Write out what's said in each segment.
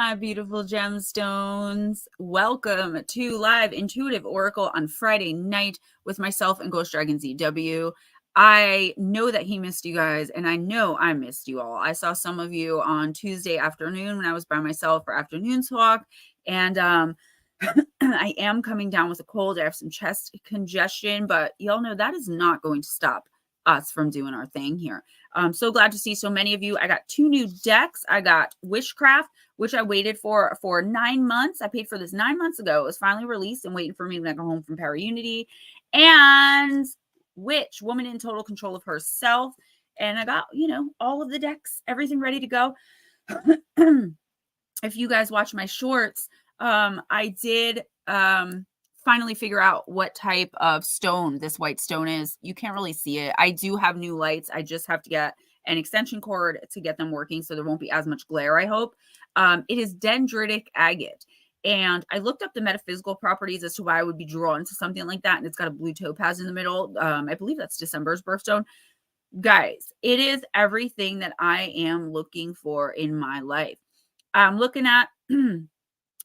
my beautiful gemstones. Welcome to Live Intuitive Oracle on Friday night with myself and Ghostdragonzw. I know that he missed you guys, and I know I missed you all. I saw some of you on Tuesday afternoon when I was by myself for afternoon talk, and I am coming down with a cold. I have some chest congestion, but y'all know that is not going to stop us from doing our thing here. I'm so glad to see so many of you. I got 2 new decks. I got Wishcraft, which I waited for 9 months. I paid for this 9 months ago. It was finally released and waiting for me when I go home from Para Unity. And Witch, woman in total control of herself. And I got, all of the decks, everything ready to go. If you guys watch my shorts, I did finally figure out what type of stone this white stone is. You can't really see it. I do have new lights. I just have to get an extension cord to get them working so there won't be as much glare, I hope. It is dendritic agate. And I looked up the metaphysical properties as to why I would be drawn to something like that. And it's got a blue topaz in the middle. I believe that's December's birthstone. Guys, it is everything that I am looking for in my life. I'm looking at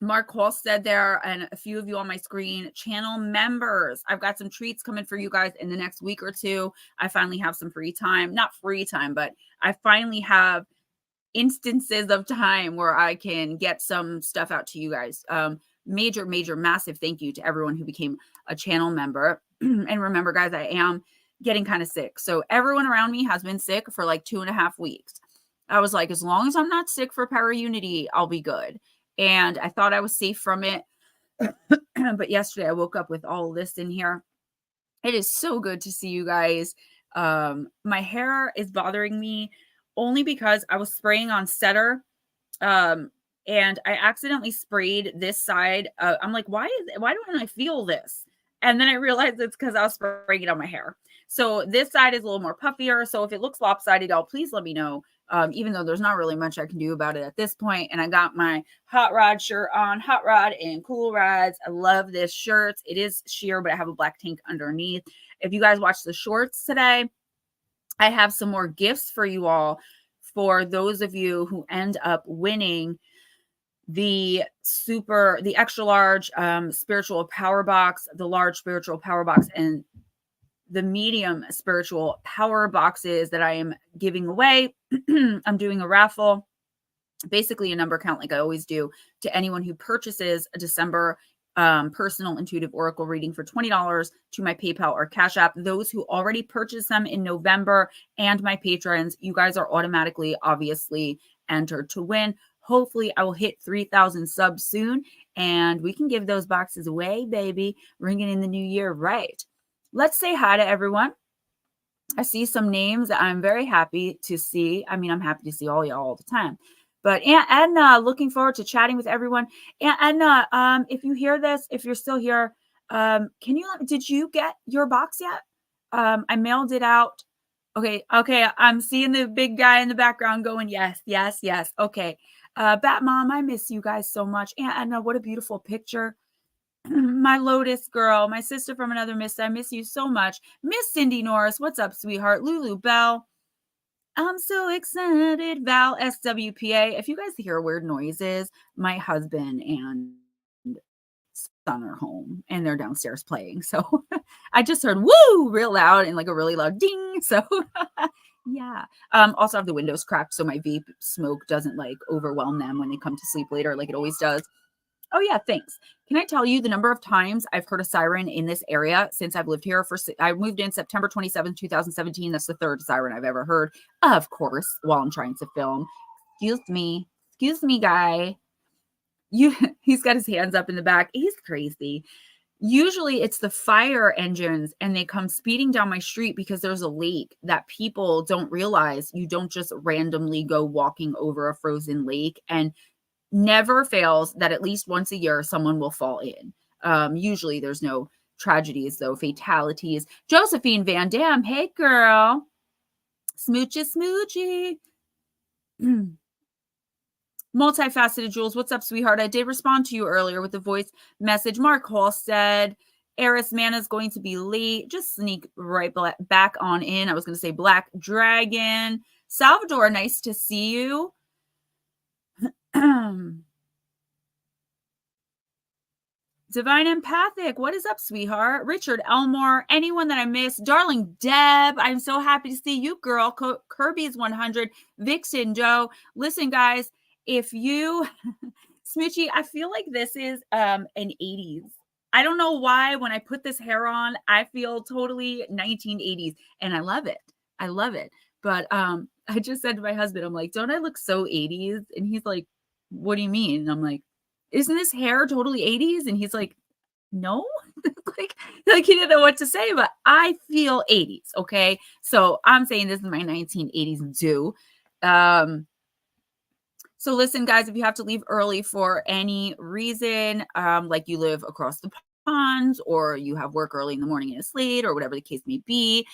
Mark Halstead there and a few of you on my screen, channel members. I've got some treats coming for you guys in the next week or two. I finally have some free time, not free time, but I finally have instances of time where I can get some stuff out to you guys. Major, massive thank you to everyone who became a channel member. And remember, guys, I am getting kind of sick. So everyone around me has been sick for like 2.5 weeks. I was like, as long as I'm not sick for Para Unity, I'll be good. And I thought I was safe from it. But yesterday I woke up with all this in here. It is so good to see you guys. My hair is bothering me only because I was spraying on setter. And I accidentally sprayed this side. I'm like, why don't I feel this? And then I realized it's because I was spraying it on my hair. So this side is a little more puffier. So if it looks lopsided, y'all, please let me know. Even though there's not really much I can do about it at this point. And I got my Hot Rod shirt on, Hot Rod and Cool Rides. I love this shirt. It is sheer, but I have a black tank underneath. If you guys watch the shorts today, I have some more gifts for you all for those of you who end up winning the extra large spiritual power box, the large spiritual power box, and the medium spiritual power boxes that I am giving away. I'm doing a raffle, basically a number count like I always do, to anyone who purchases a December personal intuitive oracle reading for $20 to my PayPal or Cash App. Those who already purchased them in November and my patrons, you guys are automatically, obviously, entered to win. Hopefully I will hit 3,000 subs soon and we can give those boxes away, baby. Ringing in the new year, right? Let's say hi to everyone. I see some names that I'm very happy to see. I mean, I'm happy to see all y'all all the time. But Aunt Edna, looking forward to chatting with everyone. Aunt Edna, if you hear this, if you're still here, did you get your box yet? I mailed it out. Okay. I'm seeing the big guy in the background going, yes. Okay. Bat Mom, I miss you guys so much. Aunt Edna, what a beautiful picture. My Lotus girl, my sister from another mister, I miss you so much. Miss Cindy Norris, what's up, sweetheart? Lulu Bell, I'm so excited. Val SWPA. If you guys hear weird noises, my husband and son are home and they're downstairs playing. So I just heard woo real loud and like a really loud ding. So yeah. Also have the windows cracked so my vape smoke doesn't like overwhelm them when they come to sleep later like it always does. Oh, yeah, thanks. Can I tell you the number of times I've heard a siren in this area since I've lived here? I moved in September 27, 2017. That's the 3rd siren I've ever heard, of course, while I'm trying to film. Excuse me, guy. He's got his hands up in the back. He's crazy. Usually it's the fire engines and they come speeding down my street because there's a lake that people don't realize. You don't just randomly go walking over a frozen lake, and never fails that at least once a year someone will fall in. Usually there's no tragedies though, fatalities. Josephine Van Dam, hey girl. Smoochy. Multifaceted Jules, what's up, sweetheart? I did respond to you earlier with the voice message. Mark Halstead, Eris Mana's going to be late. Just sneak right back on in. I was going to say Black Dragon. Salvador, nice to see you. Divine Empathic, what is up, sweetheart? Richard Elmore, anyone that I missed. Darling Deb, I'm so happy to see you, girl. Kirby's 100, Vixen Joe. Listen, guys, if you, Smitchy, I feel like this is an 80s. I don't know why when I put this hair on, I feel totally 1980s, and I love it. I love it. But I just said to my husband, I'm like, don't I look so 80s? And he's like, what do you mean? And I'm like, isn't this hair totally 80s? And he's like, no, like he didn't know what to say, but I feel 80s. Okay. So I'm saying this is my 1980s do. So listen, guys, if you have to leave early for any reason, like you live across the pond or you have work early in the morning and it's late or whatever the case may be,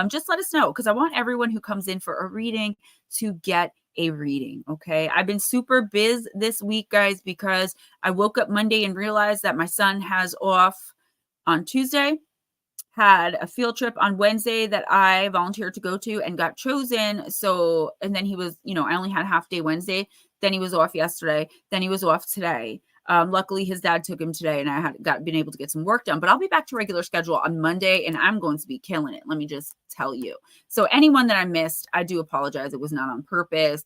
just let us know because I want everyone who comes in for a reading to get a reading. Okay. I've been super biz this week, guys, because I woke up Monday and realized that my son has off on Tuesday, had a field trip on Wednesday that I volunteered to go to and got chosen. So, and then he was, I only had half day Wednesday. Then he was off yesterday. Then he was off today. Luckily, his dad took him today and I had been able to get some work done. But I'll be back to regular schedule on Monday and I'm going to be killing it. Let me just tell you. So anyone that I missed, I do apologize. It was not on purpose.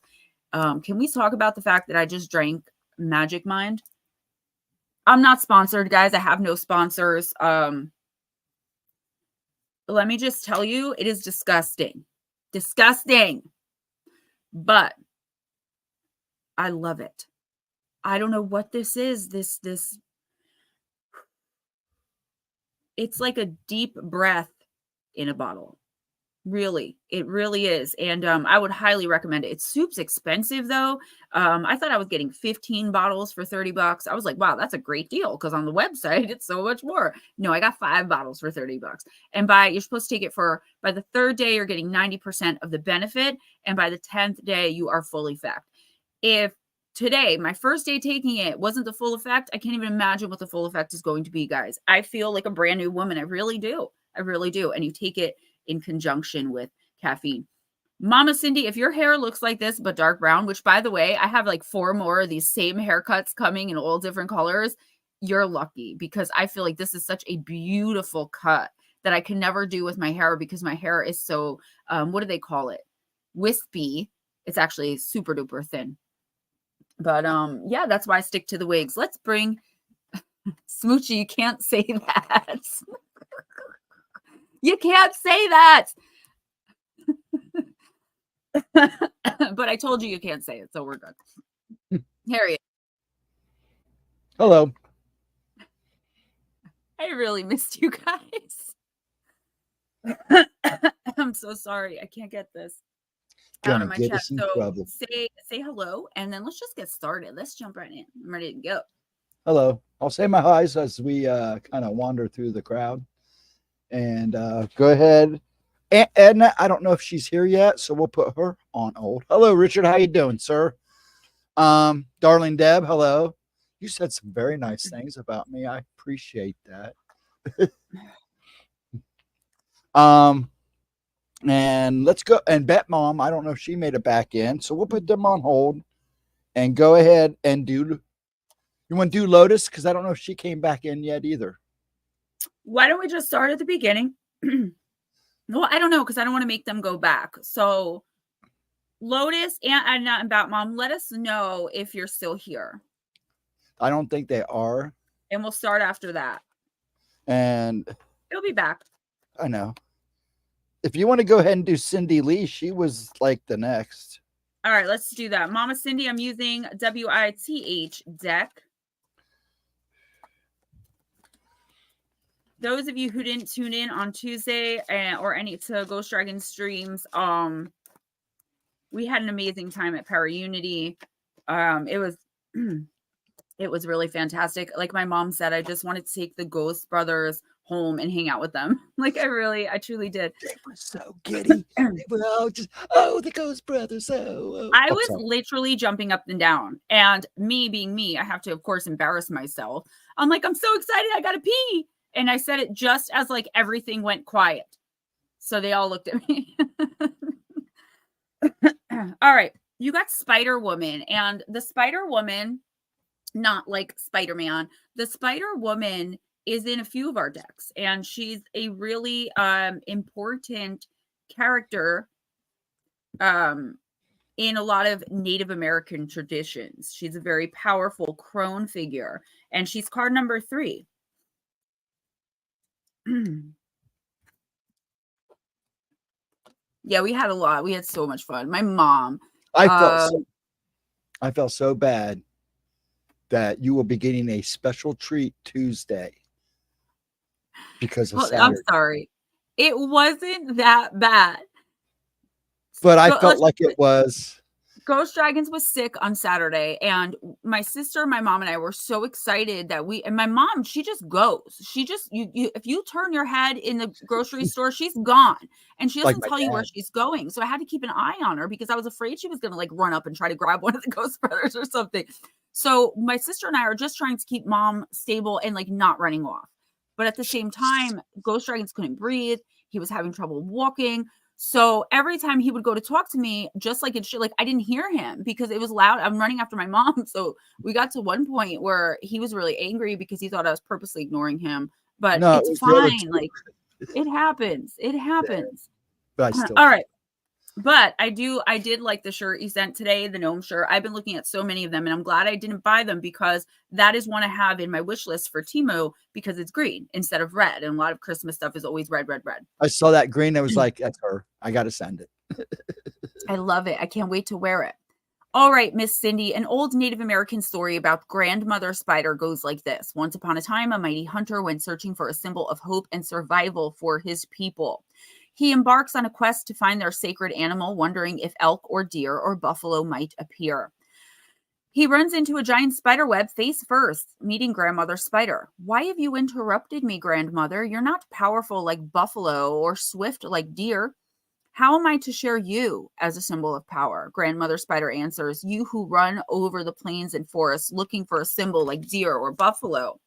Can we talk about the fact that I just drank Magic Mind? I'm not sponsored, guys. I have no sponsors. Let me just tell you, it is disgusting. Disgusting. But I love it. I don't know what this is. This it's like a deep breath in a bottle. Really, it really is. And I would highly recommend it. It's soup's expensive though. I thought I was getting 15 bottles for $30. I was like, wow, that's a great deal because on the website it's so much more. No, I got 5 bottles for $30. And you're supposed to take it by the 3rd day, you're getting 90% of the benefit. And by the 10th day, you are full effect. If today, my first day taking it, wasn't the full effect, I can't even imagine what the full effect is going to be, guys. I feel like a brand new woman. I really do. I really do. And you take it in conjunction with caffeine. Mama Cindy, if your hair looks like this, but dark brown, which by the way, I have like 4 more of these same haircuts coming in all different colors, you're lucky because I feel like this is such a beautiful cut that I can never do with my hair because my hair is so, what do they call it? Wispy. It's actually super duper thin. But yeah, that's why I stick to the wigs. Let's bring Smoochie. You can't say that. You can't say that. But I told you can't say it, so we're good. Harriet. Hello. I really missed you guys. I'm so sorry. I can't get this out of my chat. So say hello, and then let's just get started. Let's jump right in. I'm ready to go. Hello. I'll say my highs as we kind of wander through the crowd. And go ahead. Edna, I don't know if she's here yet, so we'll put her on hold. Hello, Richard. How you doing, sir? Darling Deb, hello. You said some very nice things about me. I appreciate that. And let's go. And Bet Mom, I don't know if she made it back in, so we'll put them on hold and go ahead and do. You want to do Lotus? Because I don't know if she came back in yet either. Why don't we just start at the beginning? Well, I don't know because I don't want to make them go back. So Lotus and Bat Mom, let us know if you're still here. I don't think they are. And we'll start after that. And it'll be back. I know. If you want to go ahead and do Cindy Lee, she was like the next. All right, let's do that. Mama Cindy, I'm using W.I.T.C.H deck. Those of you who didn't tune in on Tuesday or any to Ghost Dragon streams, we had an amazing time at Paraunity. It was really fantastic. Like my mom said, I just wanted to take the Ghost Brothers home and hang out with them. Like I truly did. They were so giddy. They were all just, the Ghost Brothers. I was literally jumping up and down. And me being me, I have to, of course, embarrass myself. I'm like, I'm so excited. I got to pee. And I said it just as like everything went quiet. So they all looked at me. All right. You got Spider Woman. And the Spider Woman not like Spider-Man. The Spider-Woman is in a few of our decks, and she's a really important character in a lot of Native American traditions. She's a very powerful crone figure, and she's card number 3. Yeah, we had a lot. We had so much fun. My mom. I felt so bad that you will be getting a special treat Tuesday because of Saturday. I'm sorry. It wasn't that bad. But I felt like it was. Ghost Dragons was sick on Saturday, and my sister, my mom, and I were so excited that and my mom, she just goes. She just, if you turn your head in the grocery store, she's gone, and she doesn't tell you where she's going. So I had to keep an eye on her because I was afraid she was going to like run up and try to grab one of the Ghost Brothers or something. So my sister and I are just trying to keep mom stable and like not running off. But at the same time, Ghost Dragons couldn't breathe. He was having trouble walking. So every time he would go to talk to me, just like I didn't hear him because it was loud. I'm running after my mom. So we got to one point where he was really angry because he thought I was purposely ignoring him. But no, it's fine. Like it happens. It happens. But I still all right. But I did like the shirt you sent today, the gnome shirt. I've been looking at so many of them, and I'm glad I didn't buy them because that is one I have in my wish list for Temu because it's green instead of red. And a lot of Christmas stuff is always red, red, red. I saw that green. I was like, that's her. I got to send it. I love it. I can't wait to wear it. All right, Miss Cindy, an old Native American story about grandmother spider goes like this. Once upon a time, a mighty hunter went searching for a symbol of hope and survival for his people. He embarks on a quest to find their sacred animal, wondering if elk or deer or buffalo might appear. He runs into a giant spider web face first, meeting Grandmother Spider. Why have you interrupted me, Grandmother? You're not powerful like buffalo or swift like deer. How am I to share you as a symbol of power? Grandmother Spider answers, you who run over the plains and forests looking for a symbol like deer or buffalo.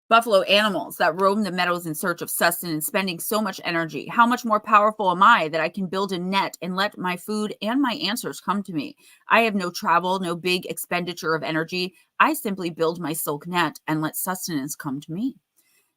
Buffalo animals that roam the meadows in search of sustenance, spending so much energy. How much more powerful am I that I can build a net and let my food and my answers come to me? I have no travel, no big expenditure of energy. I simply build my silk net and let sustenance come to me.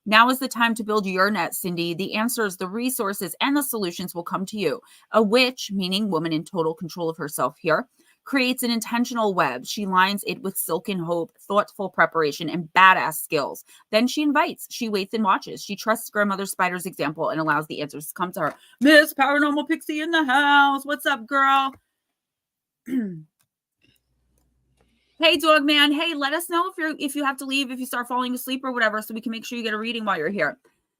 Now is the time to build your net, Cindy. The answers, the resources, and the solutions will come to you. A witch, meaning woman in total control of herself here, creates an intentional web. She lines it with silken hope, thoughtful preparation, and badass skills. Then she invites, she waits and watches. She trusts Grandmother Spider's example and allows the answers to come to her. Miss Paranormal Pixie in the house. What's up, girl? Hey, dog man. Hey, let us know if you have to leave, if you start falling asleep or whatever, so we can make sure you get a reading while you're here.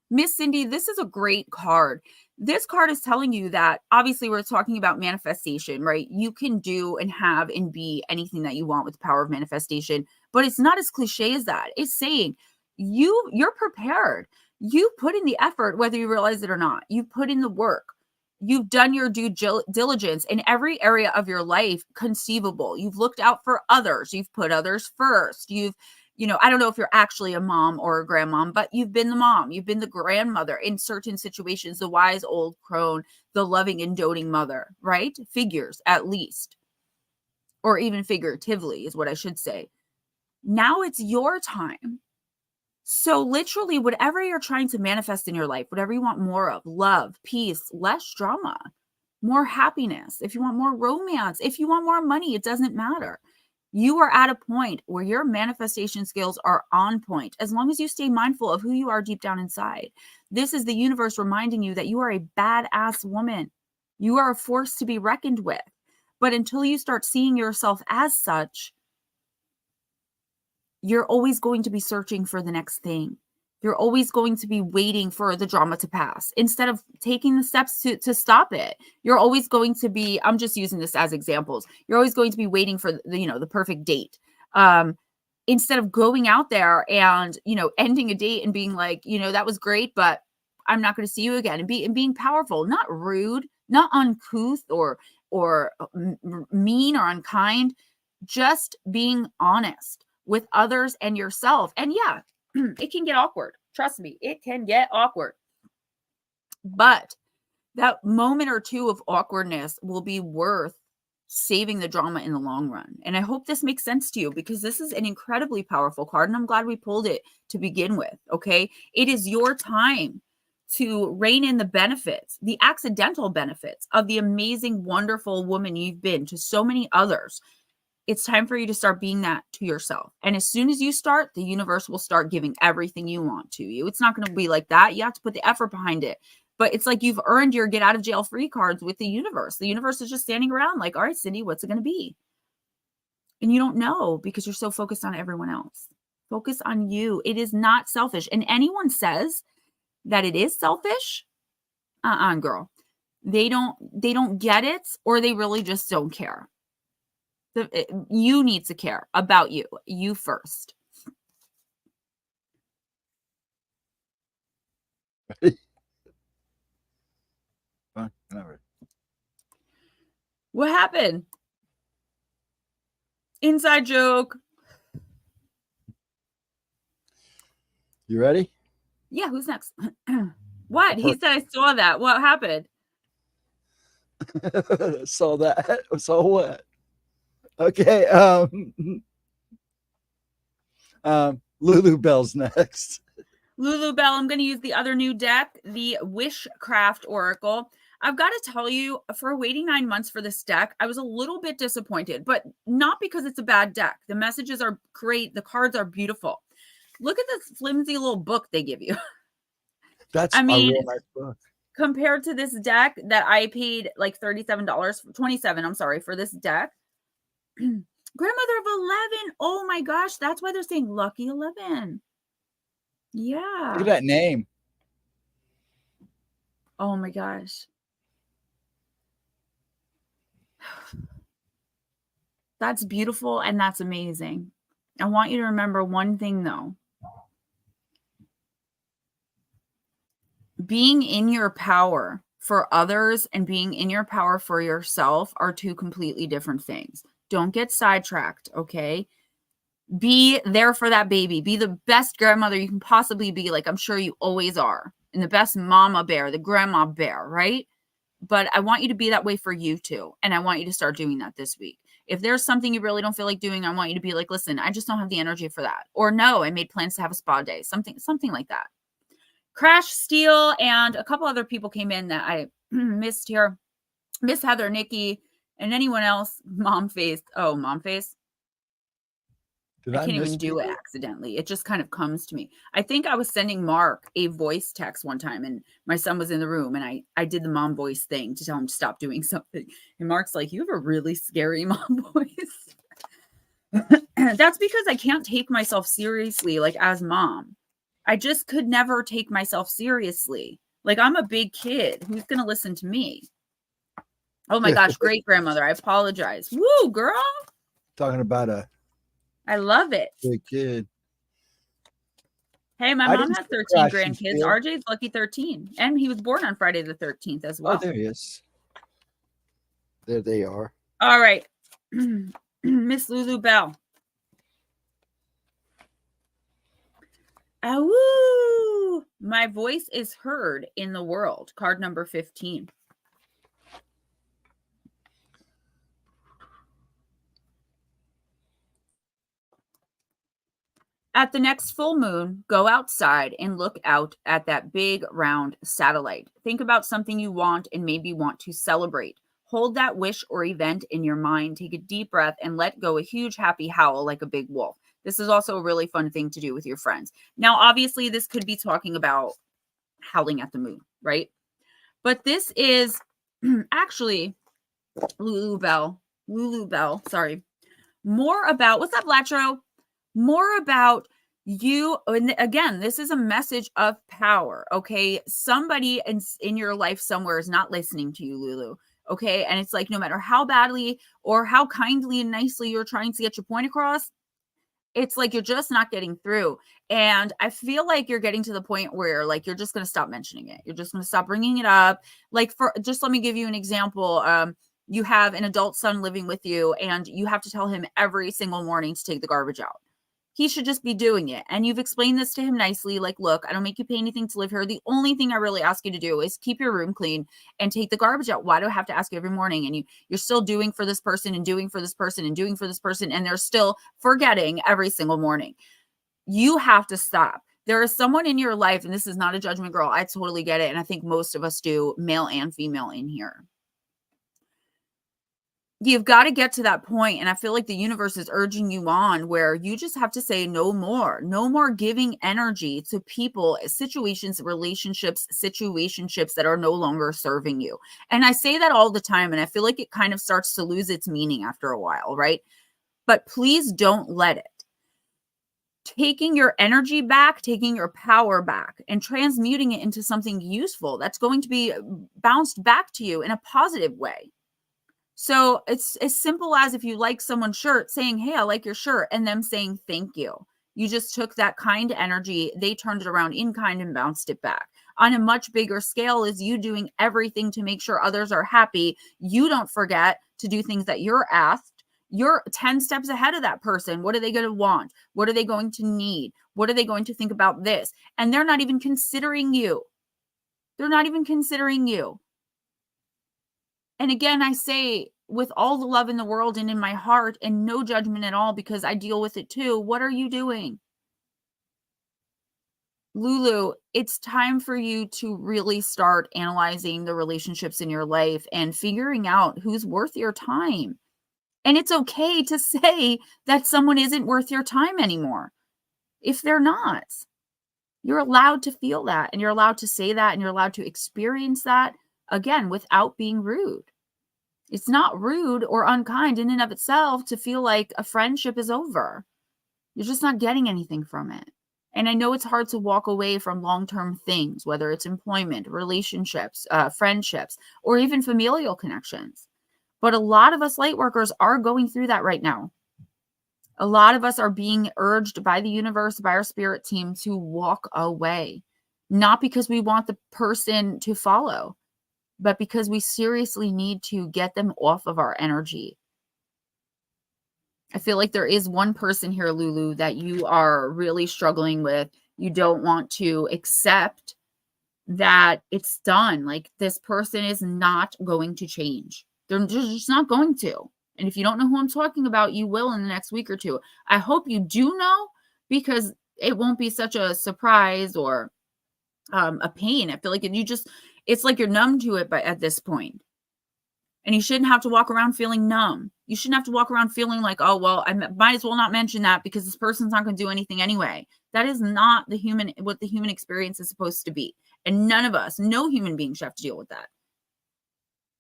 Miss Cindy, this is a great card. This card is telling you that obviously we're talking about manifestation, right? You can do and have and be anything that you want with the power of manifestation, but it's not as cliche as that. It's saying you're prepared. You put in the effort, whether you realize it or not. You put in the work. You've done your due diligence in every area of your life conceivable. You've looked out for others. You've put others first. I don't know if you're actually a mom or a grandmom, but you've been the mom. You've been the grandmother in certain situations, the wise old crone, the loving and doting mother, right? Figures, at least. Or even figuratively is what I should say. Now it's your time. So literally, whatever you're trying to manifest in your life, whatever you want more of, love, peace, less drama, more happiness, if you want more romance, if you want more money, it doesn't matter. You are at a point where your manifestation skills are on point, as long as you stay mindful of who you are deep down inside. This is the universe reminding you that you are a badass woman. You are a force to be reckoned with. But until you start seeing yourself as such, you're always going to be searching for the next thing. You're always going to be waiting for the drama to pass instead of taking the steps to stop it. You're always going to be, I'm just using this as examples. You're always going to be waiting for the perfect date. Instead of going out there and, ending a date and being like, that was great, but I'm not going to see you again, and being powerful, not rude, not uncouth or mean or unkind, just being honest with others and yourself. And yeah, it can get awkward. Trust me, it can get awkward. But that moment or two of awkwardness will be worth saving the drama in the long run. And I hope this makes sense to you, because this is an incredibly powerful card, and I'm glad we pulled it to begin with. Okay. It is your time to rein in the benefits, the accidental benefits of the amazing, wonderful woman you've been to so many others. It's time for you to start being that to yourself. And as soon as you start, the universe will start giving everything you want to you. It's not going to be like that. You have to put the effort behind it. But it's like you've earned your get out of jail free cards with the universe. The universe is just standing around like, all right, Cindy, what's it going to be? And you don't know because you're so focused on everyone else. Focus on you. It is not selfish. And anyone says that it is selfish, girl. They don't get it, or they really just don't care. You need to care about you first. Fine, whatever. What happened? Inside joke. You ready? Yeah, who's next? What? He said I saw that. What happened? Saw that. Saw what? Okay. Lulu Bell's next. Lulu Bell, I'm going to use the other new deck, the Wishcraft Oracle. I've got to tell you, for waiting 9 months for this deck, I was a little bit disappointed, but not because it's a bad deck. The messages are great. The cards are beautiful. Look at this flimsy little book they give you. That's a real nice book. Compared to this deck that I paid like $37, $27, I'm sorry, for this deck. Grandmother of 11. Oh my gosh, that's why they're saying lucky 11. Yeah. Look at that name. Oh my gosh. That's beautiful and that's amazing. I want you to remember one thing though. Being in your power for others and being in your power for yourself are two completely different things. Don't get sidetracked, okay? Be there for that baby. Be the best grandmother you can possibly be, like I'm sure you always are. And the best mama bear, the grandma bear, right? But I want you to be that way for you too. And I want you to start doing that this week. If there's something you really don't feel like doing, I want you to be like, listen, I just don't have the energy for that. Or no, I made plans to have a spa day. Something like that. Crash, Steele, and a couple other people came in that I missed here. Miss Heather, Nikki, and anyone else. Mom face. Oh, mom face. I can't even do it accidentally. It just kind of comes to me. I think I was sending Mark a voice text one time and my son was in the room and I did the mom voice thing to tell him to stop doing something. And Mark's like, you have a really scary mom voice. That's because I can't take myself seriously, like as mom. I just could never take myself seriously. Like I'm a big kid. Who's going to listen to me? Oh my gosh. Great grandmother. I apologize. Woo, girl. Talking about I love it. Big kid. Hey, my mom has 13 grandkids. RJ's lucky 13. And he was born on Friday the 13th as well. Oh, there he is. There they are. All right. Miss Lulu Bell. Awoo! My voice is heard in the world. Card number 15. At the next full moon, go outside and look out at that big round satellite. Think about something you want and maybe want to celebrate. Hold that wish or event in your mind. Take a deep breath and let go a huge happy howl like a big wolf. This is also a really fun thing to do with your friends. Now, obviously, this could be talking about howling at the moon, right? But this is actually Lulu Bell, sorry. More about, what's up, Latro? More about you. And again, this is a message of power, okay? Somebody in your life somewhere is not listening to you, Lulu, okay? And it's like, no matter how badly or how kindly and nicely you're trying to get your point across, it's like you're just not getting through. And I feel like you're getting to the point where like you're just going to stop mentioning it. You're just going to stop bringing it up. Like just let me give you an example. You have an adult son living with you and you have to tell him every single morning to take the garbage out. he should just be doing it. And you've explained this to him nicely. Like, look, I don't make you pay anything to live here. The only thing I really ask you to do is keep your room clean and take the garbage out. Why do I have to ask you every morning? And you're still doing for this person and doing for this person and doing for this person. And they're still forgetting every single morning. You have to stop. There is someone in your life, and this is not a judgment, girl. I totally get it. And I think most of us do, male and female in here. You've got to get to that point, and I feel like the universe is urging you on, where you just have to say no more giving energy to people, situations, relationships, situationships that are no longer serving you. And I say that all the time, and I feel like it kind of starts to lose its meaning after a while, right? But please don't let it. Taking your energy back, taking your power back, and transmuting it into something useful that's going to be bounced back to you in a positive way. So it's as simple as, if you like someone's shirt, saying, hey, I like your shirt, and them saying thank you. You just took that kind energy, they turned it around in kind and bounced it back. On a much bigger scale is you doing everything to make sure others are happy. You don't forget to do things that you're asked. You're 10 steps ahead of that person. What are they going to want? What are they going to need? What are they going to think about this? And they're not even considering you. They're not even considering you. And again, I say, with all the love in the world and in my heart and no judgment at all, because I deal with it too, what are you doing? Lulu, it's time for you to really start analyzing the relationships in your life and figuring out who's worth your time. And it's okay to say that someone isn't worth your time anymore if they're not. You're allowed to feel that, and you're allowed to say that, and you're allowed to experience that, again, without being rude. It's not rude or unkind in and of itself to feel like a friendship is over. You're just not getting anything from it. And I know it's hard to walk away from long-term things, whether it's employment, relationships, friendships, or even familial connections. But a lot of us light workers are going through that right now. A lot of us are being urged by the universe, by our spirit team, to walk away. Not because we want the person to follow, but because we seriously need to get them off of our energy. I feel like there is one person here, Lulu, that you are really struggling with. You don't want to accept that it's done. Like, this person is not going to change. They're just not going to. And if you don't know who I'm talking about, you will in the next week or two. I hope you do know, because it won't be such a surprise or a pain. I feel like it's like you're numb to it at this point. And you shouldn't have to walk around feeling numb. You shouldn't have to walk around feeling like, oh, well, I might as well not mention that because this person's not going to do anything anyway. That is not what the human experience is supposed to be. And none of us, no human being, should have to deal with that.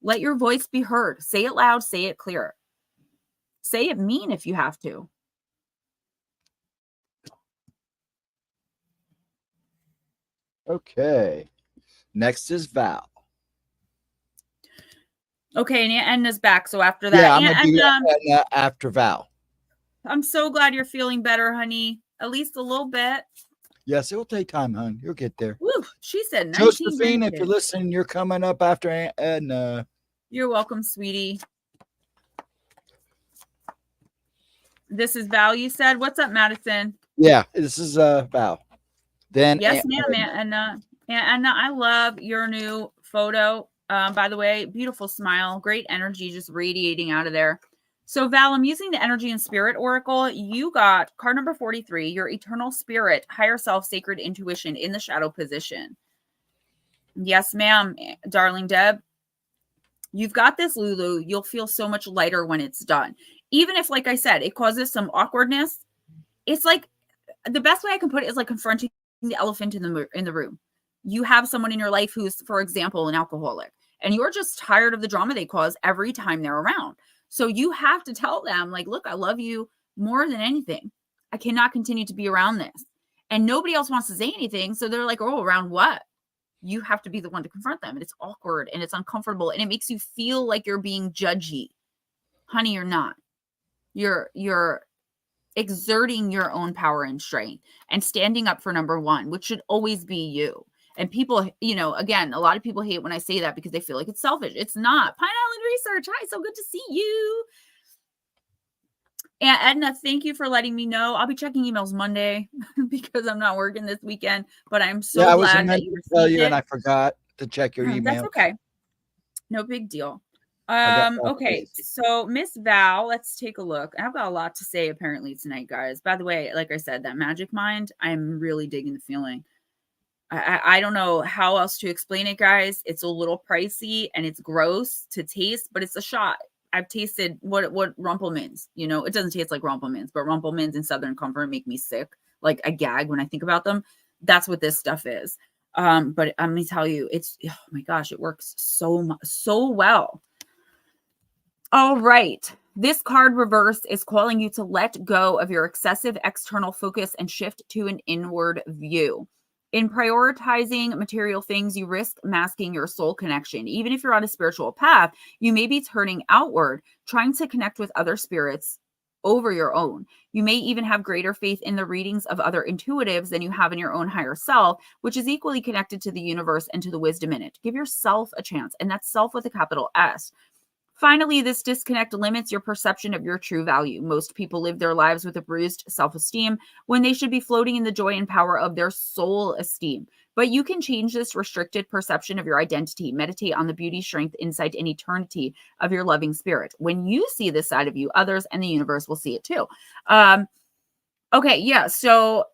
Let your voice be heard. Say it loud. Say it clear. Say it mean if you have to. Okay. Next is Val. Okay, and Aunt Edna's back. So after that, Yeah, I'm going to do Edna after Val. I'm so glad you're feeling better, honey. At least a little bit. Yes, it will take time, hon. You'll get there. Woo, she said 19 Josephine, minutes. if you're listening, you're coming up after Aunt Edna. You're welcome, sweetie. This is Val, you said? What's up, Madison? Yeah, this is Val. Then yes, ma'am, Aunt Edna, I love your new photo. By the way, beautiful smile, great energy just radiating out of there. So Val, I'm using the Energy and Spirit Oracle. You got card number 43, your eternal spirit, higher self, sacred intuition in the shadow position. Yes, ma'am, darling Deb. You've got this, Lulu. You'll feel so much lighter when it's done. Even if, like I said, it causes some awkwardness. It's like, the best way I can put it is like confronting the elephant in the room. You have someone in your life who's, for example, an alcoholic, and you're just tired of the drama they cause every time they're around. So you have to tell them, like, look, I love you more than anything. I cannot continue to be around this. And nobody else wants to say anything. So they're like, oh, around what? You have to be the one to confront them. And it's awkward and it's uncomfortable. And it makes you feel like you're being judgy. Honey, you're not. You're exerting your own power and strength and standing up for number one, which should always be you. And people, again, a lot of people hate when I say that because they feel like it's selfish. It's not. Pine Island Research. Hi, so good to see you. And Edna, thank you for letting me know. I'll be checking emails Monday because I'm not working this weekend, but I'm so Yeah, I was glad that meant you to tell received you, and it. I forgot to check your That's email. okay. No big deal. I got all Okay, crazy. so Miss Val, let's take a look. I've got a lot to say apparently tonight, guys. By the way, like I said, that magic mind, I'm really digging the feeling. I don't know how else to explain it, guys. It's a little pricey and it's gross to taste, but it's a shot. I've tasted what Rumplemans, you know, it doesn't taste like Rumplemans, but Rumplemans and Southern Comfort make me sick. Like I gag when I think about them. That's what this stuff is. But let me tell you, it's, oh my gosh, it works so well. All right. This card reverse is calling you to let go of your excessive external focus and shift to an inward view. In prioritizing material things, you risk masking your soul connection. Even if you're on a spiritual path, you may be turning outward, trying to connect with other spirits over your own. You may even have greater faith in the readings of other intuitives than you have in your own higher self, which is equally connected to the universe and to the wisdom in it. Give yourself a chance, and that's self with a capital S. Finally, this disconnect limits your perception of your true value. Most people live their lives with a bruised self-esteem when they should be floating in the joy and power of their soul esteem. But you can change this restricted perception of your identity. Meditate on the beauty, strength, insight, and eternity of your loving spirit. When you see this side of you, others and the universe will see it too. Okay, yeah, so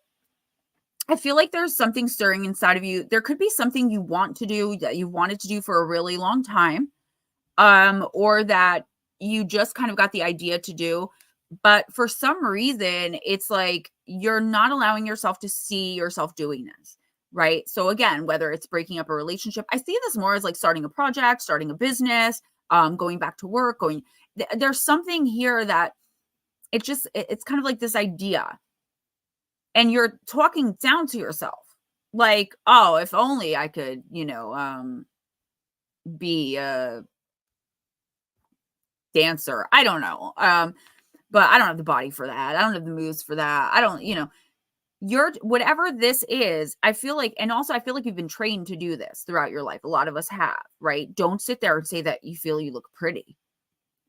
I feel like there's something stirring inside of you. There could be something you want to do that you wanted to do for a really long time. Or that you just kind of got the idea to do, but for some reason, it's like you're not allowing yourself to see yourself doing this, right? So again, whether it's breaking up a relationship, I see this more as like starting a project, starting a business, going back to work, there's something here that it's kind of like this idea, and you're talking down to yourself, like, oh, if only I could, be a dancer. I don't know. But I don't have the body for that. I don't have the moves for that. I don't, you're whatever this is, I feel like, and also I feel like you've been trained to do this throughout your life. A lot of us have, right? Don't sit there and say that you feel you look pretty.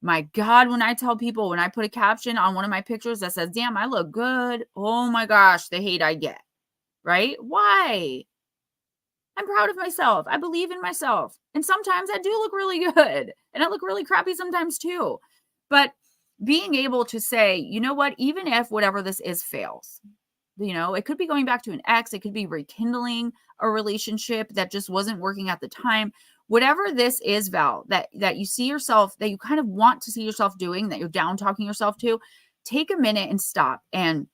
My God, when I tell people, when I put a caption on one of my pictures that says, damn, I look good. Oh my gosh, the hate I get, right? Why? I'm proud of myself. I believe in myself. And sometimes I do look really good. And I look really crappy sometimes too. But being able to say, you know what, even if whatever this is fails, it could be going back to an ex, it could be rekindling a relationship that just wasn't working at the time. Whatever this is, Val, that you see yourself, that you kind of want to see yourself doing, that you're down talking yourself to, take a minute and stop and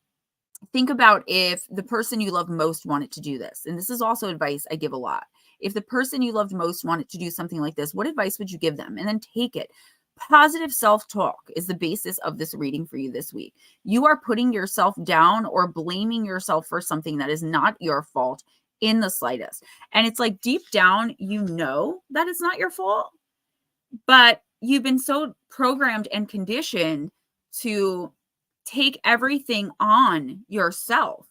think about if the person you love most wanted to do this. And this is also advice I give a lot. If the person you loved most wanted to do something like this, what advice would you give them? And then take it. Positive self-talk is the basis of this reading for you this week. You are putting yourself down or blaming yourself for something that is not your fault in the slightest. And it's like deep down, you know that it's not your fault, but you've been so programmed and conditioned to take everything on yourself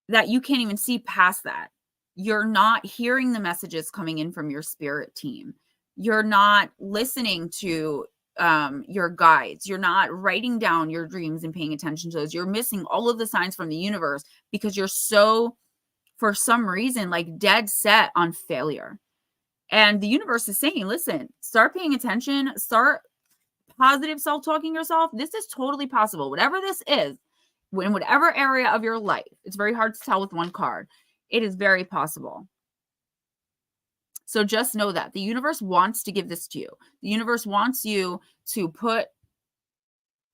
that you can't even see past that. You're not hearing the messages coming in from your spirit team. You're not listening to your guides. You're not writing down your dreams and paying attention to those. You're missing all of the signs from the universe because you're so, for some reason, like dead set on failure. And the universe is saying, listen, start paying attention, start positive self-talking yourself. This is totally possible. Whatever this is, in whatever area of your life, it's very hard to tell with one card. It is very possible. So just know that the universe wants to give this to you. The universe wants you to put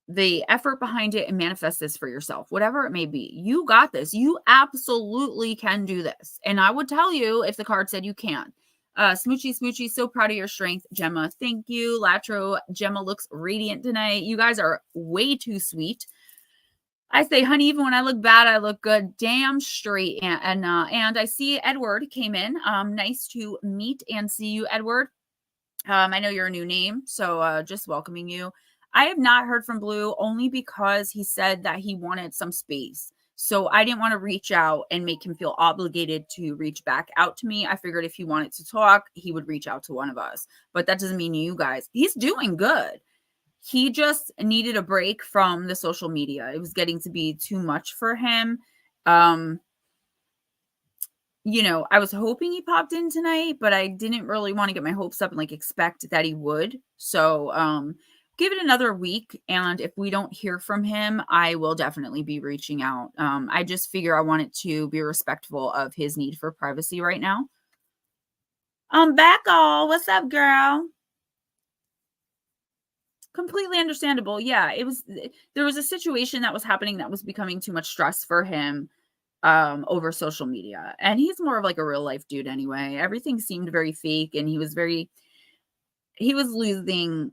the effort behind it and manifest this for yourself, whatever it may be. You got this. You absolutely can do this. And I would tell you if the card said you can't. Smoochy, so proud of your strength, Gemma. Thank you. Latro, Gemma looks radiant tonight. You guys are way too sweet. I say, honey, even when I look bad, I look good. Damn straight. And I see Edward came in. Nice to meet and see you, Edward. I know you're a new name, so just welcoming you. I have not heard from Blue only because he said that he wanted some space. So I didn't want to reach out and make him feel obligated to reach back out to me. I figured if he wanted to talk, he would reach out to one of us. But that doesn't mean you guys. He's doing good. he just needed a break from the social media. It was getting to be too much for him. You know, I was hoping he popped in tonight, but I didn't really want to get my hopes up and like expect that he would. So, give it another week. And if we don't hear from him, I will definitely be reaching out. I just figure I want it to be respectful of his need for privacy right now. Back all. What's up, girl? Completely understandable. Yeah, there was a situation that was happening that was becoming too much stress for him over social media. And he's more of like a real life dude anyway. Everything seemed very fake and he was losing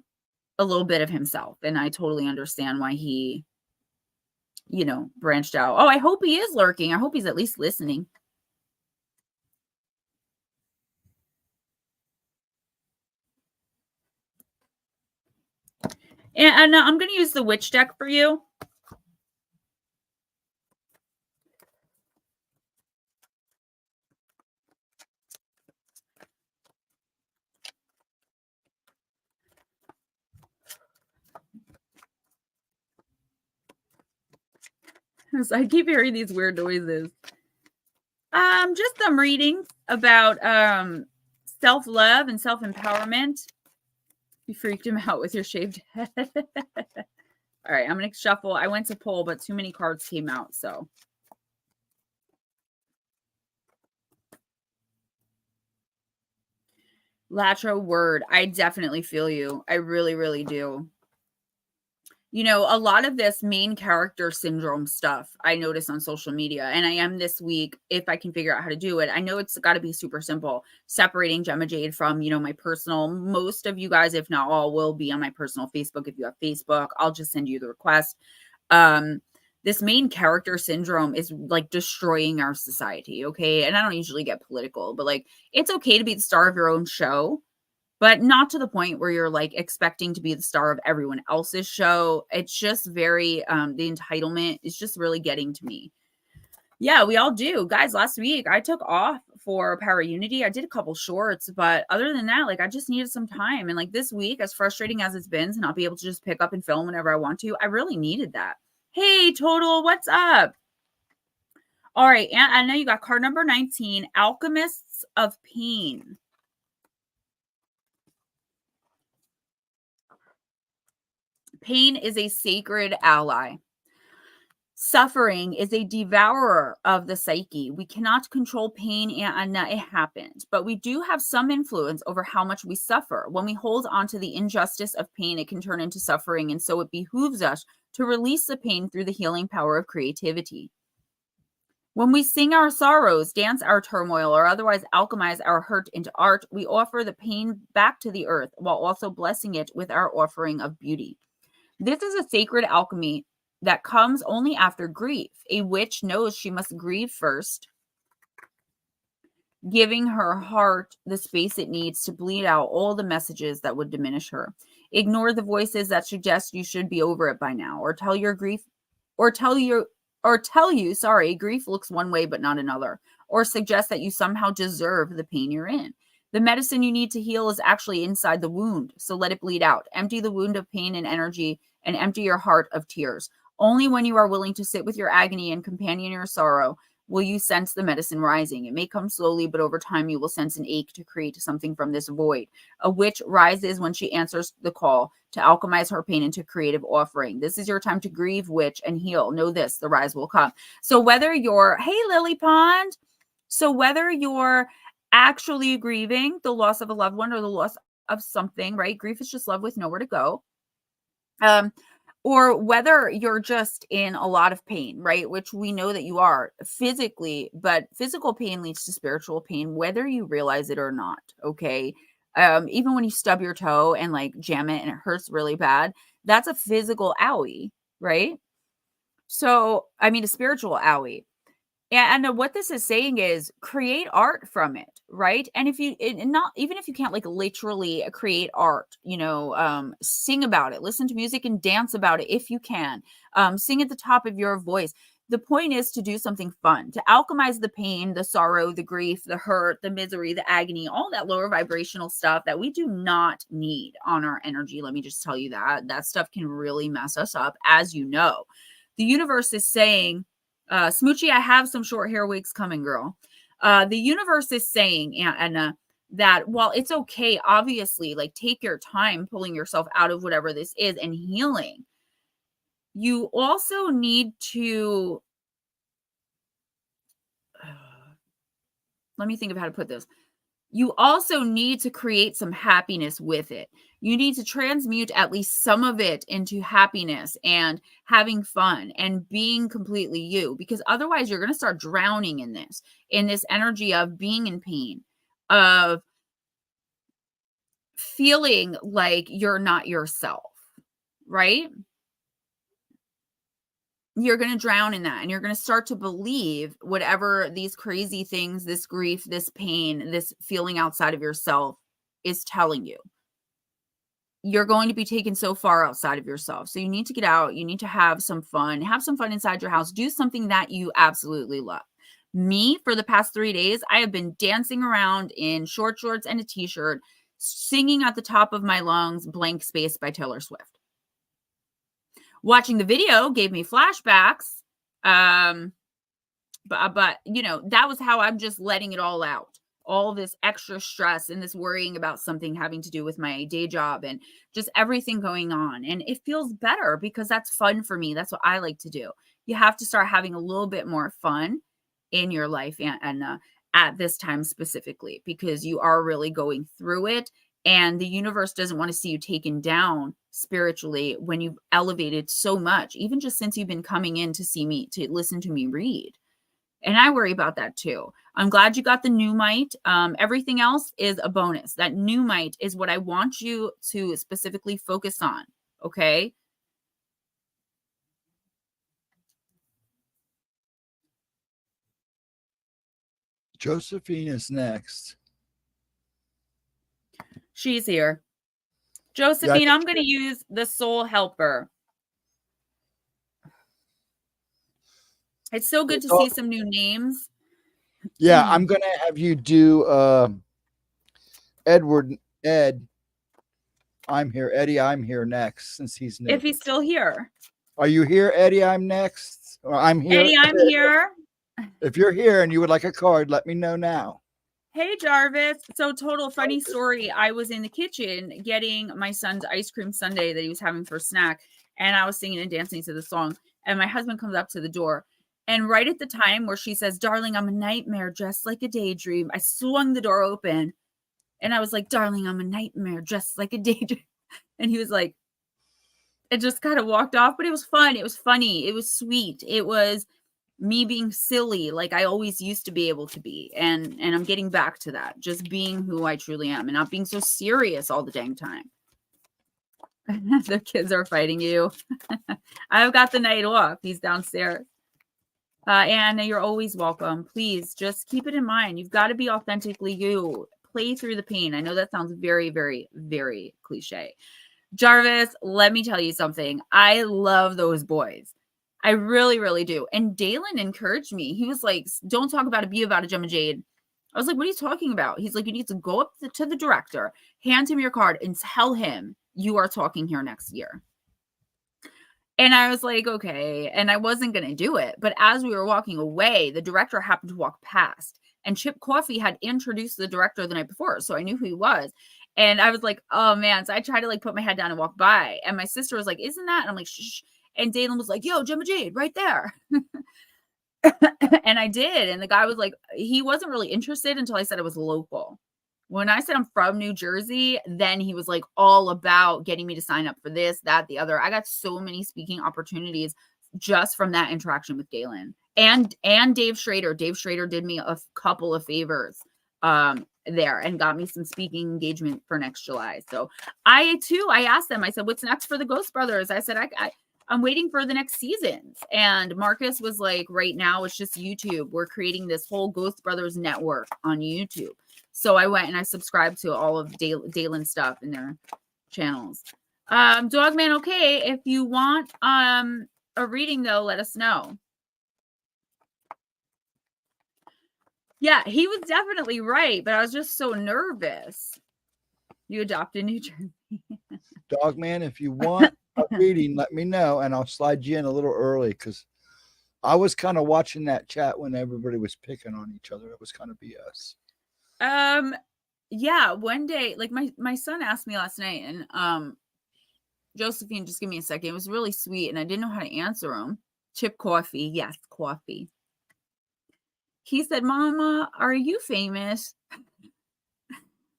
a little bit of himself. And I totally understand why he, you know, branched out. Oh, I hope he is lurking. I hope he's at least listening. And I'm going to use the witch deck for you. So I keep hearing these weird noises. Just some readings about self-love and self-empowerment. You freaked him out with your shaved head. All right, I'm going to shuffle. I went to pull, but too many cards came out, so. Latro word. I definitely feel you. I really, really do. You know, a lot of this main character syndrome stuff I notice on social media, and I am this week, if I can figure out how to do it. I know it's got to be super simple, separating Gemma Jade from, you know, my personal. Most of you guys, if not all, will be on my personal Facebook. If you have Facebook, I'll just send you the request. This main character syndrome is like destroying our society, okay? And I don't usually get political, but like it's okay to be the star of your own show, but not to the point where you're like expecting to be the star of everyone else's show. It's just very, the entitlement is just really getting to me. Yeah, we all do. Guys, last week I took off for Power Unity. I did a couple shorts, but other than that, like I just needed some time. And like this week, as frustrating as it's been to not be able to just pick up and film whenever I want to, I really needed that. Hey, Total, what's up? All right, and I know you got card number 19, Alchemists of Pain. Pain is a sacred ally. Suffering is a devourer of the psyche. We cannot control pain and it happens, but we do have some influence over how much we suffer. When we hold on to the injustice of pain, it can turn into suffering, and so it behooves us to release the pain through the healing power of creativity. When we sing our sorrows, dance our turmoil, or otherwise alchemize our hurt into art, we offer the pain back to the earth while also blessing it with our offering of beauty. This is a sacred alchemy that comes only after grief. A witch knows she must grieve first, giving her heart the space it needs to bleed out all the messages that would diminish her. Ignore the voices that suggest you should be over it by now, or tell you, grief looks one way but not another, or suggest that you somehow deserve the pain you're in. The medicine you need to heal is actually inside the wound, so let it bleed out. Empty the wound of pain and energy, and empty your heart of tears. Only when you are willing to sit with your agony and companion your sorrow will you sense the medicine rising. It may come slowly, but over time you will sense an ache to create something from this void. A witch rises when she answers the call to alchemize her pain into creative offering. This is your time to grieve, witch, and heal. Know this, the rise will come. So whether you're, hey, Lily Pond, so whether you're actually grieving the loss of a loved one or the loss of something, right? Grief is just love with nowhere to go. Or whether you're just in a lot of pain, right? Which we know that you are physically, but physical pain leads to spiritual pain, whether you realize it or not. Okay. Even when you stub your toe and like jam it and it hurts really bad, that's a physical owie, right? So, I mean, a spiritual owie. And what this is saying is create art from it, right? And if you not even if you can't like literally create art, you know, sing about it, listen to music and dance about it if you can. Sing at the top of your voice. The point is to do something fun, to alchemize the pain, the sorrow, the grief, the hurt, the misery, the agony, all that lower vibrational stuff that we do not need on our energy. Let me just tell you that stuff can really mess us up, as you know. The universe is saying, Smoochie, I have some short hair wigs coming, girl. The universe is saying, and that while it's okay, obviously, like take your time pulling yourself out of whatever this is and healing, you also need to, let me think of how to put this. You also need to create some happiness with it. You need to transmute at least some of it into happiness and having fun and being completely you, because otherwise you're going to start drowning in this energy of being in pain, of feeling like you're not yourself, right? You're going to drown in that, and you're going to start to believe whatever these crazy things, this grief, this pain, this feeling outside of yourself is telling you. You're going to be taken so far outside of yourself. So you need to get out. You need to have some fun inside your house. Do something that you absolutely love. Me, for the past 3 days, I have been dancing around in short shorts and a t-shirt, singing at the top of my lungs, Blank Space by Taylor Swift. Watching the video gave me flashbacks. But you know, that was how I'm just letting it all out. All this extra stress and this worrying about something having to do with my day job and just everything going on. And it feels better because that's fun for me. That's what I like to do. You have to start having a little bit more fun in your life and at this time specifically, because you are really going through it. And the universe doesn't want to see you taken down spiritually when you've elevated so much, even just since you've been coming in to see me, to listen to me read. And I worry about that too. I'm glad you got the new might. Everything else is a bonus. That new might is what I want you to specifically focus on. Okay. Josephine is next. She's here. Josephine, I'm going to use the soul helper. It's so good to see some new names. Yeah, I'm going to have you do Ed. I'm here. Eddie, I'm here next, since he's new. If he's still here. Are you here, Eddie? I'm next. Or I'm here. Eddie, I'm here. If you're here and you would like a card, let me know now. Hey, Jarvis. So total funny story. I was in the kitchen getting my son's ice cream sundae that he was having for a snack. And I was singing and dancing to the song. And my husband comes up to the door. And right at the time where she says, darling, I'm a nightmare dressed like a daydream, I swung the door open. And I was like, darling, I'm a nightmare dressed like a daydream. And he was like, it just kind of walked off. But it was fun. It was funny. It was sweet. It was me being silly like I always used to be able to be. And I'm getting back to that. Just being who I truly am and not being so serious all the dang time. The kids are fighting you. I've got the night off. He's downstairs. And you're always welcome. Please just keep it in mind. You've got to be authentically you. Play through the pain. I know that sounds very, very, very cliche. Jarvis, let me tell you something. I love those boys. I really, really do. And Dalen encouraged me. He was like, don't talk about it, be about it, Gemma Jade. I was like, what are you talking about? He's like, you need to go up to the director, hand him your card, and tell him you are talking here next year. And I was like, okay. And I wasn't going to do it. But as we were walking away, the director happened to walk past. And Chip Coffey had introduced the director the night before. So I knew who he was. And I was like, oh, man. So I tried to like put my head down and walk by. And my sister was like, isn't that? And I'm like, shh. And Dalen was like, yo, Gemma Jade, right there. And I did. And the guy was like, he wasn't really interested until I said it was local. When I said I'm from New Jersey, then he was like all about getting me to sign up for this, that, the other. I got so many speaking opportunities just from that interaction with Dalen and Dave Schrader. Dave Schrader did me a couple of favors there and got me some speaking engagement for next July. So I asked them, I said, what's next for the Ghost Brothers? I said, I'm waiting for the next seasons. And Marcus was like, right now it's just YouTube. We're creating this whole Ghost Brothers network on YouTube. So I went and I subscribed to all of Dalen's stuff in their channels. Dogman, okay. If you want a reading though, let us know. Yeah, he was definitely right, but I was just so nervous. You adopt in New Jersey. Dog man, if you want a reading, let me know and I'll slide you in a little early because I was kind of watching that chat when everybody was picking on each other. It was kind of BS. Yeah, one day, like my son asked me last night, and Josephine, just give me a second. It was really sweet, and I didn't know how to answer him. Chip coffee, yes, coffee. He said, "Mama, are you famous?"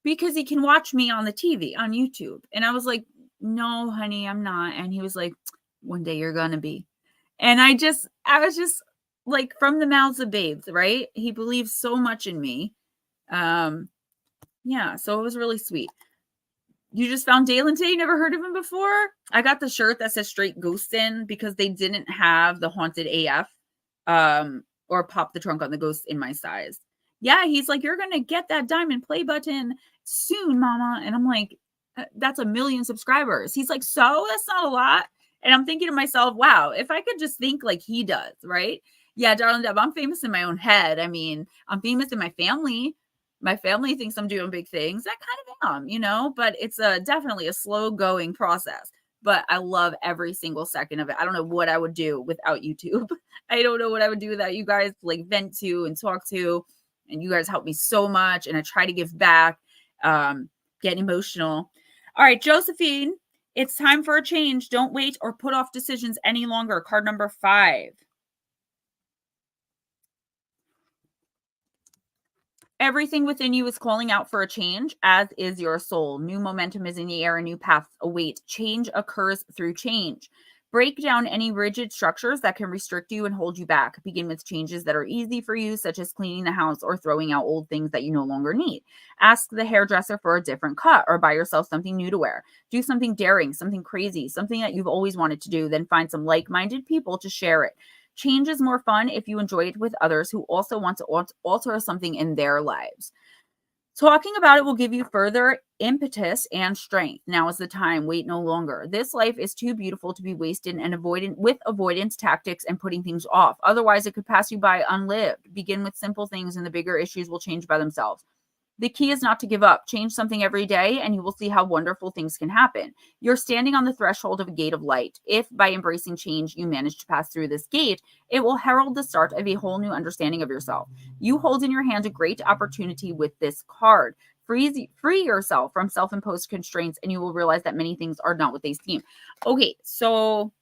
Because he can watch me on the TV on YouTube. And I was like, "No, honey, I'm not." And he was like, "One day you're gonna be." And I was just like, from the mouths of babes, right? He believes so much in me. Yeah, so it was really sweet. You just found Dalen today? Never heard of him before? I got the shirt that says straight ghostin' because they didn't have the haunted AF or pop the trunk on the ghost in my size. Yeah, he's like, "You're gonna get that diamond play button soon, mama." And I'm like, that's 1,000,000 subscribers." He's like, "So that's not a lot." And I'm thinking to myself, wow, if I could just think like he does, right? Yeah, darling Deb, I'm famous in my own head. I mean, I'm famous in my family. My family thinks I'm doing big things. I kind of am, you know, but it's definitely a slow going process. But I love every single second of it. I don't know what I would do without YouTube. I don't know what I would do without you guys to like vent to and talk to. And you guys help me so much. And I try to give back, get emotional. All right, Josephine, it's time for a change. Don't wait or put off decisions any longer. Card number 5. Everything within you is calling out for a change, as is your soul. New momentum is in the air, and new paths await. Change occurs through change. Break down any rigid structures that can restrict you and hold you back. Begin with changes that are easy for you, such as cleaning the house or throwing out old things that you no longer need. Ask the hairdresser for a different cut or buy yourself something new to wear. Do something daring, something crazy, something that you've always wanted to do, then find some like-minded people to share it. Change is more fun if you enjoy it with others who also want to alter something in their lives. Talking about it will give you further impetus and strength. Now is the time. Wait no longer. This life is too beautiful to be wasted and with avoidance tactics and putting things off. Otherwise, it could pass you by unlived. Begin with simple things and the bigger issues will change by themselves. The key is not to give up. Change something every day, and you will see how wonderful things can happen. You're standing on the threshold of a gate of light. If by embracing change you manage to pass through this gate, it will herald the start of a whole new understanding of yourself. You hold in your hand a great opportunity with this card. Free yourself from self-imposed constraints, and you will realize that many things are not what they seem. Okay, so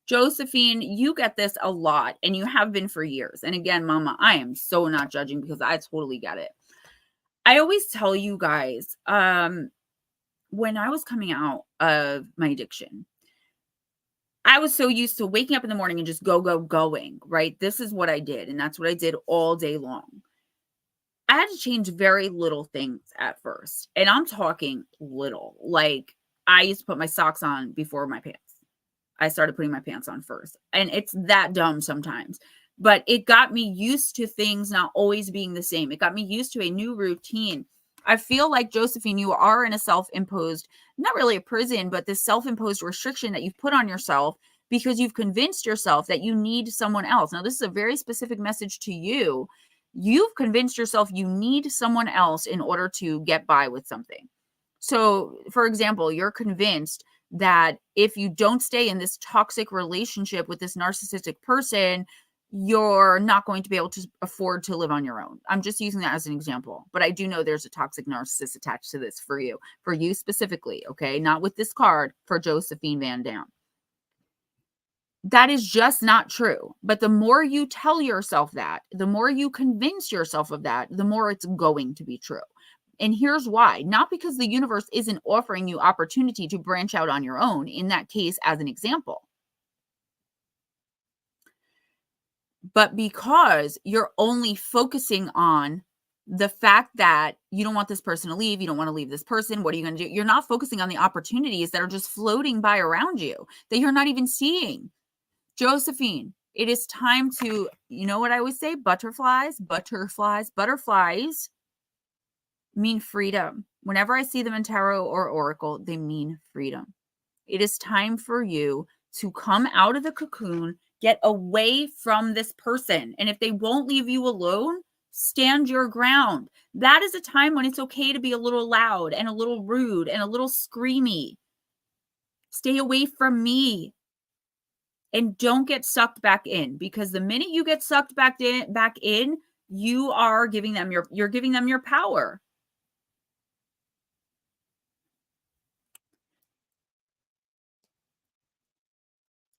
Josephine, you get this a lot, and you have been for years. And again, Mama, I am so not judging because I totally get it. I always tell you guys, when I was coming out of my addiction, I was so used to waking up in the morning and just going, right? This is what I did. And that's what I did all day long. I had to change very little things at first. And I'm talking little. Like, I used to put my socks on before my pants. I started putting my pants on first. And it's that dumb sometimes. But it got me used to things not always being the same. It got me used to a new routine. I feel like, Josephine, you are in a self-imposed, not really a prison, but this self-imposed restriction that you've put on yourself because you've convinced yourself that you need someone else. Now, this is a very specific message to you. You've convinced yourself you need someone else in order to get by with something. So, for example, you're convinced that if you don't stay in this toxic relationship with this narcissistic person, you're not going to be able to afford to live on your own. I'm just using that as an example, but I do know there's a toxic narcissist attached to this for you specifically, okay? Not with this card, for Josephine Van Dam. That is just not true. But the more you tell yourself that, the more you convince yourself of that, the more it's going to be true. And here's why. Not because the universe isn't offering you opportunity to branch out on your own, in that case, as an example, but because you're only focusing on the fact that you don't want this person to leave, you don't want to leave this person, what are you going to do? You're not focusing on the opportunities that are just floating by around you that you're not even seeing. Josephine, it is time to, you know what I always say? Butterflies mean freedom. Whenever I see them in tarot or oracle, they mean freedom. It is time for you to come out of the cocoon, get away from this person. And if they won't leave you alone, Stand your ground. That is a time when it's okay to be a little loud and a little rude and a little screamy. Stay away from me. And don't get sucked back in, because the minute you get sucked back in, you are giving them you're giving them your power.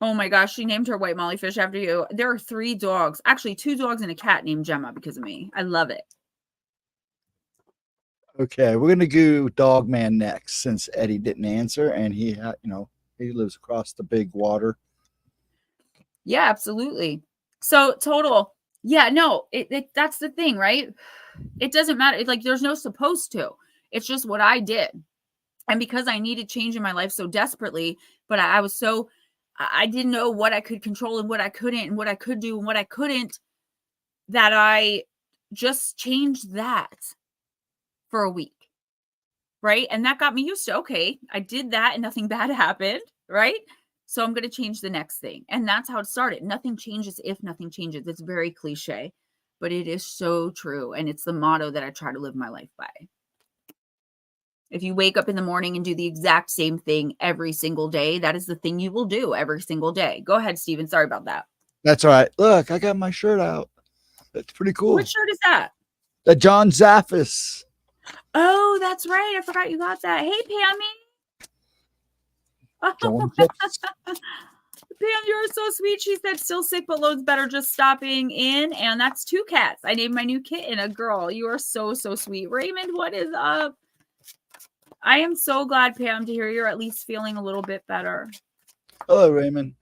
Oh my gosh, she named her white mollyfish after you. There are 3 dogs, actually 2 dogs and a cat named Gemma because of me. I love it. Okay, we're gonna do Dogman next, since Eddie didn't answer, and he had, he lives across the big water. Yeah, absolutely. So total, yeah, no, that's the thing, right? It doesn't matter. It's like there's no supposed to. It's just what I did, and because I needed change in my life so desperately, but I was so I didn't know what I could control and what I couldn't, and what I could do and what I couldn't, that I just changed that for a week. Right. And that got me used to, okay, I did that and nothing bad happened. Right. So I'm going to change the next thing. And that's how it started. Nothing changes if nothing changes. It's very cliche, but it is so true. And it's the motto that I try to live my life by. If you wake up in the morning and do the exact same thing every single day, that is the thing you will do every single day. Go ahead, Steven. Sorry about that. That's all right. Look, I got my shirt out. That's pretty cool. What shirt is that? The John Zaffis. Oh, that's right. I forgot you got that. Hey, Pammy. John Zaffis. Pam, you're so sweet. She said still sick, but loads better, just stopping in. And that's 2 cats. I named my new kitten a girl. You are so, so sweet. Raymond, what is up? I am so glad, Pam, to hear you're at least feeling a little bit better. Hello, Raymond.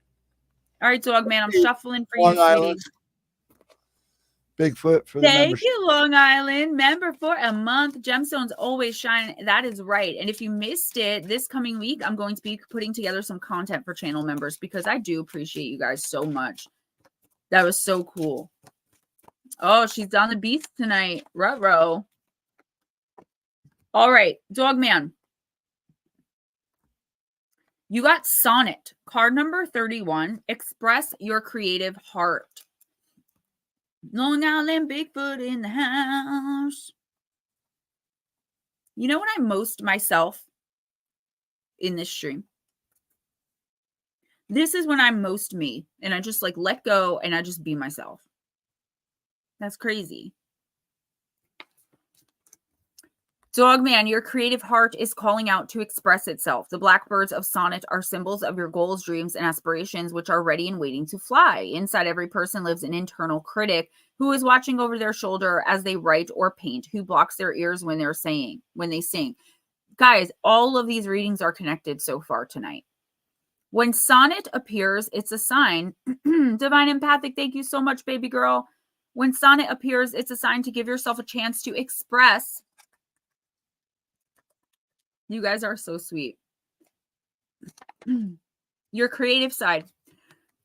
All right, dog man, I'm shuffling for Long you, Island. sweetie. Bigfoot for the Thank membership. you, Long Island. Member for a month. Gemstones always shine. That is right. And if you missed it, this coming week, I'm going to be putting together some content for channel members, because I do appreciate you guys so much. That was so cool. Oh, she's on the beast tonight. Ruh-roh. All right, dog man. You got Sonnet. Card number 31. Express your creative heart. Long Island Bigfoot in the house. You know when I'm most myself in this stream? This is when I'm most me, and I just like let go and I just be myself. That's crazy. Dogman, your creative heart is calling out to express itself. The blackbirds of Sonnet are symbols of your goals, dreams, and aspirations, which are ready and waiting to fly. Inside every person lives an internal critic who is watching over their shoulder as they write or paint, who blocks their ears when they sing. Guys, all of these readings are connected so far tonight. When Sonnet appears, it's a sign. Divine Empathic, thank you so much, baby girl. When Sonnet appears, it's a sign to give yourself a chance to express. You guys are so sweet. Your creative side.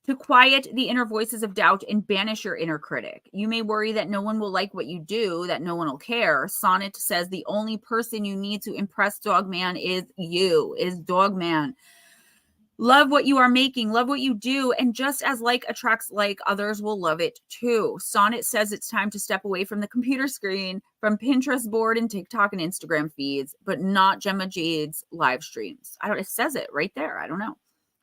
To quiet the inner voices of doubt and banish your inner critic. You may worry that no one will like what you do, that no one will care. Sonnet says the only person you need to impress, Dogman, is you, is Dogman. Love what you are making, love what you do, and just as like attracts like, others will love it too. Sonnet says it's time to step away from the computer screen, from Pinterest board and TikTok and Instagram feeds, but not Gemma Jade's live streams. It says it right there. I don't know.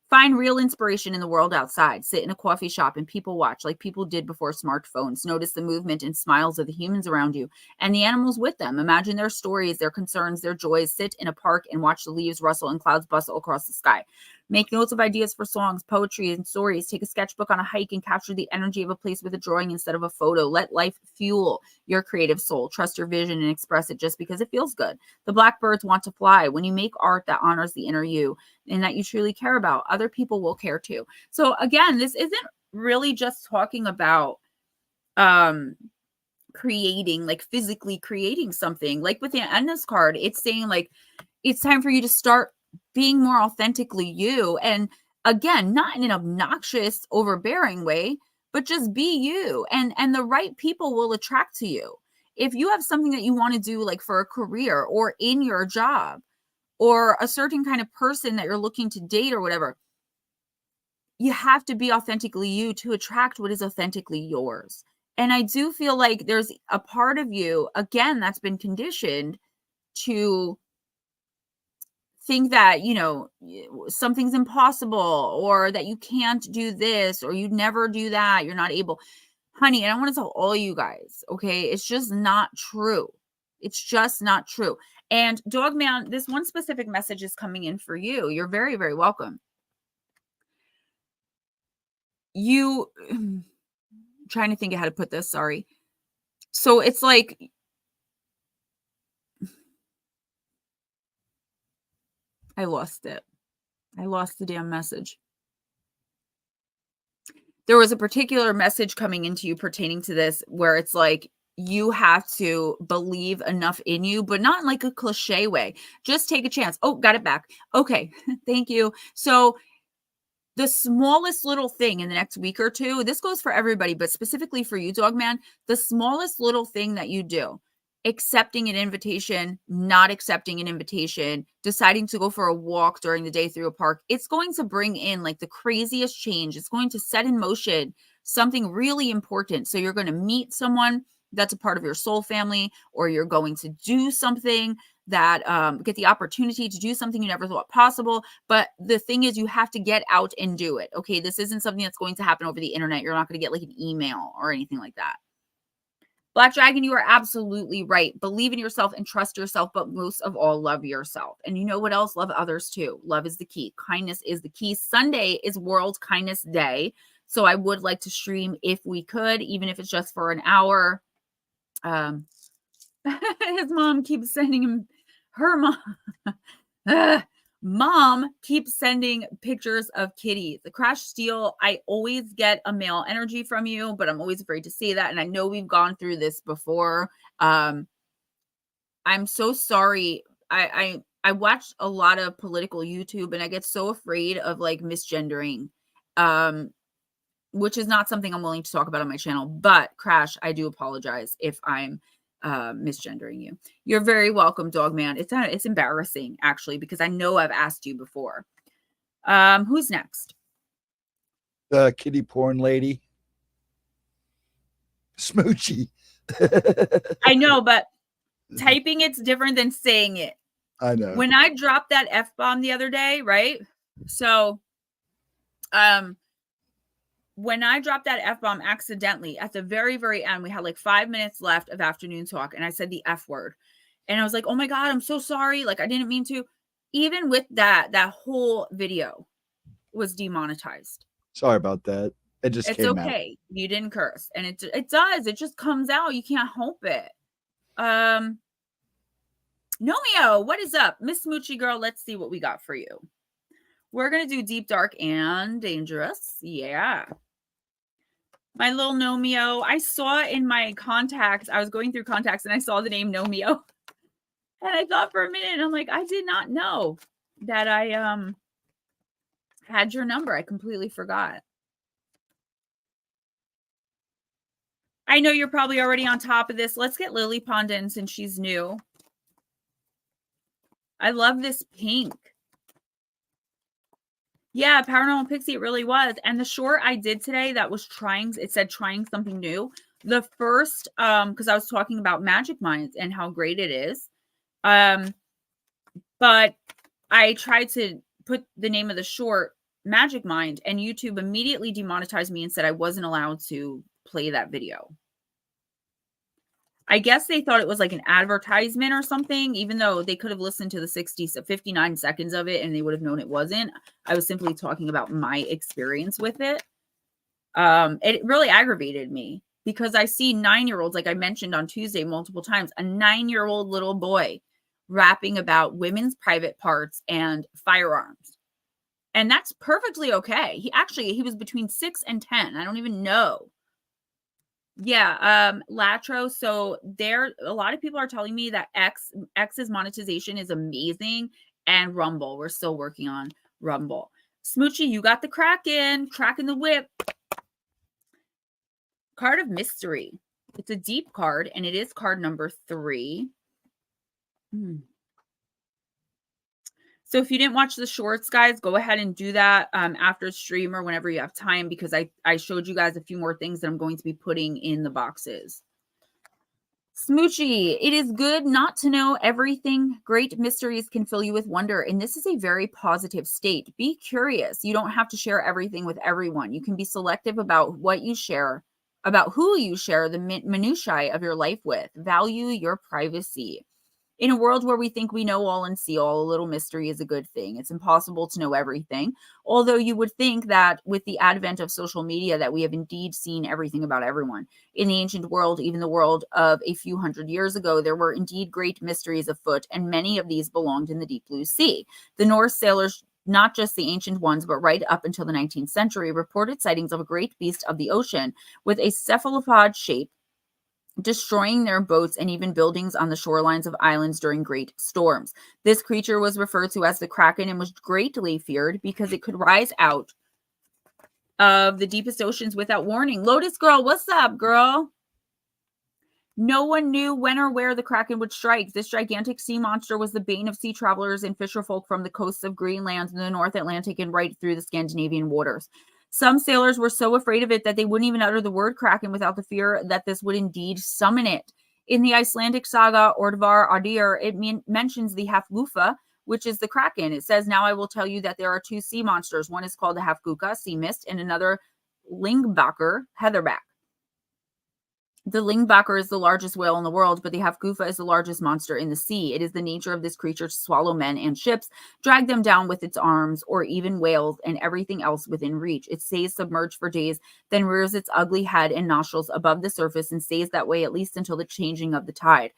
Find real inspiration in the world outside. Sit in a coffee shop and people watch like people did before smartphones. Notice the movement and smiles of the humans around you and the animals with them. Imagine their stories, their concerns, their joys. Sit in a park and watch the leaves rustle and clouds bustle across the sky. Make notes of ideas for songs, poetry, and stories. Take a sketchbook on a hike and capture the energy of a place with a drawing instead of a photo. Let life fuel your creative soul. Trust your vision and express it just because it feels good. The blackbirds want to fly. When you make art that honors the inner you and that you truly care about, other people will care too. So again, this isn't really just talking about creating, like physically creating something. Like with the Endless card, it's saying like, it's time for you to start being more authentically you. And again, not in an obnoxious, overbearing way, but just be you. And the right people will attract to you. If you have something that you want to do, like for a career or in your job, or a certain kind of person that you're looking to date or whatever, you have to be authentically you to attract what is authentically yours. And I do feel like there's a part of you, again, that's been conditioned to think that, you know, something's impossible, or that you can't do this, or you'd never do that. You're not able. Honey, and I want to tell all you guys, okay, it's just not true. It's just not true. And Dogman, this one specific message is coming in for you. You're very, very welcome. You, trying to think of how to put this, sorry. So it's like, I lost it. I lost the damn message. There was a particular message coming into you pertaining to this, where it's like, you have to believe enough in you, but not in like a cliche way. Just take a chance. Oh, got it back. Okay. Thank you. So the smallest little thing in the next week or two, this goes for everybody, but specifically for you, Dogman, the smallest little thing that you do, accepting an invitation, not accepting an invitation, deciding to go for a walk during the day through a park, it's going to bring in like the craziest change. It's going to set in motion something really important. So you're going to meet someone that's a part of your soul family, or you're going to do something that get the opportunity to do something you never thought possible. But the thing is, you have to get out and do it. Okay. This isn't something that's going to happen over the internet. You're not going to get like an email or anything like that. Black Dragon, you are absolutely right. Believe in yourself and trust yourself, but most of all, love yourself. And you know what else? Love others too. Love is the key. Kindness is the key. Sunday is World Kindness Day. So I would like to stream if we could, even if it's just for an hour. His mom keeps sending him, her mom, mom keeps sending pictures of kitties. The Crash Steel, I always get a male energy from you, but I'm always afraid to say that. And I know we've gone through this before. I'm so sorry. I watch a lot of political YouTube, and I get so afraid of like misgendering, which is not something I'm willing to talk about on my channel. But Crash, I do apologize if I'm misgendering you. You're very welcome, Dogman. It's embarrassing actually, because I know I've asked you before. Who's next? The kitty porn lady. Smoochy. I know, but typing it's different than saying it. I know. When I dropped that F-bomb the other day, right? So when I dropped that F-bomb accidentally at the very, very end, we had like 5 minutes left of afternoon talk, and I said the F word. And I was like, oh my God, I'm so sorry. Like, I didn't mean to. Even with that whole video was demonetized. Sorry about that. It just came out. It's okay. You didn't curse. And it does. It just comes out. You can't help it. Nomio, what is up? Miss Smoochie Girl, let's see what we got for you. We're going to do Deep, Dark, and Dangerous. Yeah. My little Nomio. I saw in my contacts, I was going through contacts, and I saw the name Nomio. And I thought for a minute, I'm like, I did not know that I had your number. I completely forgot. I know you're probably already on top of this. Let's get Lily Pond in since she's new. I love this pink. Yeah, Paranormal Pixie, it really was. And the short I did today that was it said trying something new. The first, because I was talking about Magic Minds and how great it is. But I tried to put the name of the short Magic Mind, and YouTube immediately demonetized me and said I wasn't allowed to play that video. I guess they thought it was like an advertisement or something, even though they could have listened to the 59 seconds of it and they would have known it wasn't. I was simply talking about my experience with it. It really aggravated me because I see 9-year-olds, like I mentioned on Tuesday multiple times, a 9-year-old little boy rapping about women's private parts and firearms. And that's perfectly okay. He was between 6 and 10. I don't even know. Yeah, Latro. So a lot of people are telling me that X's monetization is amazing, and Rumble. We're still working on Rumble. Smoochie, you got the cracking the whip. Card of Mystery. It's a deep card, and it is card number 3. So if you didn't watch the shorts, guys, go ahead and do that after stream or whenever you have time, because I showed you guys a few more things that I'm going to be putting in the boxes. Smoochie, it is good not to know everything. Great mysteries can fill you with wonder, and this is a very positive state. Be curious. You don't have to share everything with everyone. You can be selective about what you share, about who you share the minutiae of your life with. Value your privacy. In a world where we think we know all and see all, a little mystery is a good thing. It's impossible to know everything. Although you would think that with the advent of social media that we have indeed seen everything about everyone. In the ancient world, even the world of a few hundred years ago, there were indeed great mysteries afoot, and many of these belonged in the deep blue sea. The Norse sailors, not just the ancient ones, but right up until the 19th century, reported sightings of a great beast of the ocean with a cephalopod shape, destroying their boats and even buildings on the shorelines of islands during great storms. This creature was referred to as the Kraken and was greatly feared because it could rise out of the deepest oceans without warning. Lotus Girl, what's up, girl? No one knew when or where the Kraken would strike. This gigantic sea monster was the bane of sea travelers and fisherfolk from the coasts of Greenland and the North Atlantic and right through the Scandinavian waters. Some sailors were so afraid of it that they wouldn't even utter the word Kraken without the fear that this would indeed summon it. In the Icelandic saga Ordvar Adir, it mentions the Hafgufa, which is the Kraken. It says, "Now I will tell you that there are two sea monsters. One is called the Hafguka, sea mist, and another Lingbakker, heatherback. The Lingbakker is the largest whale in the world, but the Hafgufa is the largest monster in the sea. It is the nature of this creature to swallow men and ships, drag them down with its arms, or even whales and everything else within reach. It stays submerged for days, then rears its ugly head and nostrils above the surface and stays that way at least until the changing of the tide.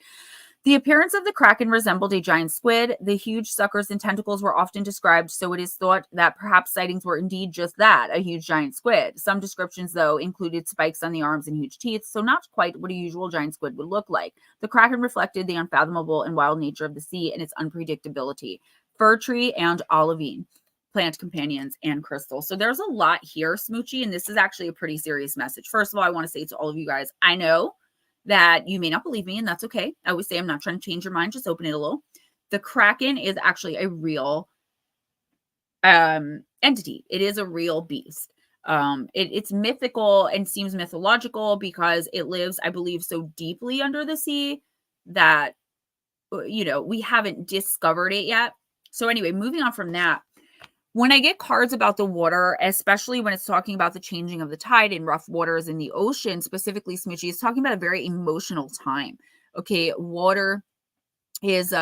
The appearance of the Kraken resembled a giant squid. The huge suckers and tentacles were often described, so it is thought that perhaps sightings were indeed just that, a huge giant squid. Some descriptions, though, included spikes on the arms and huge teeth, so not quite what a usual giant squid would look like. The Kraken reflected the unfathomable and wild nature of the sea and its unpredictability. Fir tree and olivine, plant companions, and crystal. So there's a lot here, Smoochie, and this is actually a pretty serious message. First of all, I want to say to all of you guys, I know that you may not believe me, and that's okay. I always say I'm not trying to change your mind, just open it a little. The Kraken is actually a real entity. It is a real beast. It's mythical and seems mythological because it lives, I believe, so deeply under the sea that, we haven't discovered it yet. So anyway, moving on from that, when I get cards about the water, especially when it's talking about the changing of the tide in rough waters in the ocean, specifically Smoochie, is talking about a very emotional time. Okay, water is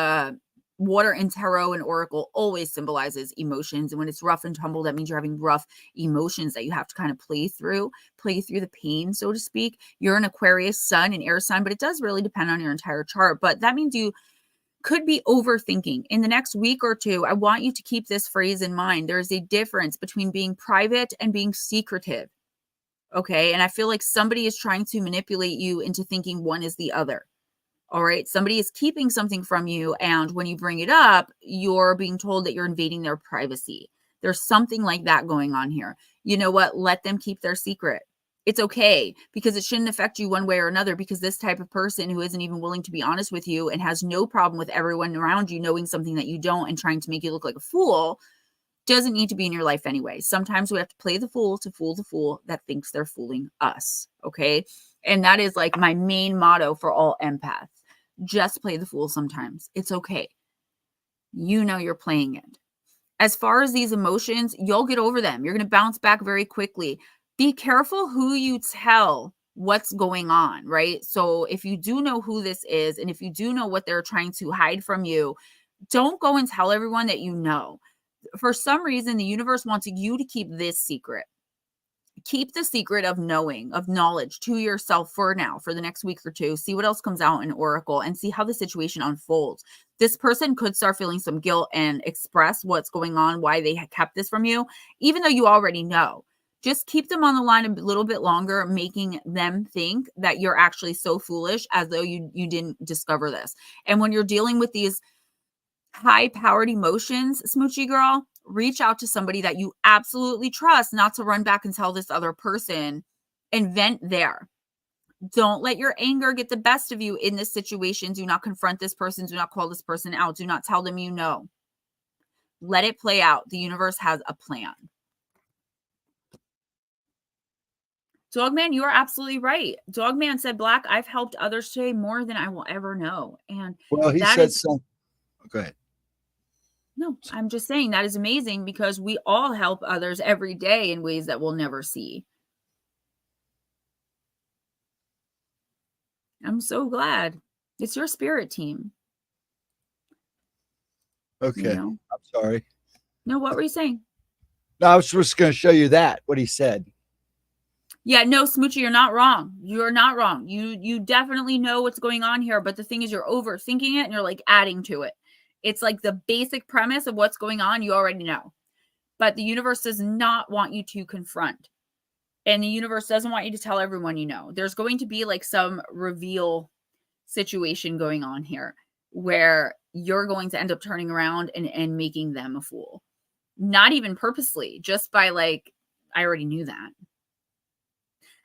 water in tarot and oracle always symbolizes emotions. And when it's rough and tumble, that means you're having rough emotions that you have to kind of play through the pain, so to speak. You're an Aquarius sun and air sign, but it does really depend on your entire chart. But that means you could be overthinking. In the next week or two, I want you to keep this phrase in mind. There's a difference between being private and being secretive. Okay. And I feel like somebody is trying to manipulate you into thinking one is the other. All right. Somebody is keeping something from you. And when you bring it up, you're being told that you're invading their privacy. There's something like that going on here. You know what? Let them keep their secret. It's okay, because it shouldn't affect you one way or another, because this type of person who isn't even willing to be honest with you and has no problem with everyone around you knowing something that you don't and trying to make you look like a fool doesn't need to be in your life anyway. Sometimes we have to play the fool to fool the fool that thinks they're fooling us. Okay. And that is like my main motto for all empaths. Just play the fool sometimes. It's okay. You know you're playing it. As far as these emotions, you'll get over them. You're going to bounce back very quickly. Be careful who you tell what's going on, right? So if you do know who this is, and if you do know what they're trying to hide from you, don't go and tell everyone that you know. For some reason, the universe wants you to keep this secret. Keep the secret of knowing, of knowledge to yourself for now, for the next week or two. See what else comes out in Oracle and see how the situation unfolds. This person could start feeling some guilt and express what's going on, why they kept this from you, even though you already know. Just keep them on the line a little bit longer, making them think that you're actually so foolish as though you didn't discover this. And when you're dealing with these high-powered emotions, Smoochie girl, reach out to somebody that you absolutely trust, not to run back and tell this other person and vent there. Don't let your anger get the best of you in this situation. Do not confront this person. Do not call this person out. Do not tell them you know. Let it play out. The universe has a plan. Dogman, you are absolutely right. Dogman said, Black, I've helped others today more than I will ever know. And well, he that said is, some. Go ahead. no, I'm just saying that is amazing because we all help others every day in ways that we'll never see. I'm so glad. It's your spirit team. Okay. You know? I'm sorry. No, what were you saying? No, I was just going to show you that, what he said. Yeah, no, Smoochie, you're not wrong. You're not wrong. You definitely know what's going on here, but the thing is you're overthinking it and you're like adding to it. It's like the basic premise of what's going on, you already know. But the universe does not want you to confront. And the universe doesn't want you to tell everyone you know. There's going to be like some reveal situation going on here where you're going to end up turning around and making them a fool. Not even purposely, just by like, I already knew that.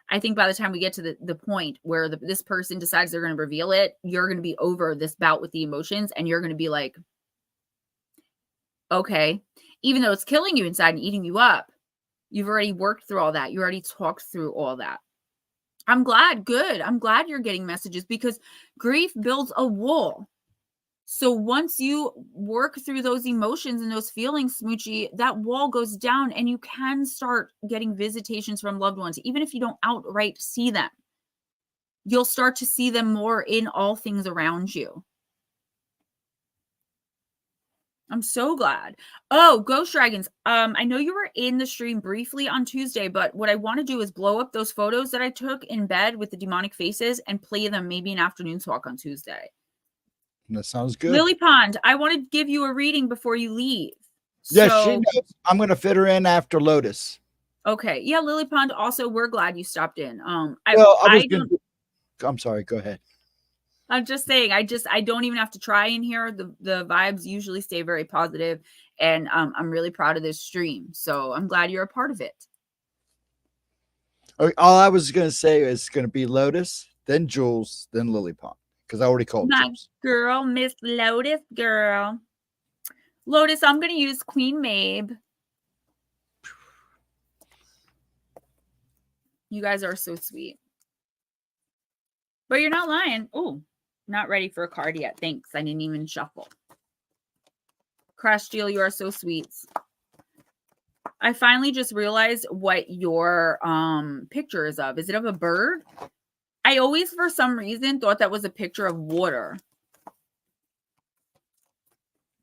I think by the time we get to the point where this person decides they're going to reveal it, you're going to be over this bout with the emotions and you're going to be like, okay, even though it's killing you inside and eating you up, you've already worked through all that. You already talked through all that. I'm glad. Good. I'm glad you're getting messages because grief builds a wall. So once you work through those emotions and those feelings, Smoochie, that wall goes down and you can start getting visitations from loved ones. Even if you don't outright see them, you'll start to see them more in all things around you. I'm so glad. Oh, Ghost Dragons. I know you were in the stream briefly on Tuesday, but what I want to do is blow up those photos that I took in bed with the demonic faces and play them maybe an afternoon talk on Tuesday. That sounds good. Lily Pond, I want to give you a reading before you leave. Yes, she knows. I'm going to fit her in after Lotus. Okay. Yeah, Lily Pond, also, we're glad you stopped in. I'm sorry. Go ahead. I'm just saying, I don't even have to try in here. The vibes usually stay very positive, and I'm really proud of this stream. So I'm glad you're a part of it. All I was going to say is it's going to be Lotus, then Jules, then Lily Pond, because I already called My Jules. girl, Miss Lotus girl. Lotus, I'm going to use Queen Mabe. You guys are so sweet. But you're not lying. Oh, not ready for a card yet. Thanks. I didn't even shuffle. Crash Deal, you are so sweet. I finally just realized what your picture is of. Is it of a bird? I always, for some reason, thought that was a picture of water.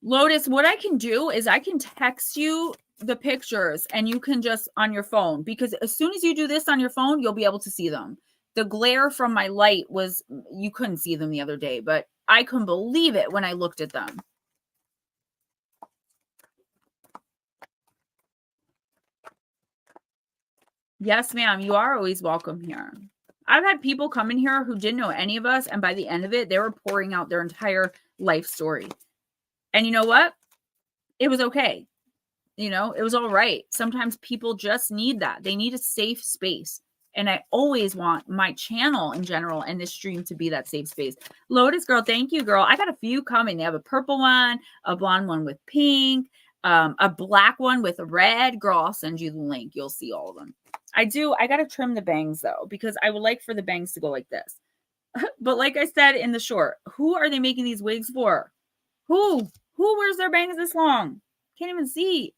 Lotus, what I can do is I can text you the pictures and you can just on your phone, because as soon as you do this on your phone, you'll be able to see them. The glare from my light was, you couldn't see them the other day, but I couldn't believe it when I looked at them. Yes, ma'am. You are always welcome here. I've had people come in here who didn't know any of us, and by the end of it, they were pouring out their entire life story. And you know what? It was okay. You know, it was all right. Sometimes people just need that. They need a safe space. And I always want my channel in general and this stream to be that safe space. Lotus girl, thank you, girl. I got a few coming. They have a purple one, a blonde one with pink, a black one with red. Girl, I'll send you the link. You'll see all of them. I got to trim the bangs though, because I would like for the bangs to go like this. But like I said in the short, who are they making these wigs for? Who wears their bangs this long? Can't even see.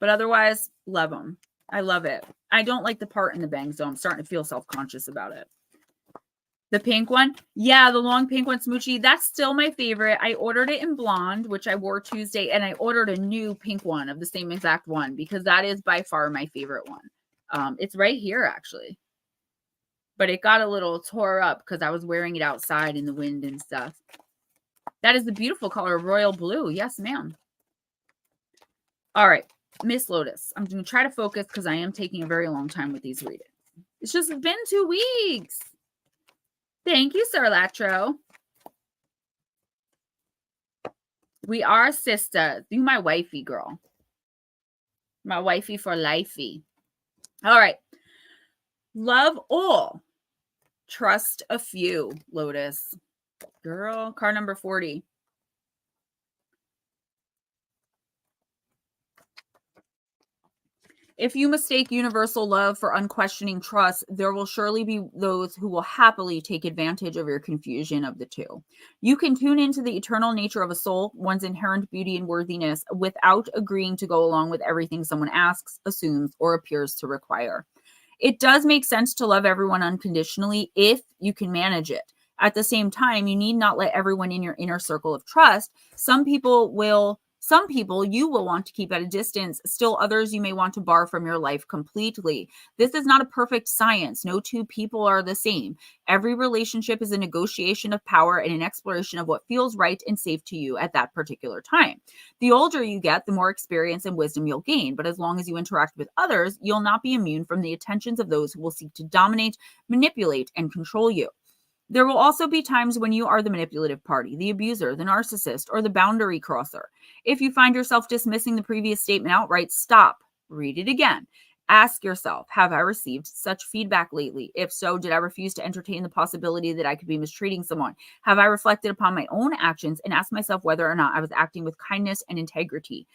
But otherwise, love them. I love it. I don't like the part in the bangs, though. I'm starting to feel self-conscious about it. The pink one? Yeah, the long pink one, Smoochie. That's still my favorite. I ordered it in blonde, which I wore Tuesday, and I ordered a new pink one of the same exact one because that is by far my favorite one. It's right here, actually. But it got a little tore up because I was wearing it outside in the wind and stuff. That is the beautiful color, royal blue. Yes, ma'am. All right. Miss Lotus, I'm going to try to focus because I am taking a very long time with these readings. It's just been 2 weeks. Thank you, Sir Latro. We are sisters. You my wifey, girl. My wifey for lifey. All right. Love all. Trust a few, Lotus. Girl, card number 40. If you mistake universal love for unquestioning trust, there will surely be those who will happily take advantage of your confusion of the two. You can tune into the eternal nature of a soul, one's inherent beauty and worthiness, without agreeing to go along with everything someone asks, assumes, or appears to require. It does make sense to love everyone unconditionally if you can manage it. At the same time, you need not let everyone in your inner circle of trust. Some people you will want to keep at a distance. Still others you may want to bar from your life completely. This is not a perfect science. No two people are the same. Every relationship is a negotiation of power and an exploration of what feels right and safe to you at that particular time. The older you get, the more experience and wisdom you'll gain. But as long as you interact with others, you'll not be immune from the attentions of those who will seek to dominate, manipulate, and control you. There will also be times when you are the manipulative party, the abuser, the narcissist, or the boundary crosser. If you find yourself dismissing the previous statement outright, stop, read it again. Ask yourself, have I received such feedback lately? If so, did I refuse to entertain the possibility that I could be mistreating someone? Have I reflected upon my own actions and asked myself whether or not I was acting with kindness and integrity?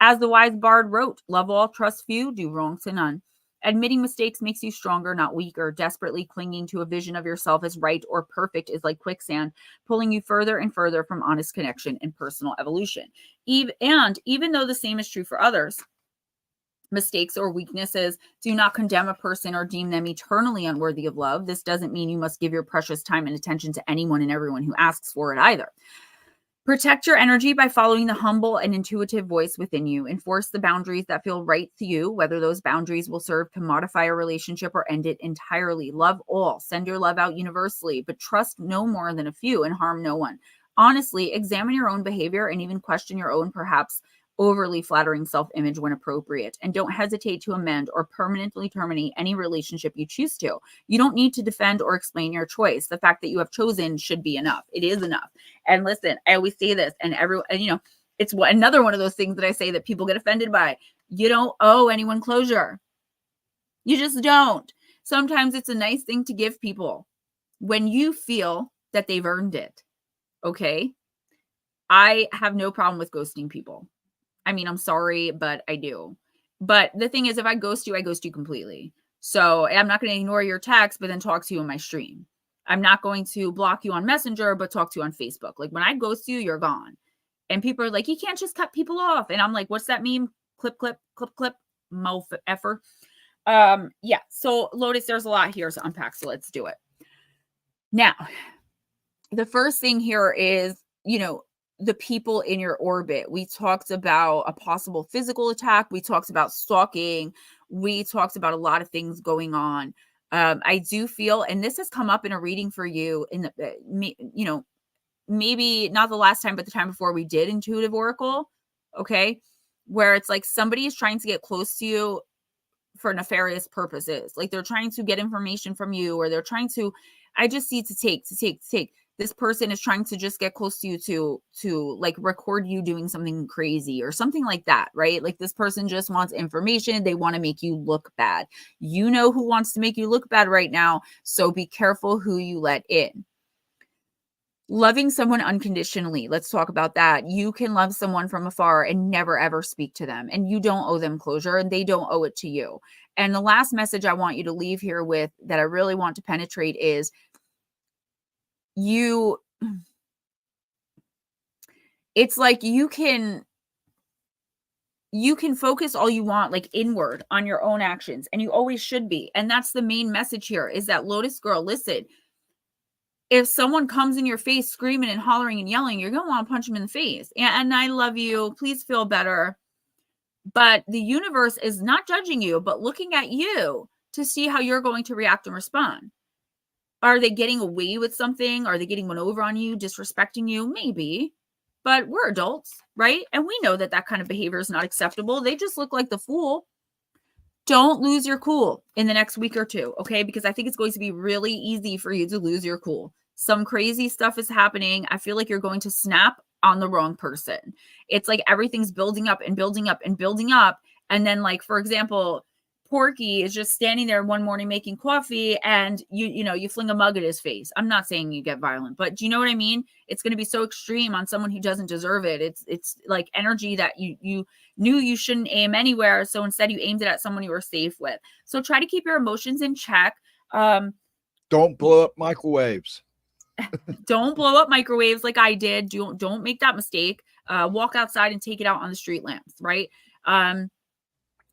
As the wise bard wrote, love all, trust few, do wrong to none. Admitting mistakes makes you stronger, not weaker. Desperately clinging to a vision of yourself as right or perfect is like quicksand, pulling you further and further from honest connection and personal evolution. Even though the same is true for others, mistakes or weaknesses do not condemn a person or deem them eternally unworthy of love. This doesn't mean you must give your precious time and attention to anyone and everyone who asks for it either. Protect your energy by following the humble and intuitive voice within you. Enforce the boundaries that feel right to you, whether those boundaries will serve to modify a relationship or end it entirely. Love all. Send your love out universally, but trust no more than a few and harm no one. Honestly, examine your own behavior and even question your own perhaps overly flattering self-image when appropriate. And don't hesitate to amend or permanently terminate any relationship you choose to. You don't need to defend or explain your choice. The fact that you have chosen should be enough. It is enough. And listen, I always say this, and it's another one of those things that I say that people get offended by. You don't owe anyone closure. You just don't. Sometimes it's a nice thing to give people when you feel that they've earned it. Okay? I have no problem with ghosting people. I mean, I'm sorry, but I do. But the thing is, if I ghost you completely. So I'm not going to ignore your text, but then talk to you in my stream. I'm not going to block you on Messenger, but talk to you on Facebook. Like when I ghost you, you're gone. And people are like, you can't just cut people off. And I'm like, what's that meme? Clip, clip, clip, clip, mouth effer. Yeah. So Lotus, there's a lot here to unpack. So let's do it. Now, the first thing here is, the people in your orbit. We talked about a possible physical attack. We talked about stalking. We talked about a lot of things going on. I do feel, and this has come up in a reading for you in the, maybe not the last time, but the time before we did Intuitive Oracle. Okay. Where it's like somebody is trying to get close to you for nefarious purposes. Like they're trying to get information from you, or they're trying to, I just see to take. This person is trying to just get close to you to like record you doing something crazy or something like that, right? Like this person just wants information. They want to make you look bad. You know who wants to make you look bad right now. So be careful who you let in. Loving someone unconditionally. Let's talk about that. You can love someone from afar and never, ever speak to them. And you don't owe them closure and they don't owe it to you. And the last message I want you to leave here with that I really want to penetrate is it's like you can focus all you want, like inward on your own actions, and you always should be. And that's the main message here is that Lotus girl, listen, if someone comes in your face screaming and hollering and yelling, you're going to want to punch them in the face. And I love you. Please feel better. But the universe is not judging you, but looking at you to see how you're going to react and respond. Are they getting away with something? Are they getting one over on you, disrespecting you? Maybe, but we're adults, right? And we know that that kind of behavior is not acceptable. They just look like the fool. Don't lose your cool in the next week or two, okay? Because I think it's going to be really easy for you to lose your cool. Some crazy stuff is happening. I feel like you're going to snap on the wrong person. It's like everything's building up and building up and building up. And then like, for example, Porky is just standing there one morning making coffee and you fling a mug at his face. I'm not saying you get violent, but do you know what I mean? It's going to be so extreme on someone who doesn't deserve it. It's like energy that you knew you shouldn't aim anywhere. So instead you aimed it at someone you were safe with. So try to keep your emotions in check. Don't blow up microwaves. Don't blow up microwaves like I did. Don't make that mistake. Walk outside and take it out on the street lamps, right?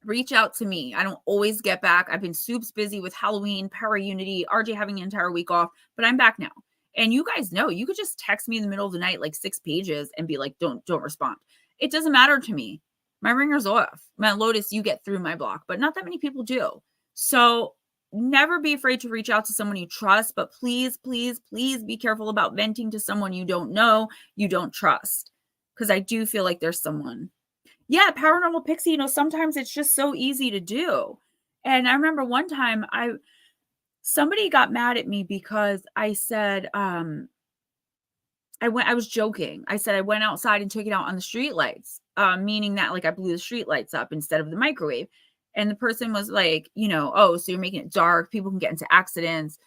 Reach out to me. I don't always get back. I've been soups busy with Halloween, Para Unity, RJ having an entire week off, but I'm back now. And you guys know you could just text me in the middle of the night, like 6 pages, and be like, don't respond. It doesn't matter to me. My ringer's off. My Lotus, you get through my block, but not that many people do. So never be afraid to reach out to someone you trust, but please, please, please be careful about venting to someone you don't know, you don't trust. Because I do feel like there's someone. Yeah, paranormal pixie, sometimes it's just so easy to do. And I remember one time somebody got mad at me because I said, I was joking. I said I went outside and took it out on the street lights, meaning that like I blew the street lights up instead of the microwave. And the person was like, oh, so you're making it dark. People can get into accidents.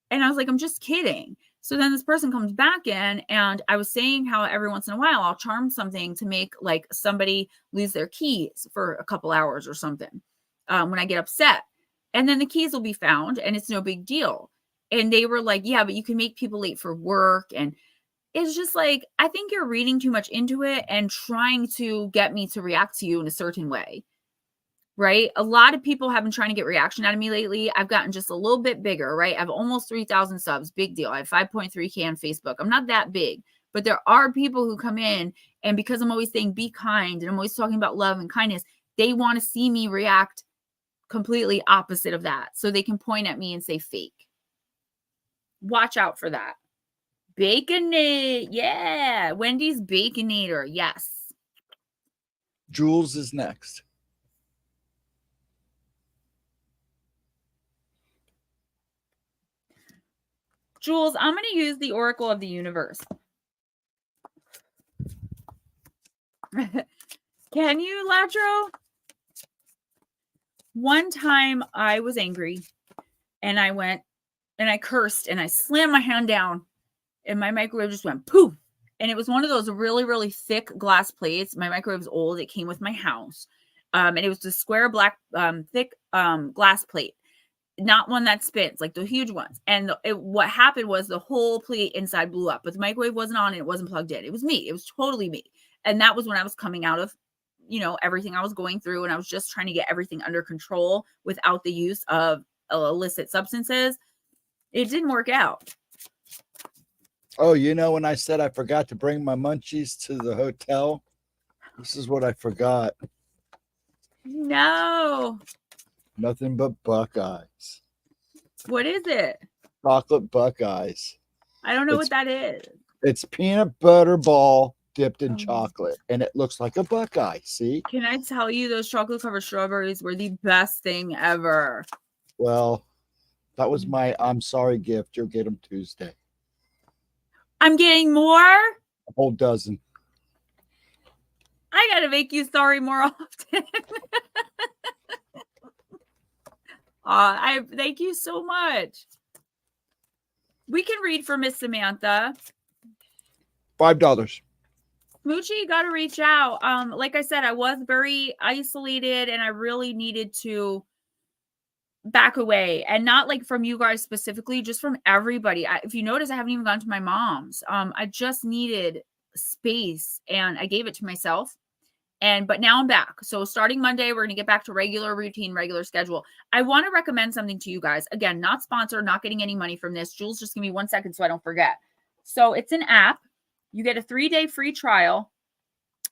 And I was like, I'm just kidding. So then this person comes back in and I was saying how every once in a while I'll charm something to make like somebody lose their keys for a couple hours or something when I get upset. And then the keys will be found and it's no big deal. And they were like, yeah, but you can make people late for work. And it's just like, I think you're reading too much into it and trying to get me to react to you in a certain way. Right? A lot of people have been trying to get reaction out of me lately. I've gotten just a little bit bigger, right? I have almost 3,000 subs. Big deal. I have 5.3K on Facebook. I'm not that big, but there are people who come in and because I'm always saying be kind and I'm always talking about love and kindness, they want to see me react completely opposite of that. So they can point at me and say fake. Watch out for that. Baconate. Yeah. Wendy's Baconator. Yes. Jules is next. Jules, I'm going to use the Oracle of the Universe. Can you, Latro? One time I was angry and I went and I cursed and I slammed my hand down and my microwave just went poof. And it was one of those really, really thick glass plates. My microwave's old. It came with my house. And it was the square black, thick glass plate. Not one that spins, like the huge ones. And what happened was the whole plate inside blew up, but the microwave wasn't on and it wasn't plugged in. It was me. It was totally me. And that was when I was coming out of, everything I was going through. And I was just trying to get everything under control without the use of illicit substances. It didn't work out. Oh, when I said I forgot to bring my munchies to the hotel, this is what I forgot. No. Nothing but Buckeyes. What is it? Chocolate Buckeyes. I don't know what that is. It's peanut butter ball dipped in chocolate, and it looks like a Buckeye. See? Can I tell you those chocolate covered strawberries were the best thing ever? Well, that was my I'm sorry gift. You'll get them Tuesday. I'm getting more? A whole dozen. I gotta make you sorry more often. I thank you so much. We can read for Miss Samantha. $5. Moochie, got to reach out. Like I said, I was very isolated and I really needed to back away, and not like from you guys specifically, just from everybody. If you notice, I haven't even gone to my mom's. I just needed space and I gave it to myself. But now I'm back. So starting Monday, we're going to get back to regular routine, regular schedule. I want to recommend something to you guys. Again, not sponsored, not getting any money from this. Jules, just give me 1 second so I don't forget. So it's an app. You get a 3-day free trial.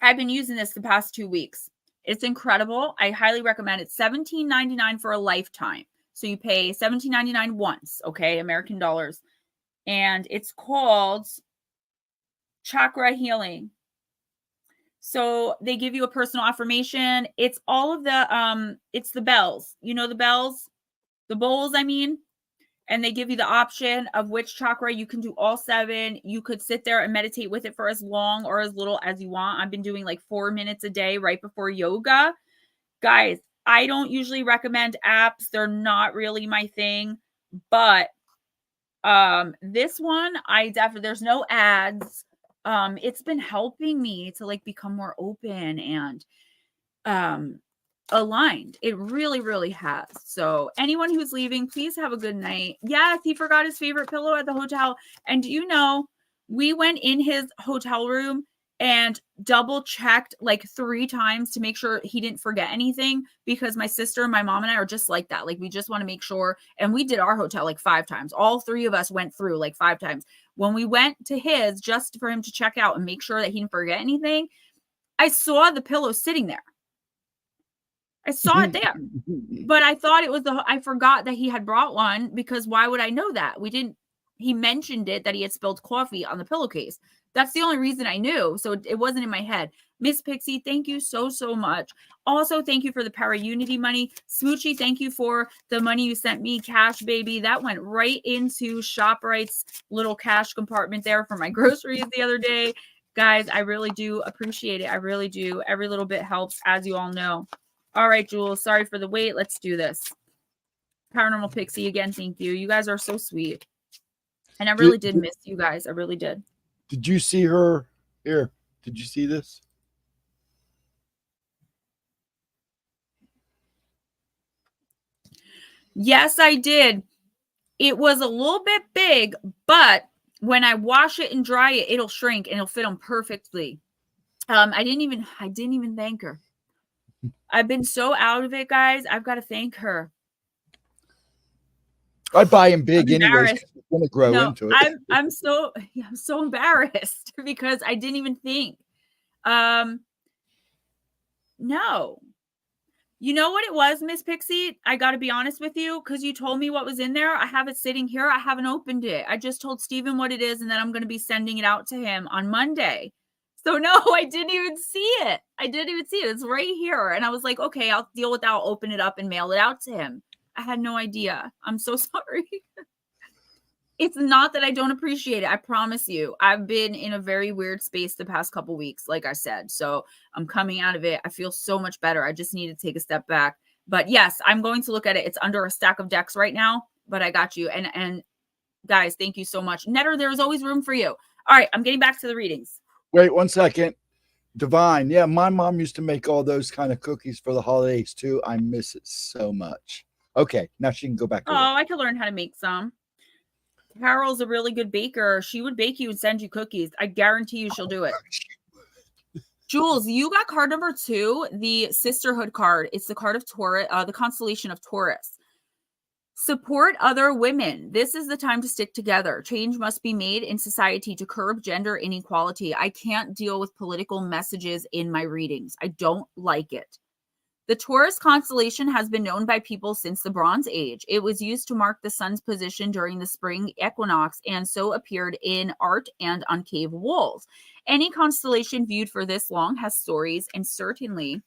I've been using this the past 2 weeks. It's incredible. I highly recommend it. $17.99 for a lifetime. So you pay $17.99 once, okay, American dollars. And it's called Chakra Healing. So they give you a personal affirmation. It's all of the, it's the bells, the bells, the bowls, and they give you the option of which chakra. You can do all 7. You could sit there and meditate with it for as long or as little as you want. I've been doing like 4 minutes a day right before yoga. Guys, I don't usually recommend apps. They're not really my thing, but this one I definitely, there's no ads. It's been helping me to like become more open and aligned. It really, really has. So anyone who's leaving, please have a good night. Yes, he forgot his favorite pillow at the hotel. And do you know, we went in his hotel room and double checked like 3 times to make sure he didn't forget anything, because my sister and my mom and I are just like that. Like, we just want to make sure. And we did our hotel like 5 times. All 3 of us went through like 5 times. When we went to his, just for him to check out and make sure that he didn't forget anything, I saw the pillow sitting there. I saw it there, but I thought it was I forgot that he had brought one, because why would I know that? He mentioned it, that he had spilled coffee on the pillowcase. That's the only reason I knew. So it wasn't in my head. Miss Pixie, thank you so, so much. Also, thank you for the Para Unity money. Smoochie, thank you for the money you sent me. Cash, baby. That went right into ShopRite's little cash compartment there for my groceries the other day. Guys, I really do appreciate it. I really do. Every little bit helps, as you all know. All right, Jules. Sorry for the wait. Let's do this. Paranormal Pixie, again, thank you. You guys are so sweet. And I really did miss you guys. I really did. Did you see her here? Did you see this? Yes, I did. It was a little bit big, but when I wash it and dry it, it'll shrink and it'll fit them perfectly. I didn't even thank her. I've been so out of it, guys. I've got to thank her. I'd buy him big anyways. It's going to grow into it. I'm so embarrassed because I didn't even think. No. You know what it was, Miss Pixie? I got to be honest with you, because you told me what was in there. I have it sitting here. I haven't opened it. I just told Steven what it is, and then I'm going to be sending it out to him on Monday. So no, I didn't even see it. It's right here. And I was like, okay, I'll deal with that. I'll open it up and mail it out to him. I had no idea. I'm so sorry. It's not that I don't appreciate it. I promise you. I've been in a very weird space the past couple weeks, like I said. So I'm coming out of it. I feel so much better. I just need to take a step back. But yes, I'm going to look at it. It's under a stack of decks right now, but I got you. And guys, thank you so much. Netter, there's always room for you. All right, I'm getting back to the readings. Wait 1 second. Divine. Yeah, my mom used to make all those kind of cookies for the holidays too. I miss it so much. Okay, now she can go back to work. I could learn how to make some. Carol's a really good baker. She would bake you and send you cookies. I guarantee you she'll do it. Jules, you got card number 2, the sisterhood card. It's the card of Taurus, the constellation of Taurus. Support other women. This is the time to stick together. Change must be made in society to curb gender inequality. I can't deal with political messages in my readings. I don't like it. The Taurus constellation has been known by people since the Bronze Age. It was used to mark the sun's position during the spring equinox and so appeared in art and on cave walls. Any constellation viewed for this long has stories, and certainly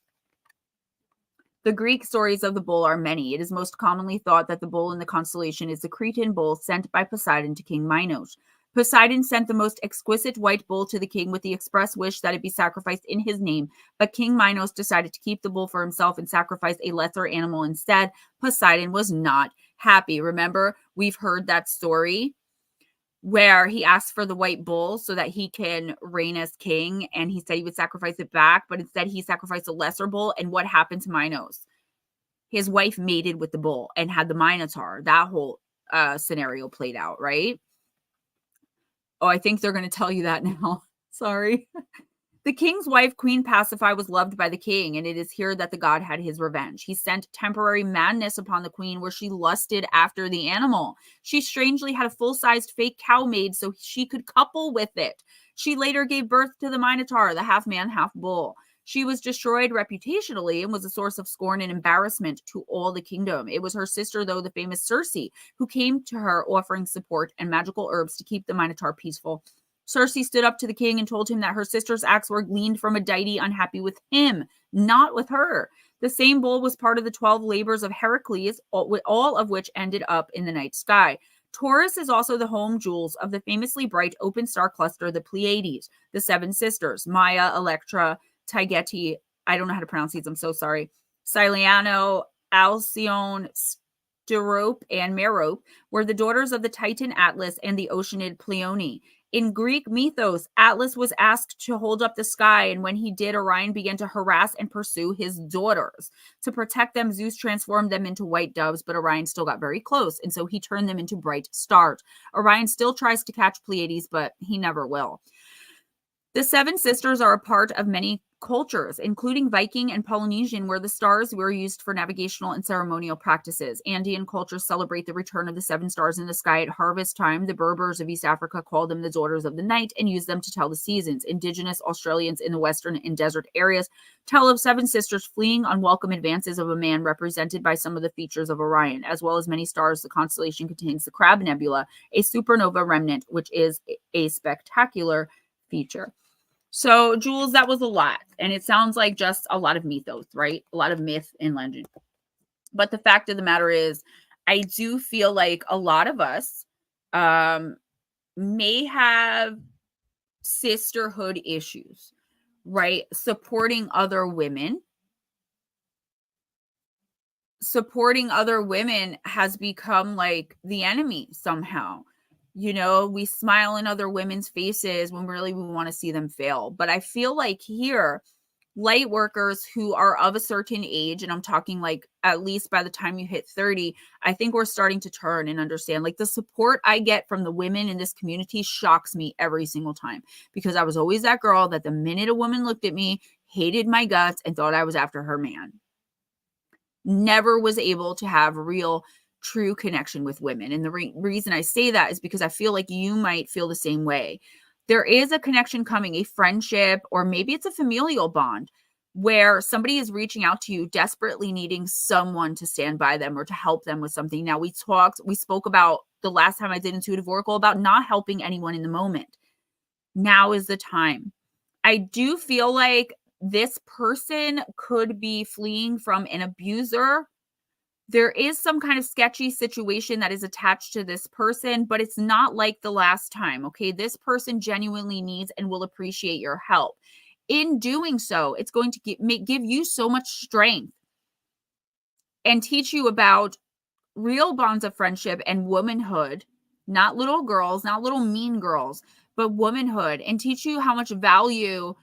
the Greek stories of the bull are many. It is most commonly thought that the bull in the constellation is the Cretan bull sent by Poseidon to King Minos. Poseidon sent the most exquisite white bull to the king with the express wish that it be sacrificed in his name, but King Minos decided to keep the bull for himself and sacrifice a lesser animal instead. Poseidon was not happy. Remember, we've heard that story where he asked for the white bull so that he can reign as king, and he said he would sacrifice it back, but instead he sacrificed a lesser bull. And what happened to Minos? His wife mated with the bull and had the Minotaur. That whole scenario played out, right? Oh, I think they're going to tell you that now. Sorry. The king's wife, Queen Pasiphae, was loved by the king, and it is here that the god had his revenge. He sent temporary madness upon the queen, where she lusted after the animal. She strangely had a full-sized fake cow made so she could couple with it. She later gave birth to the Minotaur, the half-man, half-bull. She was destroyed reputationally and was a source of scorn and embarrassment to all the kingdom. It was her sister, though, the famous Circe, who came to her offering support and magical herbs to keep the Minotaur peaceful. Circe stood up to the king and told him that her sister's acts were gleaned from a deity unhappy with him, not with her. The same bull was part of the 12 labors of Heracles, all of which ended up in the night sky. Taurus is also the home, Jules, of the famously bright open star cluster, the Pleiades, the Seven Sisters, Maya, Electra, Taygete. I don't know how to pronounce these. I'm so sorry. Cyliano, Alcyone, Sterope, and Merope were the daughters of the Titan Atlas and the Oceanid Pleione. In Greek mythos, Atlas was asked to hold up the sky, and when he did, Orion began to harass and pursue his daughters. To protect them, Zeus transformed them into white doves, but Orion still got very close, and so he turned them into bright stars. Orion still tries to catch Pleiades, but he never will. The seven sisters are a part of many cultures, including Viking and Polynesian, where the stars were used for navigational and ceremonial practices. Andean cultures celebrate the return of the seven stars in the sky at harvest time. The Berbers of East Africa call them the daughters of the night and use them to tell the seasons. Indigenous Australians in the western and desert areas tell of seven sisters fleeing unwelcome advances of a man, represented by some of the features of Orion, as well as many stars. The constellation contains the Crab Nebula, a supernova remnant, which is a spectacular feature. So, Jules, that was a lot. And it sounds like just a lot of mythos, right? A lot of myth and legend. But the fact of the matter is, I do feel like a lot of us may have sisterhood issues, right? Supporting other women has become like the enemy somehow. You know, we smile in other women's faces when really we want to see them fail. But I feel like here, light workers who are of a certain age, and I'm talking like at least by the time you hit 30, I think we're starting to turn and understand. Like, the support I get from the women in this community shocks me every single time, because I was always that girl that the minute a woman looked at me, hated my guts and thought I was after her man. Never was able to have real true connection with women. And the reason I say that is because I feel like you might feel the same way. There is a connection coming, a friendship, or maybe it's a familial bond where somebody is reaching out to you, desperately needing someone to stand by them or to help them with something. Now, we spoke about the last time I did Intuitive Oracle about not helping anyone in the moment. Now is the time. I do feel like this person could be fleeing from an abuser. There is some kind of sketchy situation that is attached to this person, but it's not like the last time, okay? This person genuinely needs and will appreciate your help. In doing so, it's going to give you so much strength and teach you about real bonds of friendship and womanhood, not little girls, not little mean girls, but womanhood, and teach you how much value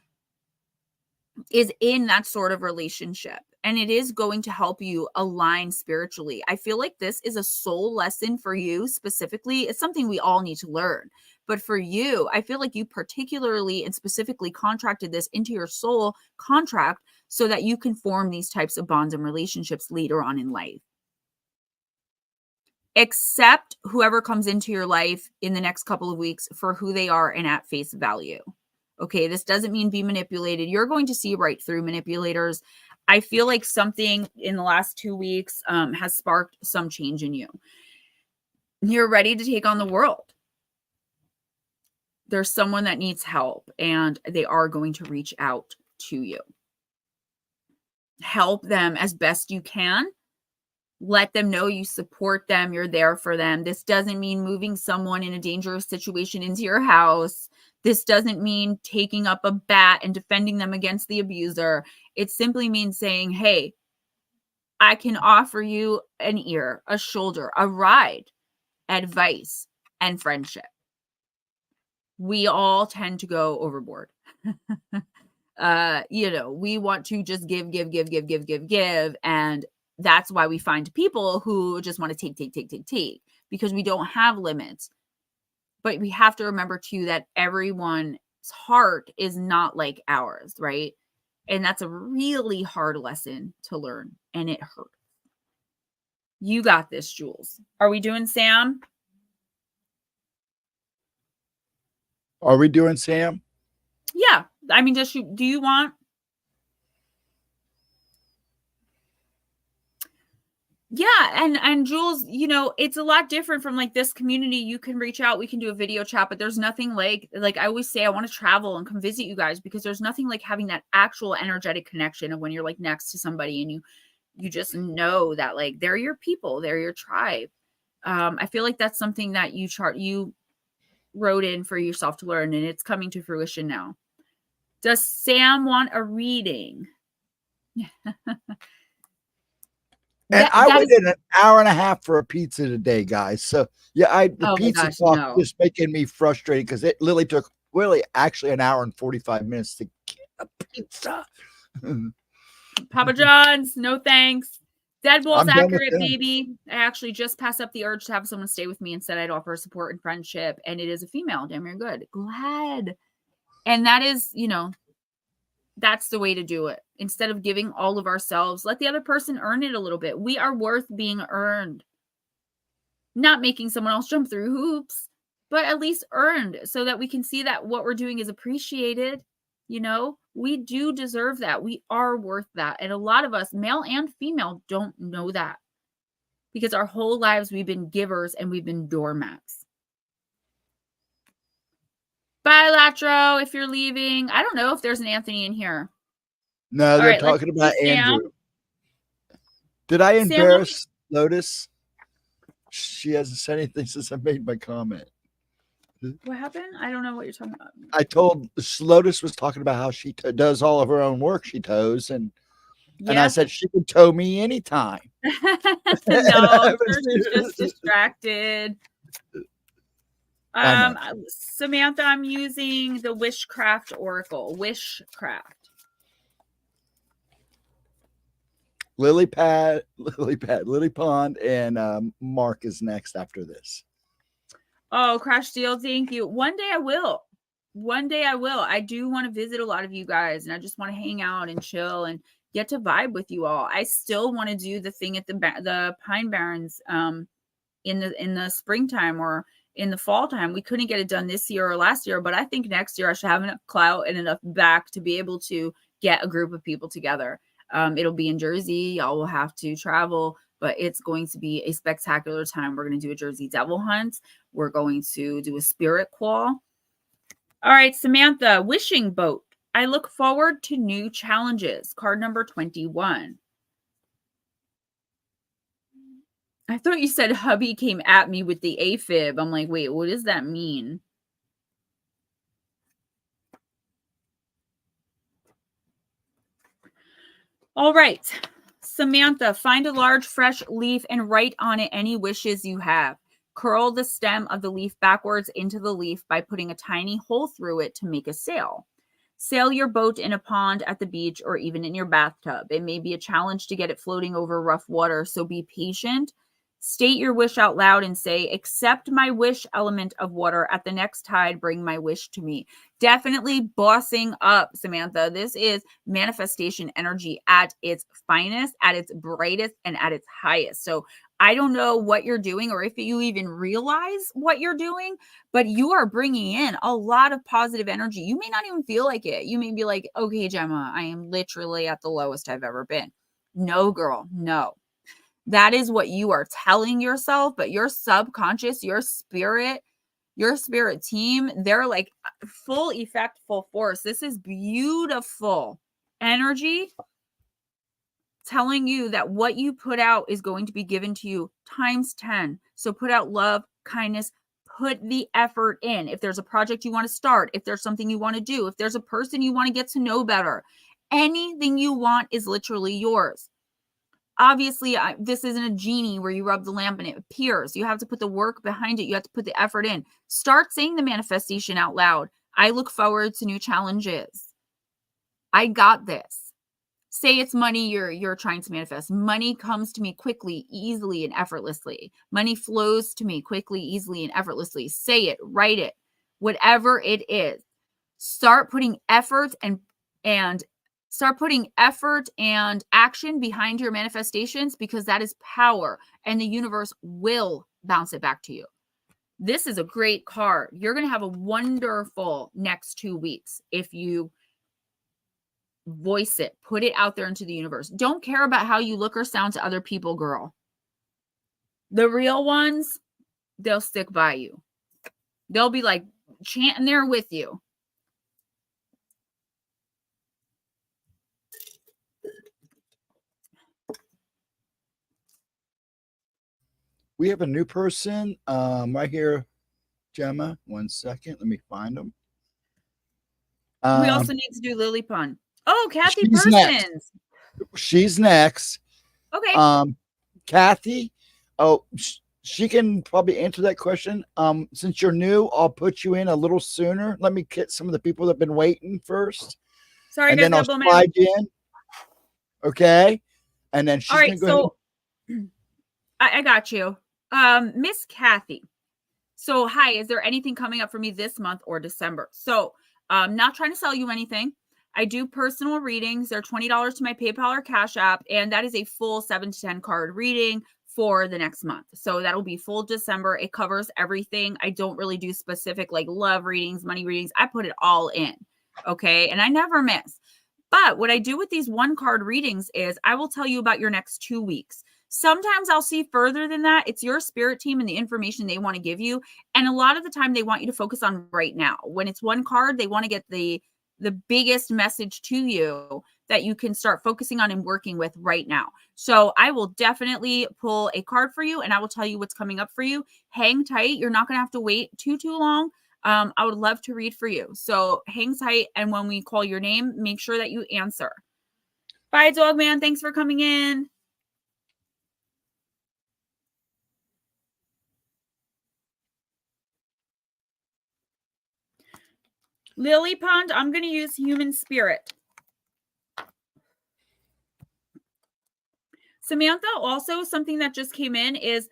is in that sort of relationship. And it is going to help you align spiritually. I feel like this is a soul lesson for you specifically. It's something we all need to learn. But for you, I feel like you particularly and specifically contracted this into your soul contract so that you can form these types of bonds and relationships later on in life. Accept whoever comes into your life in the next couple of weeks for who they are and at face value. Okay, this doesn't mean be manipulated. You're going to see right through manipulators. I feel like something in the last 2 weeks has sparked some change in you. You're ready to take on the world. There's someone that needs help, and they are going to reach out to you. Help them as best you can. Let them know you support them. You're there for them. This doesn't mean moving someone in a dangerous situation into your house. This doesn't mean taking up a bat and defending them against the abuser. It simply means saying, hey, I can offer you an ear, a shoulder, a ride, advice, and friendship. We all tend to go overboard. We want to just give. And that's why we find people who just want to take, because we don't have limits. But we have to remember too that everyone's heart is not like ours, right? And that's a really hard lesson to learn, and it hurts. You got this, Jules. Are we doing Sam? Are we doing Sam? Yeah. I mean, do you want? Yeah, and Jules, it's a lot different from like this community. You can reach out, we can do a video chat, but there's nothing like I always say, I want to travel and come visit you guys, because there's nothing like having that actual energetic connection of when you're like next to somebody and you just know that like they're your people, they're your tribe. I feel like that's something that you wrote in for yourself to learn, and it's coming to fruition now. Does Sam want a reading? And I That is, waited an hour and a half for a pizza today, guys. So yeah, the oh my pizza gosh, talk no. just making me frustrated because it literally took actually an hour and 45 minutes to get a pizza. Papa John's, no thanks. Deadbolt's I'm done with accurate, them. baby. I actually just passed up the urge to have someone stay with me and said I'd offer support and friendship, and it is a female. Damn, you're good. Glad. And that is, that's the way to do it. Instead of giving all of ourselves, let the other person earn it a little bit. We are worth being earned. Not making someone else jump through hoops, but at least earned so that we can see that what we're doing is appreciated. We do deserve that. We are worth that. And a lot of us, male and female, don't know that because our whole lives we've been givers and we've been doormats. Bye, Latro, if you're leaving. I don't know if there's an Anthony in here. No, All they're right, let's talking see about Sam. Andrew. Did I Sam, embarrass Lotus? She hasn't said anything since I made my comment. what happened? I don't know what you're talking about. I told Lotus was talking about how she does all of her own work. She tows, and I said she can tow me anytime. No, she's just distracted. Samantha, I'm using the Wishcraft Oracle. Wishcraft. Lily Pond, and Mark is next after this. Oh, Crash Deal, thank you. One day I will. I do want to visit a lot of you guys, and I just want to hang out and chill and get to vibe with you all. I still want to do the thing at the Pine Barrens in the springtime or in the fall time. We couldn't get it done this year or last year, but I think next year I should have enough clout and enough back to be able to get a group of people together. It'll be in Jersey. Y'all will have to travel, but it's going to be a spectacular time. We're going to do a Jersey Devil Hunt. We're going to do a Spirit Call. All right, Samantha, Wishing Boat. I look forward to new challenges. Card number 21. I thought you said hubby came at me with the AFib. I'm like, wait, what does that mean? All right, Samantha, find a large fresh leaf and write on it any wishes you have. Curl the stem of the leaf backwards into the leaf by putting a tiny hole through it to make a sail. Sail your boat in a pond, at the beach, or even in your bathtub. It may be a challenge to get it floating over rough water, so be patient. State your wish out loud and say, accept my wish element of water. At the next tide, bring my wish to me. Definitely bossing up, Samantha. This is manifestation energy at its finest, at its brightest, and at its highest. So I don't know what you're doing or if you even realize what you're doing, but you are bringing in a lot of positive energy. You may not even feel like it. You may be like, okay, Gemma, I am literally at the lowest I've ever been. No, girl, no. That is what you are telling yourself, but your subconscious, your spirit team, they're like full effect, full force. This is beautiful energy telling you that what you put out is going to be given to you times 10. So put out love, kindness, put the effort in. If there's a project you want to start, if there's something you want to do, if there's a person you want to get to know better, anything you want is literally yours. Obviously, this isn't a genie where you rub the lamp and it appears. You have to put the work behind it. You have to put the effort in. Start saying the manifestation out loud. I look forward to new challenges. I got this. Say it's money you're trying to manifest. Money comes to me quickly, easily, and effortlessly. Money flows to me quickly, easily, and effortlessly. Say it, write it, whatever it is. Start putting effort and action behind your manifestations, because that is power and the universe will bounce it back to you. This is a great card. You're going to have a wonderful next 2 weeks if you voice it, put it out there into the universe. Don't care about how you look or sound to other people, girl. The real ones, they'll stick by you. They'll be like chanting there with you. We have a new person right here, Gemma. 1 second. Let me find them. We also need to do Lily Pun. Oh, Kathy She's Persons. She's next. Okay. Kathy. Oh, she can probably answer that question. Since you're new, I'll put you in a little sooner. Let me get some of the people that have been waiting first. Sorry, And guys, then I'll slide you in. Okay. And then she's going to go ahead. I got you. Miss Kathy. So, hi, is there anything coming up for me this month or December? So, not trying to sell you anything. I do personal readings. They're $20 to my PayPal or Cash App, and that is a full 7 to 10 card reading for the next month. So that'll be full December. It covers everything. I don't really do specific like love readings, money readings. I put it all in. Okay. And I never miss. But what I do with these one card readings is I will tell you about your next 2 weeks. Sometimes I'll see further than that. It's your spirit team and the information they want to give you. And a lot of the time they want you to focus on right now. When it's one card, they want to get the biggest message to you that you can start focusing on and working with right now. So I will definitely pull a card for you and I will tell you what's coming up for you. Hang tight. You're not going to have to wait too long. I would love to read for you. So hang tight. And when we call your name, make sure that you answer. Bye, dog man. Thanks for coming in. Lily Pond, I'm going to use human spirit. Samantha, also something that just came in is,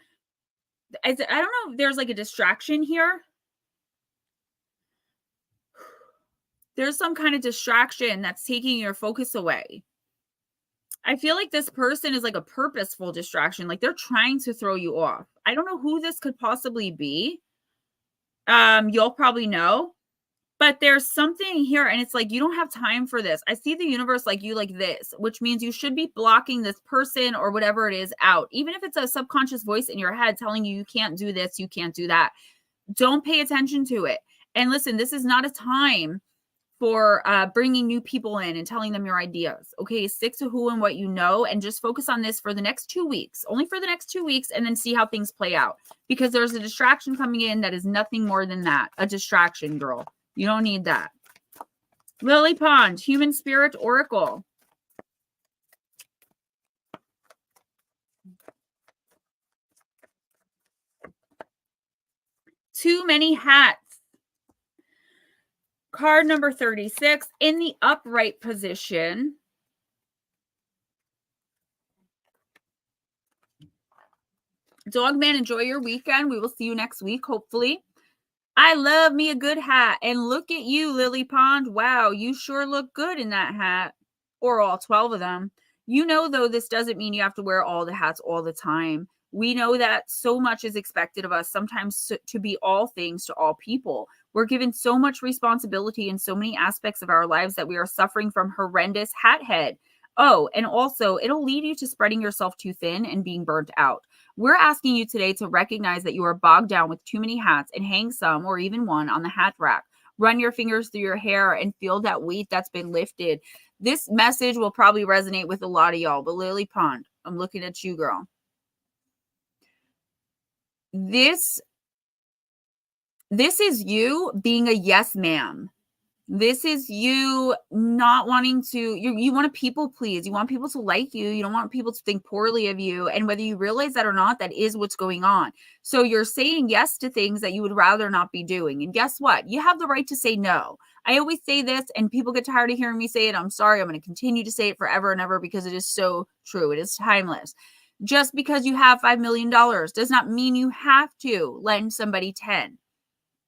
I don't know if there's like a distraction here. There's some kind of distraction that's taking your focus away. I feel like this person is like a purposeful distraction. Like they're trying to throw you off. I don't know who this could possibly be. You'll probably know. But there's something here and it's like, you don't have time for this. I see the universe like you like this, which means you should be blocking this person or whatever it is out. Even if it's a subconscious voice in your head telling you, you can't do this, you can't do that. Don't pay attention to it. And listen, this is not a time for bringing new people in and telling them your ideas. Okay, stick to who and what you know and just focus on this for the next 2 weeks, only for the next 2 weeks, and then see how things play out. Because there's a distraction coming in that is nothing more than that, a distraction, girl. You don't need that. Lily Pond, Human Spirit Oracle. Too many hats. Card number 36 in the upright position. Dogman, enjoy your weekend. We will see you next week, hopefully. I love me a good hat. And look at you, Lily Pond. Wow, you sure look good in that hat. Or all 12 of them. You know, though, this doesn't mean you have to wear all the hats all the time. We know that so much is expected of us, sometimes to be all things to all people. We're given so much responsibility in so many aspects of our lives that we are suffering from horrendous hat head. Oh, and also, it'll lead you to spreading yourself too thin and being burnt out. We're asking you today to recognize that you are bogged down with too many hats and hang some or even one on the hat rack. Run your fingers through your hair and feel that weight that's been lifted. This message will probably resonate with a lot of y'all, but Lily Pond, I'm looking at you, girl. This is you being a yes, ma'am. This is you not wanting to, you want to people please. You want people to like you. You don't want people to think poorly of you. And whether you realize that or not, that is what's going on. So you're saying yes to things that you would rather not be doing. And guess what? You have the right to say no. I always say this and people get tired of hearing me say it. I'm sorry. I'm going to continue to say it forever and ever because it is so true. It is timeless. Just because you have $5 million does not mean you have to lend somebody 10.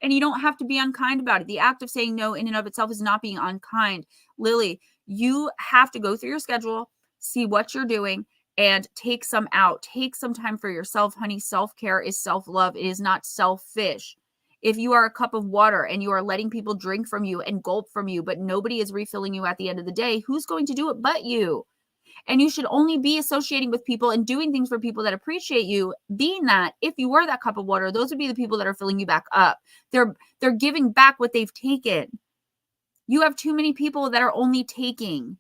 And you don't have to be unkind about it. The act of saying no in and of itself is not being unkind. Lily, you have to go through your schedule, see what you're doing, and take some out. Take some time for yourself, honey. Self-care is self-love. It is not selfish. If you are a cup of water and you are letting people drink from you and gulp from you, but nobody is refilling you at the end of the day, who's going to do it but you? And you should only be associating with people and doing things for people that appreciate you. Being that, if you were that cup of water, those would be the people that are filling you back up. They're giving back what they've taken. You have too many people that are only taking,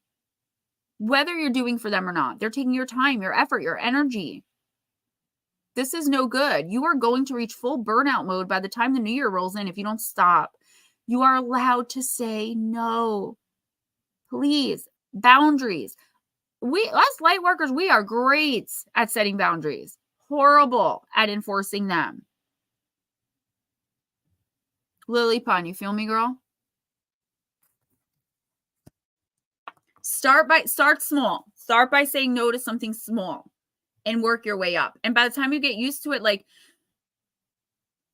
whether you're doing for them or not. They're taking your time, your effort, your energy. This is no good. You are going to reach full burnout mode by the time the new year rolls in if you don't stop. You are allowed to say no. Please. Boundaries. us light workers, we are great at setting boundaries, horrible at enforcing them. Lily Pun, you feel me, girl? Start small. Start by saying no to something small and work your way up. And by the time you get used to it, like,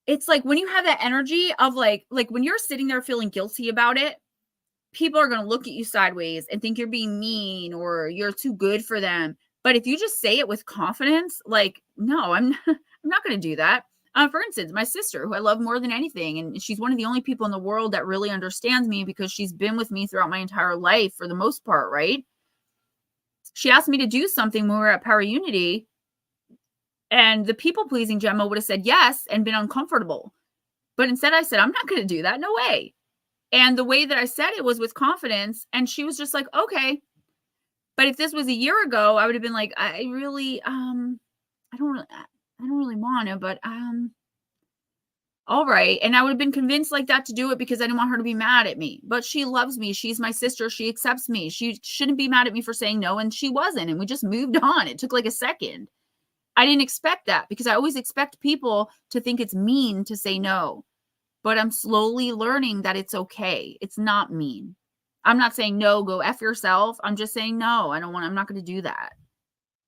it's like when you have that energy of like when you're sitting there feeling guilty about it, people are going to look at you sideways and think you're being mean or you're too good for them. But if you just say it with confidence, like, no, I'm not going to do that. For instance, my sister, who I love more than anything, and she's one of the only people in the world that really understands me because she's been with me throughout my entire life for the most part, right? She asked me to do something when we were at Power Unity, and the people-pleasing Gemma would have said yes and been uncomfortable. But instead I said, I'm not going to do that. No way. And the way that I said it was with confidence. And she was just like, okay. But if this was a year ago, I would have been like, I don't really want to, but, all right. And I would have been convinced like that to do it because I didn't want her to be mad at me, but she loves me. She's my sister. She accepts me. She shouldn't be mad at me for saying no. And she wasn't. And we just moved on. It took like a second. I didn't expect that because I always expect people to think it's mean to say no. But I'm slowly learning that it's okay. It's not mean. I'm not saying no, go F yourself. I'm just saying no, I'm not going to do that.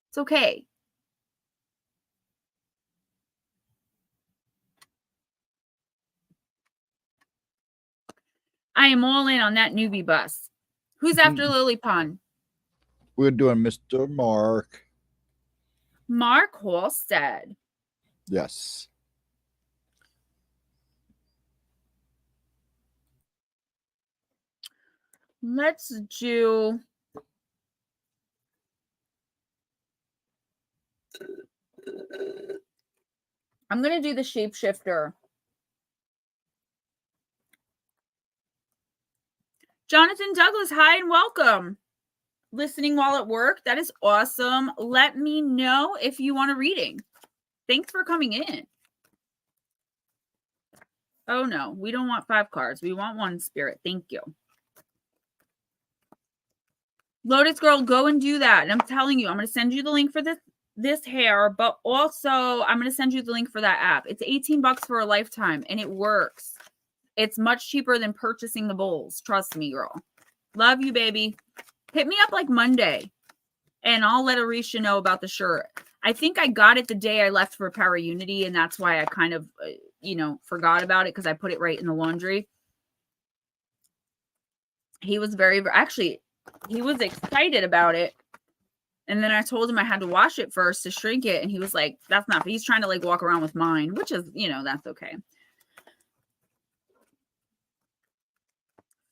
It's okay. I am all in on that newbie bus. Who's after Lily Pond? We're doing Mr. Mark. Mark Halstead. Yes. Let's do... I'm going to do the shapeshifter. Jonathan Douglas, hi and welcome. Listening while at work. That is awesome. Let me know if you want a reading. Thanks for coming in. Oh no, we don't want 5 cards. We want 1, Spirit. Thank you. Lotus Girl, go and do that. And I'm telling you, I'm going to send you the link for this hair, but also I'm going to send you the link for that app. It's $18 for a lifetime and it works. It's much cheaper than purchasing the bowls. Trust me, girl. Love you, baby. Hit me up like Monday and I'll let Arisha know about the shirt. I think I got it the day I left for Power Unity, and that's why I kind of, forgot about it because I put it right in the laundry. He was he was excited about it. And then I told him I had to wash it first to shrink it. And he was like, that's not, he's trying to like walk around with mine, which is, that's okay.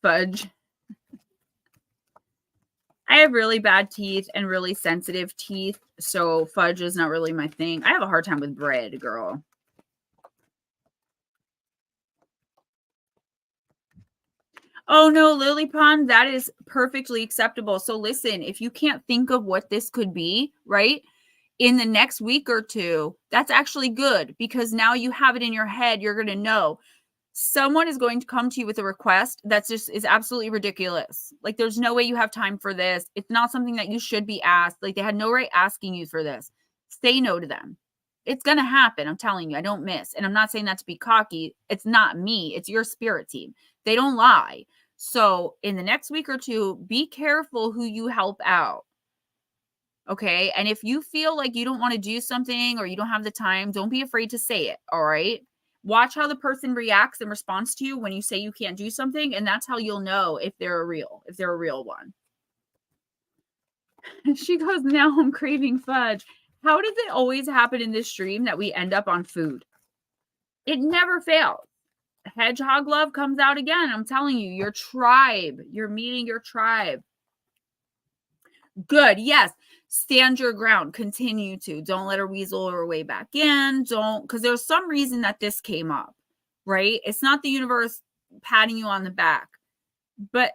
Fudge. I have really bad teeth and really sensitive teeth, so fudge is not really my thing. I have a hard time with bread, girl. Oh no, Lily Pond, that is perfectly acceptable. So listen, if you can't think of what this could be, right, in the next week or 2, that's actually good because now you have it in your head. You're going to know. Someone is going to come to you with a request that's just is absolutely ridiculous. Like, there's no way you have time for this. It's not something that you should be asked. Like, they had no right asking you for this. Say no to them. It's going to happen. I'm telling you, I don't miss. And I'm not saying that to be cocky. It's not me. It's your spirit team. They don't lie. So in the next week or 2, be careful who you help out. Okay. And if you feel like you don't want to do something or you don't have the time, don't be afraid to say it. All right. Watch how the person reacts and responds to you when you say you can't do something. And that's how you'll know if they're a real one. She goes, now I'm craving fudge. How does it always happen in this stream that we end up on food? It never fails. Hedgehog love comes out again. I'm telling you, your tribe, you're meeting your tribe. Good. Yes. Stand your ground. Continue to. Don't let her weasel her way back in. Don't, because there's some reason that this came up, right? It's not the universe patting you on the back, but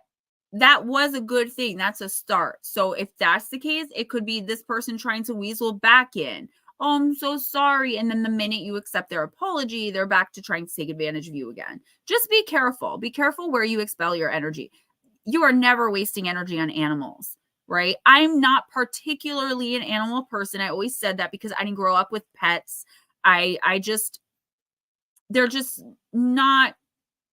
that was a good thing. That's a start. So if that's the case, it could be this person trying to weasel back in. Oh, I'm so sorry. And then the minute you accept their apology, they're back to trying to take advantage of you again. Just be careful. Be careful where you expel your energy. You are never wasting energy on animals. right? I'm not particularly an animal person. I always said that because I didn't grow up with pets. They're just not,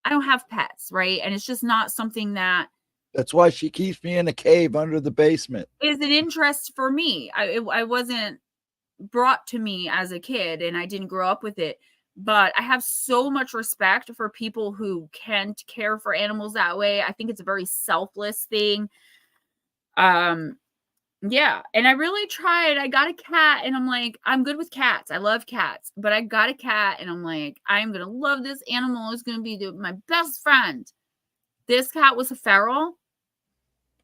I don't have pets, right? And it's just not something that That's why she keeps me in a cave under the basement. is an interest for me. I wasn't brought to me as a kid and I didn't grow up with it. But I have so much respect for people who can't care for animals that way. I think it's a very selfless thing. Yeah. And I really tried. I got a cat and I'm like, I'm good with cats. I love cats. But I got a cat and I'm like, I'm going to love this animal. It's going to be my best friend. This cat was a feral.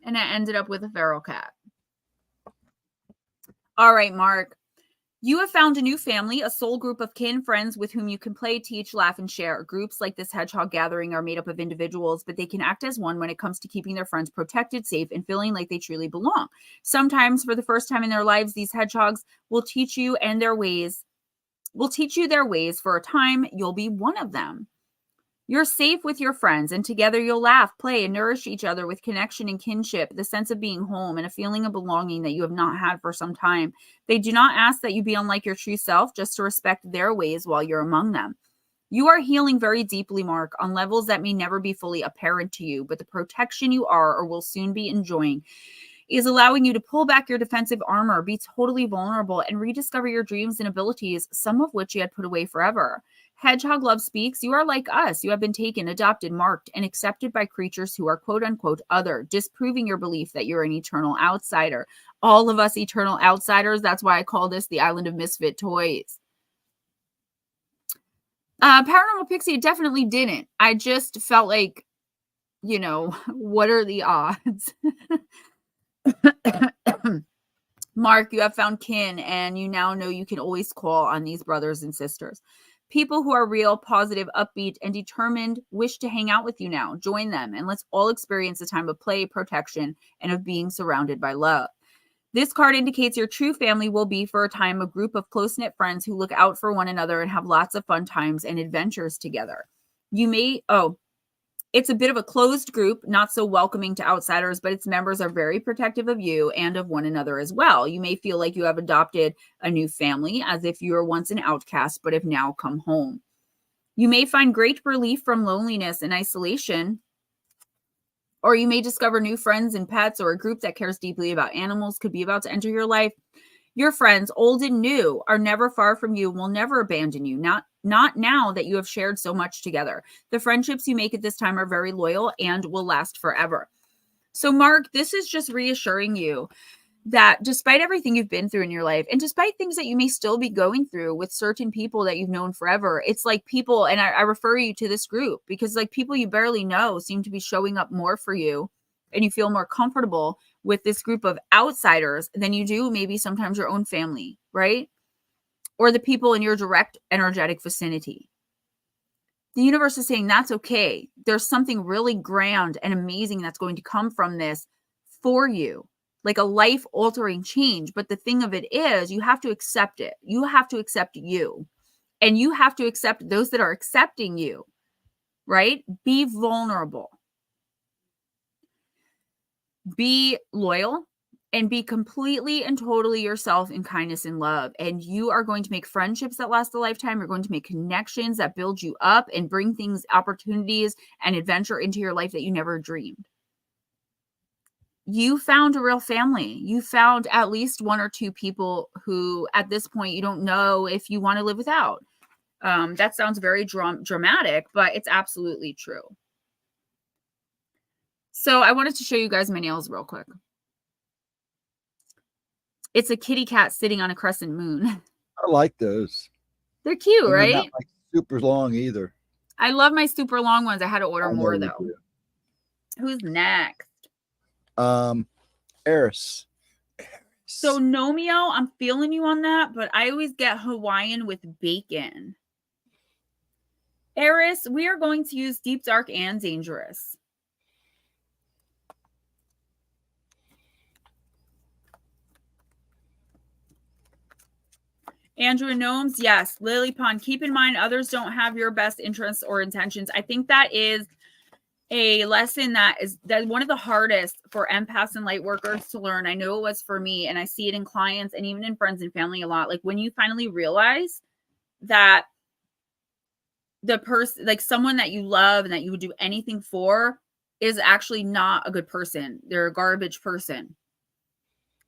And I ended up with a feral cat. All right, Mark. You have found a new family, a soul group of kin friends with whom you can play, teach, laugh, and share. Groups like this hedgehog gathering are made up of individuals, but they can act as one when it comes to keeping their friends protected, safe, and feeling like they truly belong. Sometimes, for the first time in their lives, these hedgehogs will teach you their ways for a time. You'll be one of them. You're safe with your friends, and together you'll laugh, play, and nourish each other with connection and kinship, the sense of being home, and a feeling of belonging that you have not had for some time. They do not ask that you be unlike your true self, just to respect their ways while you're among them. You are healing very deeply, Mark, on levels that may never be fully apparent to you, but the protection you are or will soon be enjoying is allowing you to pull back your defensive armor, be totally vulnerable, and rediscover your dreams and abilities, some of which you had put away forever. Hedgehog Love speaks. You are like us. You have been taken, adopted, marked, and accepted by creatures who are quote unquote other, disproving your belief that you're an eternal outsider. All of us eternal outsiders. That's why I call this the Island of Misfit Toys. Paranormal Pixie definitely didn't. I just felt like, what are the odds? Mark, you have found kin, and you now know you can always call on these brothers and sisters. People who are real, positive, upbeat, and determined wish to hang out with you now. Join them, and let's all experience a time of play, protection, and of being surrounded by love. This card indicates your true family will be, for a time, a group of close-knit friends who look out for one another and have lots of fun times and adventures together. It's a bit of a closed group, not so welcoming to outsiders, but its members are very protective of you and of one another as well. You may feel like you have adopted a new family, as if you were once an outcast, but have now come home. You may find great relief from loneliness and isolation, or you may discover new friends and pets, or a group that cares deeply about animals could be about to enter your life. Your friends, old and new, are never far from you and will never abandon you, not now that you have shared so much together. The friendships you make at this time are very loyal and will last forever. So, Mark, this is just reassuring you that despite everything you've been through in your life, and despite things that you may still be going through with certain people that you've known forever, it's like people, and I refer you to this group because like people you barely know seem to be showing up more for you, and you feel more comfortable with this group of outsiders than you do maybe sometimes your own family, right? Or the people in your direct energetic vicinity. The universe is saying that's okay. There's something really grand and amazing that's going to come from this for you, like a life-altering change. But the thing of it is, you have to accept it. You have to accept you. And you have to accept those that are accepting you, right? Be vulnerable. Be loyal and be completely and totally yourself in kindness and love. And you are going to make friendships that last a lifetime. You're going to make connections that build you up and bring things, opportunities, and adventure into your life that you never dreamed. You found a real family. You found at least one or two people who at this point you don't know if you want to live without. That sounds very dramatic, but it's absolutely true. So I wanted to show you guys my nails real quick. It's a kitty cat sitting on a crescent moon. I like those. They're cute, And right? they're not like super long either. I love my super long ones. I had to order more though. Do. Who's next? Eris. So Nomeo, I'm feeling you on that, but I always get Hawaiian with bacon. Eris, we are going to use deep, dark, and dangerous. Andrew Gnomes, yes. Lily Pond, keep in mind others don't have your best interests or intentions. I think that is a lesson that one of the hardest for empaths and light workers to learn. I know it was for me, and I see it in clients and even in friends and family a lot. Like when you finally realize that the person, like someone that you love and that you would do anything for, is actually not a good person. They're a garbage person.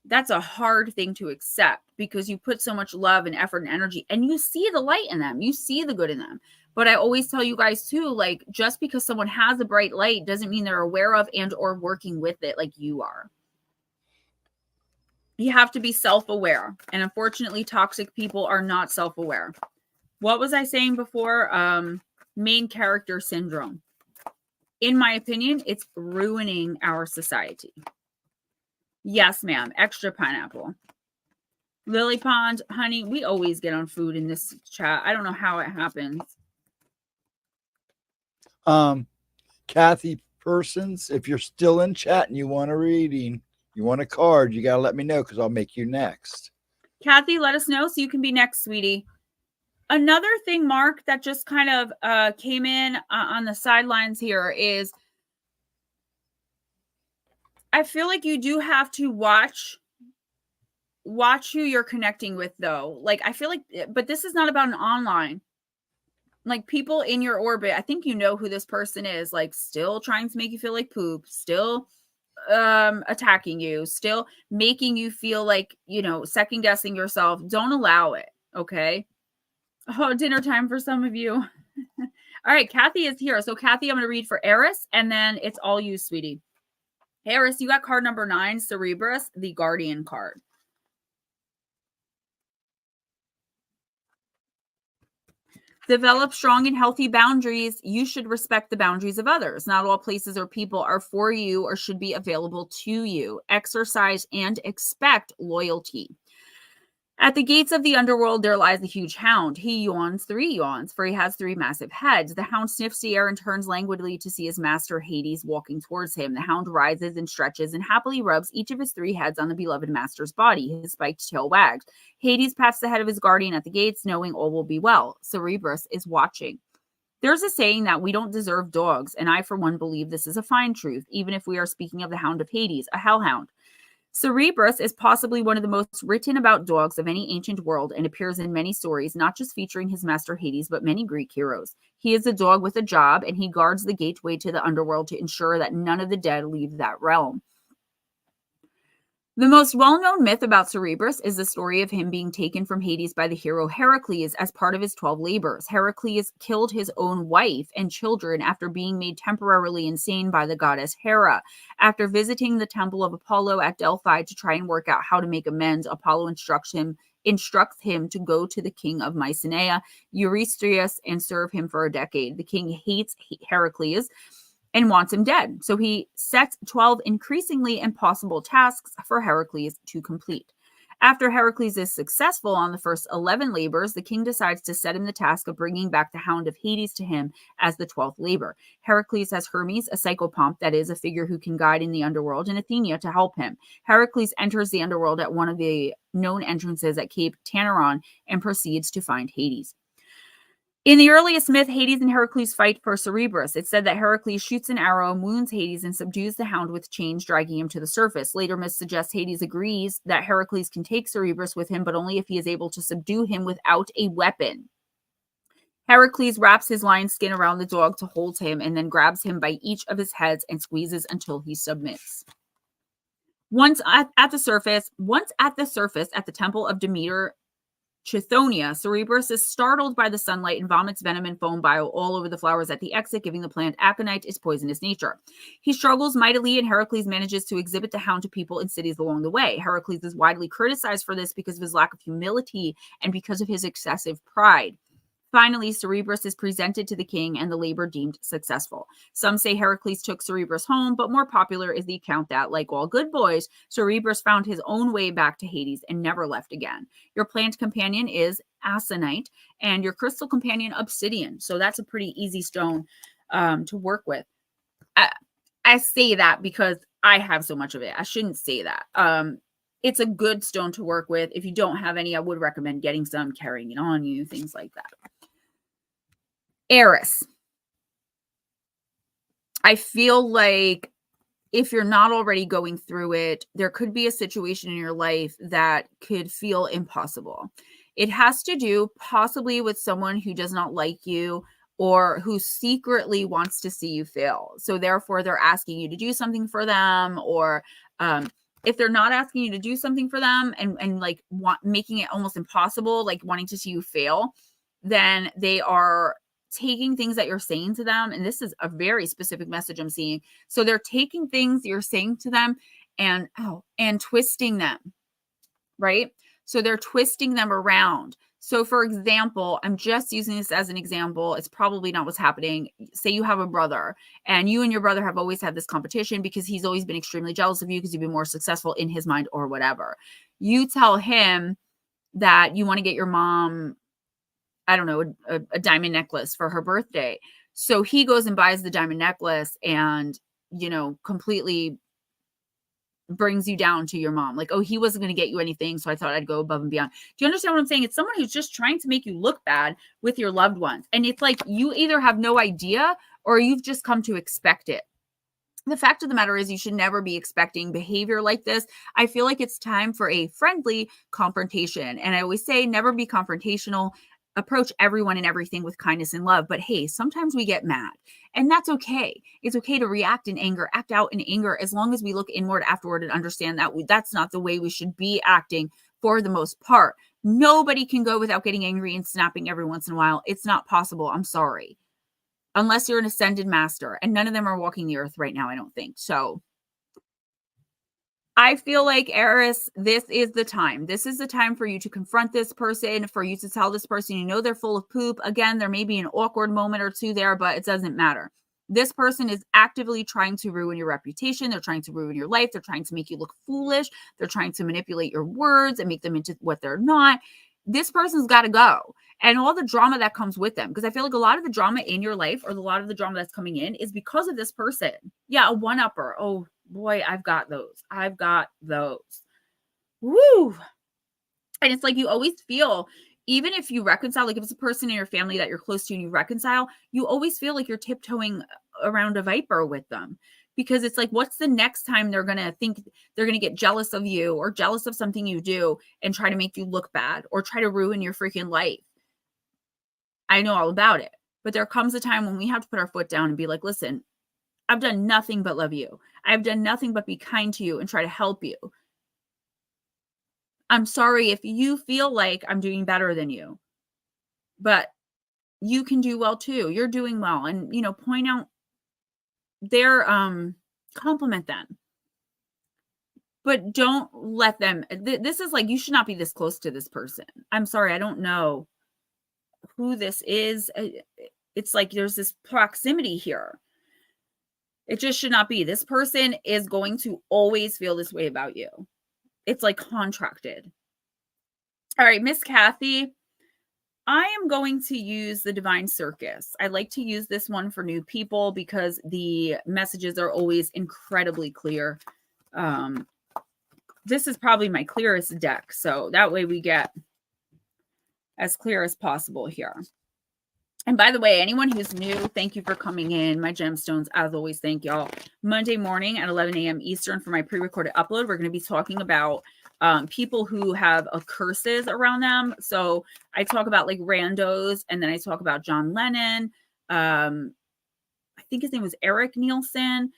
That's a hard thing to accept because you put so much love and effort and energy and you see the light in them. You see the good in them. But I always tell you guys too, like just because someone has a bright light doesn't mean they're aware of and or working with it like you are. You have to be self-aware. And unfortunately, toxic people are not self-aware. What was I saying before? Main character syndrome. In my opinion, it's ruining our society. Yes, ma'am. Extra pineapple. Lily Pond, honey, we always get on food in this chat. I don't know how it happens. Kathy Persons, if you're still in chat and you want a reading, you want a card, you got to let me know because I'll make you next. Kathy, let us know so you can be next, sweetie. Another thing, Mark, that just kind of came in on the sidelines here is I feel like you do have to watch who you're connecting with, though. Like, I feel like, but this is not about an online. Like, people in your orbit, I think you know who this person is, like, still trying to make you feel like poop, still attacking you, still making you feel like, you know, second guessing yourself. Don't allow it, okay? Oh, dinner time for some of you. All right, Kathy is here. So, Kathy, I'm going to read for Eris, and then it's all you, sweetie. Eris, you got card number 9, Cerberus, the Guardian card. Develop strong and healthy boundaries. You should respect the boundaries of others. Not all places or people are for you or should be available to you. Exercise and expect loyalty. At the gates of the underworld, there lies a huge hound. He yawns 3 yawns, for he has 3 massive heads. The hound sniffs the air and turns languidly to see his master Hades walking towards him. The hound rises and stretches and happily rubs each of his 3 heads on the beloved master's body. His spiked tail wags. Hades pats the head of his guardian at the gates, knowing all will be well. Cerberus is watching. There's a saying that we don't deserve dogs, and I, for one, believe this is a fine truth, even if we are speaking of the hound of Hades, a hellhound. Cerberus is possibly one of the most written about dogs of any ancient world and appears in many stories, not just featuring his master Hades, but many Greek heroes. He is a dog with a job, and he guards the gateway to the underworld to ensure that none of the dead leave that realm. The most well-known myth about Cerberus is the story of him being taken from Hades by the hero Heracles as part of his 12 labors. Heracles killed his own wife and children after being made temporarily insane by the goddess Hera. After visiting the temple of Apollo at Delphi to try and work out how to make amends, Apollo instructs him to go to the king of Mycenae, Eurystheus, and serve him for a decade. The king hates Heracles and wants him dead. So he sets 12 increasingly impossible tasks for Heracles to complete. After Heracles is successful on the first 11 labors, the king decides to set him the task of bringing back the Hound of Hades to him as the 12th labor. Heracles has Hermes, a psychopomp that is a figure who can guide in the underworld, and Athena to help him. Heracles enters the underworld at one of the known entrances at Cape Taneron and proceeds to find Hades. In the earliest myth, Hades and Heracles fight for Cerberus. It's said that Heracles shoots an arrow, wounds Hades, and subdues the hound with chains, dragging him to the surface. Later myths suggest Hades agrees that Heracles can take Cerberus with him, but only if he is able to subdue him without a weapon. Heracles wraps his lion skin around the dog to hold him, and then grabs him by each of his heads and squeezes until he submits. Once at the surface at the temple of Demeter, Chithonia, Cerberus is startled by the sunlight and vomits venom and foam bile all over the flowers at the exit, giving the plant aconite its poisonous nature. He struggles mightily, and Heracles manages to exhibit the hound to people in cities along the way. Heracles is widely criticized for this because of his lack of humility and because of his excessive pride. Finally, Cerberus is presented to the king and the labor deemed successful. Some say Heracles took Cerberus home, but more popular is the account that, like all good boys, Cerberus found his own way back to Hades and never left again. Your plant companion is aconite and your crystal companion obsidian. So that's a pretty easy stone to work with. I say that because I have so much of it. I shouldn't say that. It's a good stone to work with. If you don't have any, I would recommend getting some, carrying it on you, things like that. Eris. I feel like if you're not already going through it, there could be a situation in your life that could feel impossible. It has to do possibly with someone who does not like you or who secretly wants to see you fail. So therefore they're asking you to do something for them, or if they're not asking you to do something for them and like making it almost impossible, like wanting to see you fail, then they are taking things that you're saying to them. And this is a very specific message I'm seeing. So they're taking things you're saying to them and twisting them, right? So they're twisting them around. So for example, I'm just using this as an example. It's probably not what's happening. Say you have a brother and you and your brother have always had this competition because he's always been extremely jealous of you because you've been more successful in his mind or whatever. You tell him that you want to get your mom, I don't know, a diamond necklace for her birthday. So he goes and buys the diamond necklace and, you know, completely brings you down to your mom. Like, oh, he wasn't going to get you anything, so I thought I'd go above and beyond. Do you understand what I'm saying? It's someone who's just trying to make you look bad with your loved ones. And it's like you either have no idea or you've just come to expect it. The fact of the matter is you should never be expecting behavior like this. I feel like it's time for a friendly confrontation. And I always say never be confrontational. Approach everyone and everything with kindness and love. But hey, sometimes we get mad and that's okay. It's okay to react in anger, act out in anger, as long as we look inward afterward and understand that that's not the way we should be acting for the most part. Nobody can go without getting angry and snapping every once in a while. It's not possible. I'm sorry. Unless you're an ascended master, and none of them are walking the earth right now, I don't think. So I feel like, Eris, this is the time. This is the time for you to confront this person, for you to tell this person, you know, they're full of poop. Again, there may be an awkward moment or two there, but it doesn't matter. This person is actively trying to ruin your reputation. They're trying to ruin your life. They're trying to make you look foolish. They're trying to manipulate your words and make them into what they're not. This person's got to go. And all the drama that comes with them. Because I feel like a lot of the drama in your life, or a lot of the drama that's coming in, is because of this person. Yeah, a one-upper. Oh, boy, I've got those. I've got those. Woo! And it's like you always feel, even if you reconcile, like if it's a person in your family that you're close to and you reconcile, you always feel like you're tiptoeing around a viper with them. Because it's like, what's the next time they're going to think they're going to get jealous of you or jealous of something you do and try to make you look bad or try to ruin your freaking life? I know all about it. But there comes a time when we have to put our foot down and be like, listen, I've done nothing but love you. I've done nothing but be kind to you and try to help you. I'm sorry if you feel like I'm doing better than you, but you can do well too. You're doing well. And, you know, point out their, compliment them, but don't let them, this is like, you should not be this close to this person. I'm sorry. I don't know who this is. It's like, there's this proximity here. It just should not be. This person is going to always feel this way about you. It's like contracted. All right, Miss Kathy, I am going to use the Divine Circus. I like to use this one for new people because the messages are always incredibly clear. This is probably my clearest deck, so that way we get as clear as possible here. And by the way, anyone who's new, thank you for coming in. My gemstones, as always, thank y'all. Monday morning at 11 a.m. Eastern for my pre-recorded upload, we're going to be talking about people who have curses around them. So I talk about like randos, and then I talk about John Lennon. I think his name was Eric Nielsen,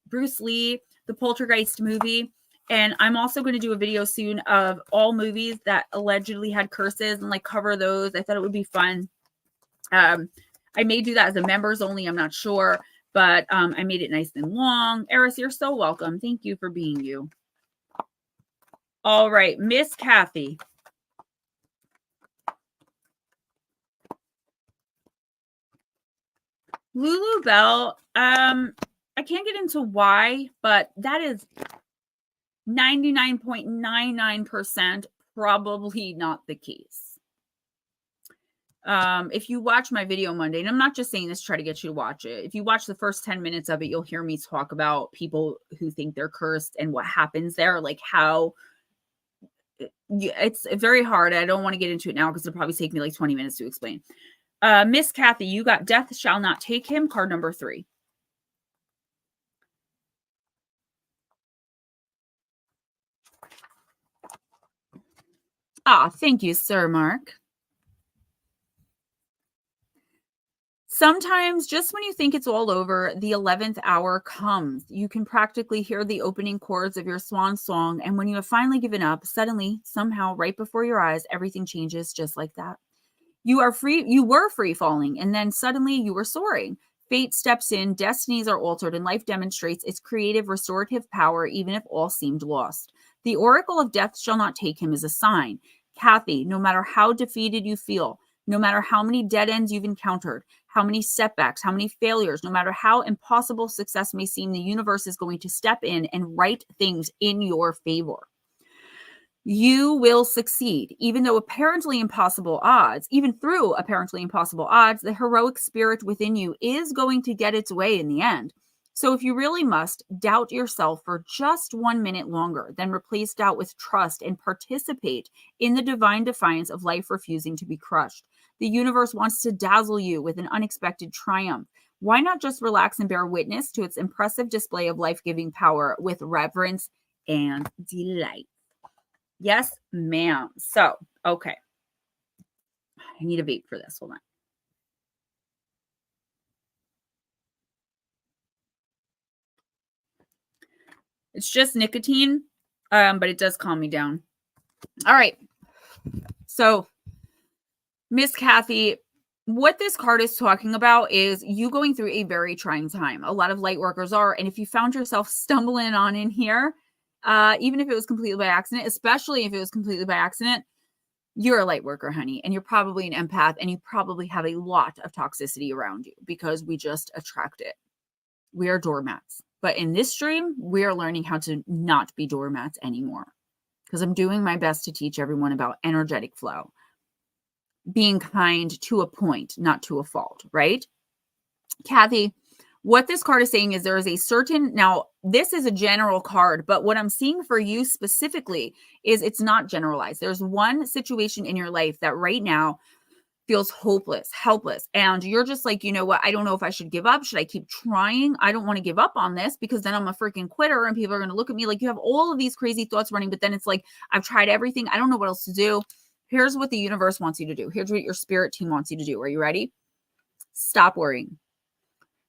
Bruce Lee, the Poltergeist movie. And I'm also going to do a video soon of all movies that allegedly had curses and like cover those. I thought it would be fun. I may do that as a members only. I'm not sure, but I made it nice and long. Eris, you're so welcome. Thank you for being you. All right, Miss Kathy. Lulu Bell, I can't get into why, but that is 99.99% probably not the case. If you watch my video Monday, and I'm not just saying this to try to get you to watch it. If you watch the first 10 minutes of it, you'll hear me talk about people who think they're cursed and what happens there, like how it's very hard. I don't want to get into it now because it'll probably take me like 20 minutes to explain. Miss Kathy, you got Death Shall Not Take Him, card number 3. Ah, thank you, Sir Mark. Sometimes just when you think it's all over, the 11th hour comes. You can practically hear the opening chords of your swan song. And when you have finally given up, suddenly, somehow, right before your eyes, everything changes just like that. You are free. You were free falling, and then suddenly you were soaring. Fate steps in, destinies are altered, and life demonstrates its creative, restorative power, even if all seemed lost. The oracle of death shall not take him as a sign. Kathy, no matter how defeated you feel, no matter how many dead ends you've encountered, how many setbacks, how many failures, no matter how impossible success may seem, the universe is going to step in and write things in your favor. You will succeed, even through apparently impossible odds, the heroic spirit within you is going to get its way in the end. So if you really must, doubt yourself for just 1 minute longer, then replace doubt with trust and participate in the divine defiance of life refusing to be crushed. The universe wants to dazzle you with an unexpected triumph. Why not just relax and bear witness to its impressive display of life-giving power with reverence and delight? Yes, ma'am. So, okay. I need a vape for this. Hold on. It's just nicotine, but it does calm me down. All right. So, Miss Kathy, what this card is talking about is you going through a very trying time. A lot of light workers are. And if you found yourself stumbling on in here, even if it was completely by accident, especially if it was completely by accident, you're a light worker, honey, and you're probably an empath, and you probably have a lot of toxicity around you because we just attract it. We are doormats. But in this stream, we are learning how to not be doormats anymore because I'm doing my best to teach everyone about energetic flow, being kind to a point, not to a fault, right? Kathy, what this card is saying is there is a certain, now this is a general card, but what I'm seeing for you specifically is it's not generalized. There's one situation in your life that right now feels hopeless, helpless. And you're just like, you know what? I don't know if I should give up. Should I keep trying? I don't want to give up on this because then I'm a freaking quitter and people are going to look at me like you have all of these crazy thoughts running. But then it's like, I've tried everything. I don't know what else to do. Here's what the universe wants you to do. Here's what your spirit team wants you to do. Are you ready? Stop worrying.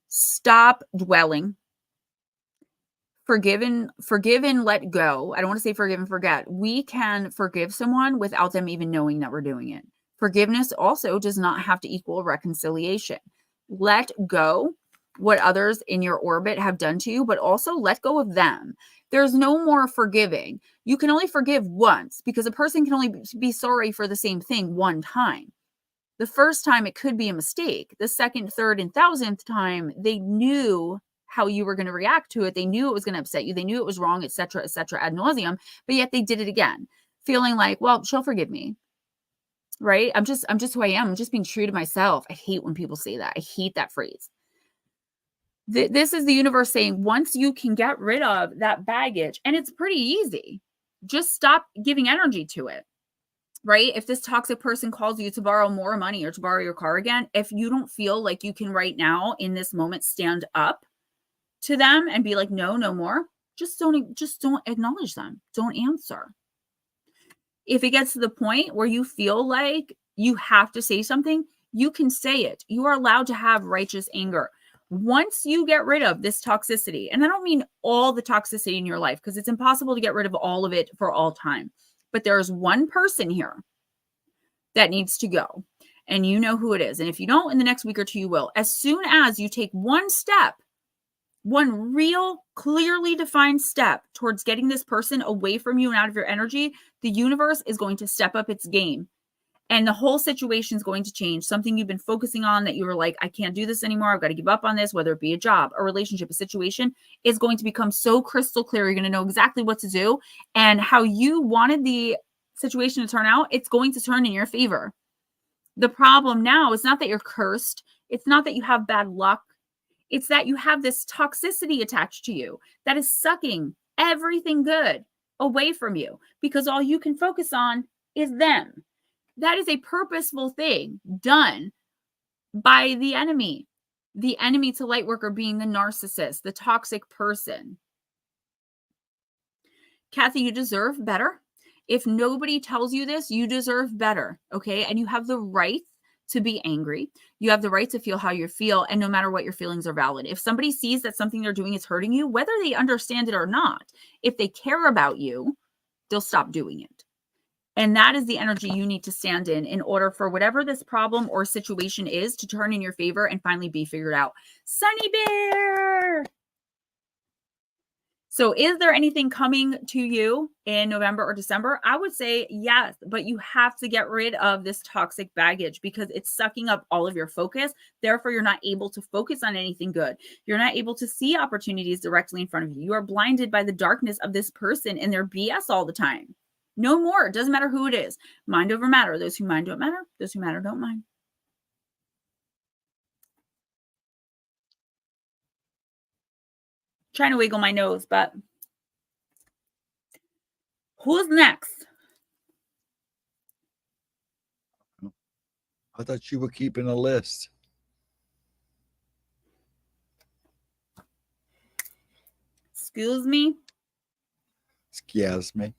Stop dwelling. Forgive and let go. I don't want to say forgive and forget. We can forgive someone without them even knowing that we're doing it. Forgiveness also does not have to equal reconciliation. Let go what others in your orbit have done to you, but also let go of them. There's no more forgiving. You can only forgive once because a person can only be sorry for the same thing one time. The first time it could be a mistake. The second, third, and 1,000th time, they knew how you were going to react to it. They knew it was going to upset you. They knew it was wrong, etc., ad nauseum, but yet they did it again, feeling like, well, she'll forgive me. Right? I'm just who I am. I'm just being true to myself. I hate when people say that. I hate that phrase. This is the universe saying, once you can get rid of that baggage, and it's pretty easy, just stop giving energy to it. Right? If this toxic person calls you to borrow more money or to borrow your car again, if you don't feel like you can right now in this moment stand up to them and be like, no more, just don't acknowledge them. Don't answer. If it gets to the point where you feel like you have to say something, you can say it. You are allowed to have righteous anger. Once you get rid of this toxicity, and I don't mean all the toxicity in your life because it's impossible to get rid of all of it for all time, but there is one person here that needs to go, and you know who it is. And if you don't, in the next week or two, you will. As soon as you take one step, one real clearly defined step towards getting this person away from you and out of your energy, the universe is going to step up its game and the whole situation is going to change. Something you've been focusing on that you were like, I can't do this anymore. I've got to give up on this, whether it be a job, a relationship, a situation, is going to become so crystal clear. You're going to know exactly what to do, and how you wanted the situation to turn out, it's going to turn in your favor. The problem now is not that you're cursed. It's not that you have bad luck. It's that you have this toxicity attached to you that is sucking everything good away from you because all you can focus on is them. That is a purposeful thing done by the enemy to light worker being the narcissist, the toxic person. Kathy, you deserve better. If nobody tells you this, you deserve better, okay? And you have the right to be angry. You have the right to feel how you feel, and no matter what, your feelings are valid. If somebody sees that something they're doing is hurting you, whether they understand it or not, if they care about you, they'll stop doing it. And that is the energy you need to stand in order for whatever this problem or situation is to turn in your favor and finally be figured out. Sunny Bear! So is there anything coming to you in November or December? I would say yes, but you have to get rid of this toxic baggage because it's sucking up all of your focus. Therefore, you're not able to focus on anything good. You're not able to see opportunities directly in front of you. You are blinded by the darkness of this person and their BS all the time. No more. It doesn't matter who it is. Mind over matter. Those who mind don't matter. Those who matter don't mind. Trying to wiggle my nose, but who's next? I thought you were keeping a list. Excuse me? Excuse me.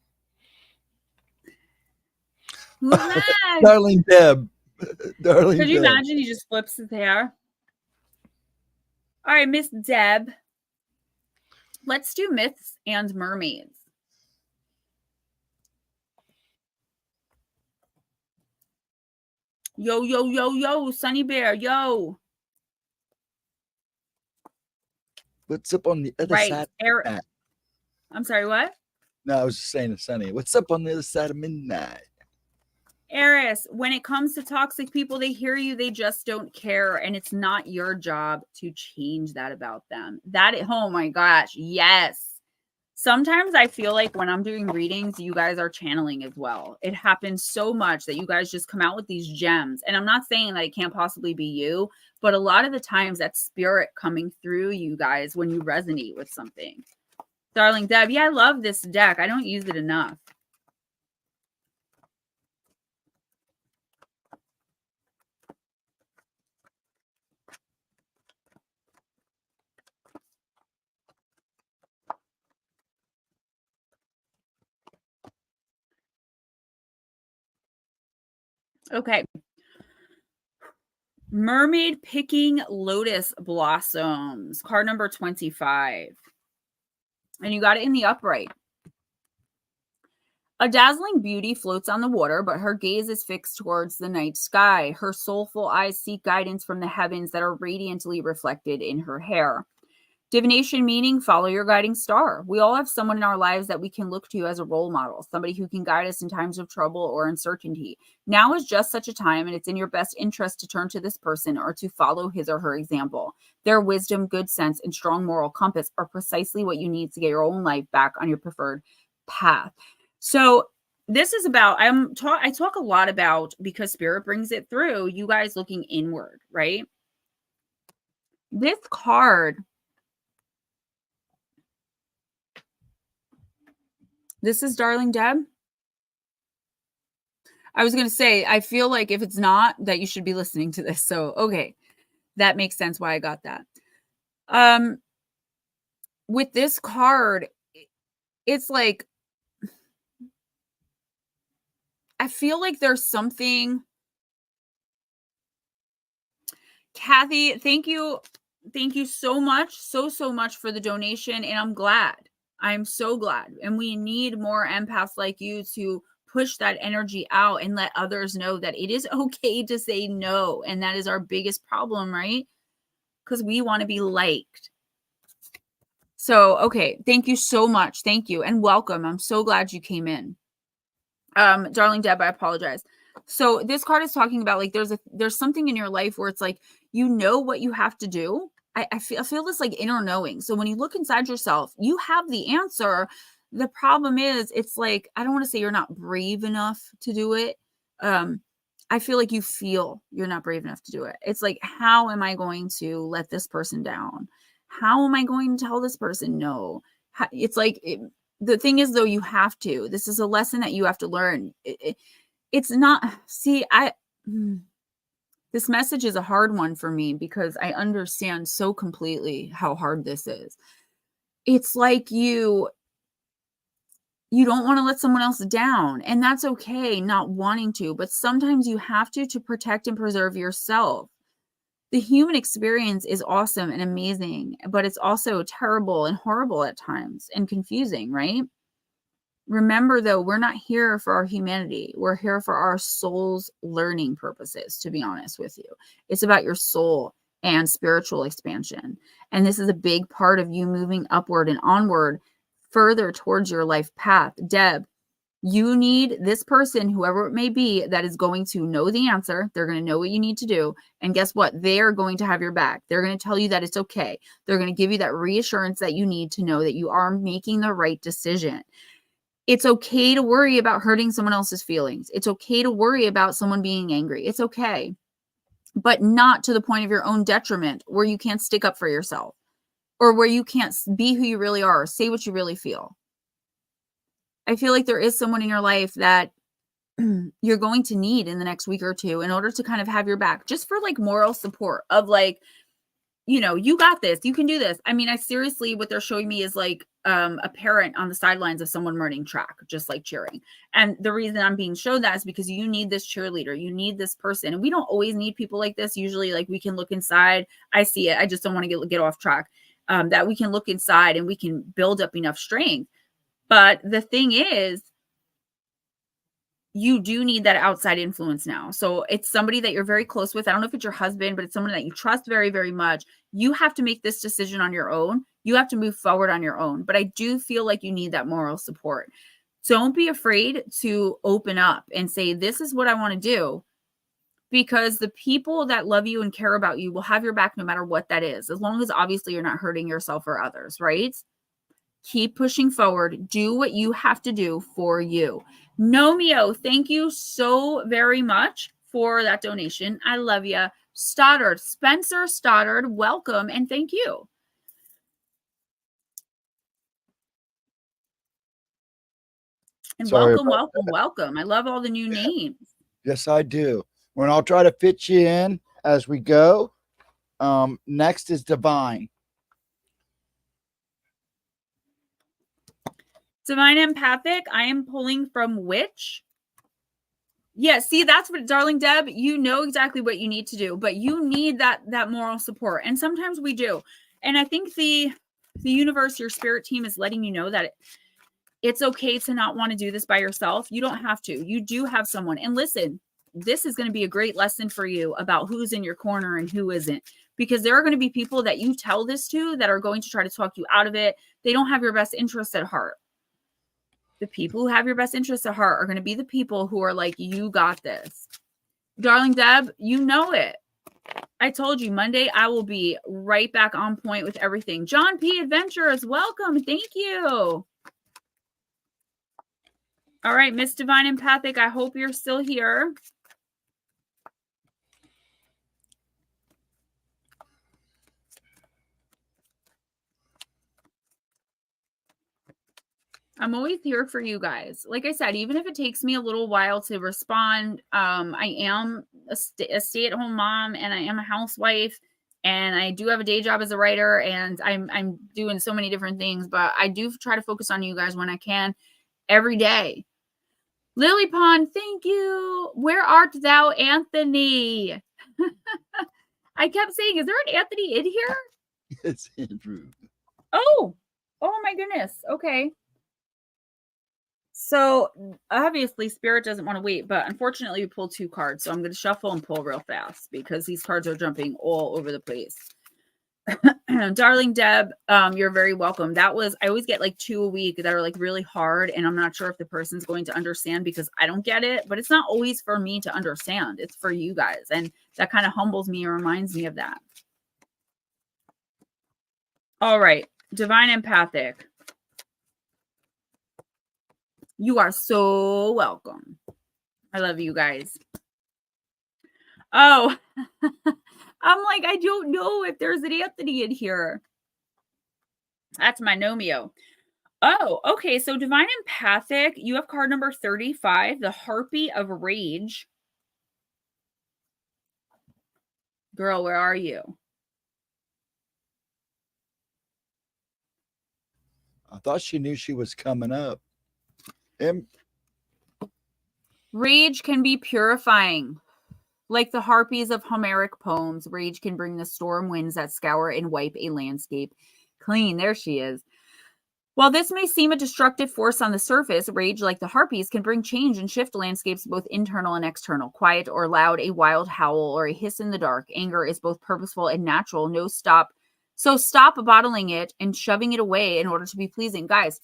Who's next? Darling Deb. Darling Could you Deb. imagine he just flips his hair? All right, Miss Deb. Let's do myths and mermaids. Yo, yo, yo, yo, Sunny Bear, yo. What's up on the other side? I'm sorry, what? No, I was just saying to Sunny, what's up on the other side of midnight? Eris, when it comes to toxic people, they hear you, they just don't care. And it's not your job to change that about them. Oh my gosh, yes. Sometimes I feel like when I'm doing readings, you guys are channeling as well. It happens so much that you guys just come out with these gems. And I'm not saying that it can't possibly be you, but a lot of the times that spirit coming through you guys when you resonate with something. Darling Deb, yeah, I love this deck. I don't use it enough. Okay. Mermaid Picking Lotus Blossoms, card number 25. And you got it in the upright. A dazzling beauty floats on the water, but her gaze is fixed towards the night sky. Her soulful eyes seek guidance from the heavens that are radiantly reflected in her hair. Divination meaning follow your guiding star. We all have someone in our lives that we can look to as a role model, somebody who can guide us in times of trouble or uncertainty. Now is just such a time, and it's in your best interest to turn to this person or to follow his or her example. Their wisdom, good sense, and strong moral compass are precisely what you need to get your own life back on your preferred path. So this is about, I talk a lot about, because spirit brings it through, you guys looking inward, right? This card, this is Darling Deb. I was going to say, I feel like if it's not, that you should be listening to this. So, okay, that makes sense why I got that. With this card, it's like, I feel like there's something. Kathy, thank you. Thank you so much, so much for the donation. And I'm glad. I'm so glad. And we need more empaths like you to push that energy out and let others know that it is okay to say no. And that is our biggest problem, right? Because we want to be liked. So, okay. Thank you so much. Thank you. And welcome. I'm so glad you came in. Darling Deb, I apologize. So this card is talking about like there's something in your life where it's like you know what you have to do. I feel this like inner knowing. So when you look inside yourself, you have the answer. The problem is it's like, I don't want to say you're not brave enough to do it. I feel like you feel you're not brave enough to do it. It's like, how am I going to let this person down? How am I going to tell this person no? It's like the thing is, though, you have to. This is a lesson that you have to learn. It's not. See, this message is a hard one for me because I understand so completely how hard this is. It's like you You don't want to let someone else down, and that's okay, not wanting to, but sometimes you have to protect and preserve yourself. The human experience is awesome and amazing, but it's also terrible and horrible at times and confusing, right? Remember, though, we're not here for our humanity. We're here for our soul's learning purposes, to be honest with you. It's about your soul and spiritual expansion. And this is a big part of you moving upward and onward further towards your life path. Deb, you need this person, whoever it may be, that is going to know the answer. They're going to know what you need to do. And guess what? They are going to have your back. They're going to tell you that it's okay. They're going to give you that reassurance that you need to know that you are making the right decision. It's okay to worry about hurting someone else's feelings. It's okay to worry about someone being angry. It's okay, but not to the point of your own detriment where you can't stick up for yourself or where you can't be who you really are, or say what you really feel. I feel like there is someone in your life that you're going to need in the next week or two in order to kind of have your back, just for like moral support of like, you know, you got this, you can do this. I mean, I seriously, what they're showing me is like a parent on the sidelines of someone running track, just like cheering. And the reason I'm being shown that is because you need this cheerleader, you need this person. And we don't always need people like this. Usually, like, we can look inside. I see it. I just don't want to get off track. That we can look inside and we can build up enough strength. But the thing is, you do need that outside influence now. So it's somebody that you're very close with. I don't know if it's your husband, but it's someone that you trust very, very much. You have to make this decision on your own. You have to move forward on your own. But I do feel like you need that moral support. Don't be afraid to open up and say, this is what I want to do. Because the people that love you and care about you will have your back no matter what that is. As long as obviously you're not hurting yourself or others, right? Keep pushing forward. Do what you have to do for you. Nomeo, thank you so very much for that donation. I love you. Stoddard, Spencer Stoddard, welcome and thank you. And Sorry welcome. I love all the new names. Yes, I do. When I'll try to fit you in as we go. Next is Divine. Divine Empathic, I am pulling from which? Yeah, see, that's what, darling Deb, you know exactly what you need to do, but you need that moral support. And sometimes we do. And I think the universe, your spirit team, is letting you know that it's okay to not want to do this by yourself. You don't have to. You do have someone. And listen, this is going to be a great lesson for you about who's in your corner and who isn't, because there are going to be people that you tell this to that are going to try to talk you out of it. They don't have your best interest at heart. The people who have your best interests at heart are going to be the people who are like, you got this. Darling Deb, you know it. I told you Monday I will be right back on point with everything. John P. Adventures, welcome. Thank you. All right, Miss Divine Empathic, I hope you're still here. I'm always here for you guys. Like I said, even if it takes me a little while to respond, I am a stay-at-home mom and I am a housewife and I do have a day job as a writer and I'm doing so many different things, but I do try to focus on you guys when I can every day. Lily Pond, thank you. Where art thou, Anthony? I kept saying, is there an Anthony in here? It's Andrew. Oh my goodness. Okay. So obviously Spirit doesn't want to wait, but unfortunately we pulled 2 cards. So I'm going to shuffle and pull real fast because these cards are jumping all over the place. Darling Deb, you're very welcome. I always get like 2 a week that are like really hard. And I'm not sure if the person's going to understand because I don't get it, but it's not always for me to understand. It's for you guys. And that kind of humbles me and reminds me of that. All right. Divine Empathic. You are so welcome. I love you guys. Oh, I'm like, I don't know if there's an Anthony in here. That's my Nomeo. Oh, okay. So Divine Empathic, you have card number 35, the Harpy of Rage. Girl, where are you? I thought she knew she was coming up. Rage can be purifying. Like the harpies of Homeric poems, rage can bring the storm winds that scour and wipe a landscape clean. There she is. While this may seem a destructive force on the surface, rage, like the harpies, can bring change and shift landscapes, both internal and external. Quiet or loud, a wild howl, or a hiss in the dark. Anger is both purposeful and natural. So stop bottling it and shoving it away in order to be pleasing. Guys,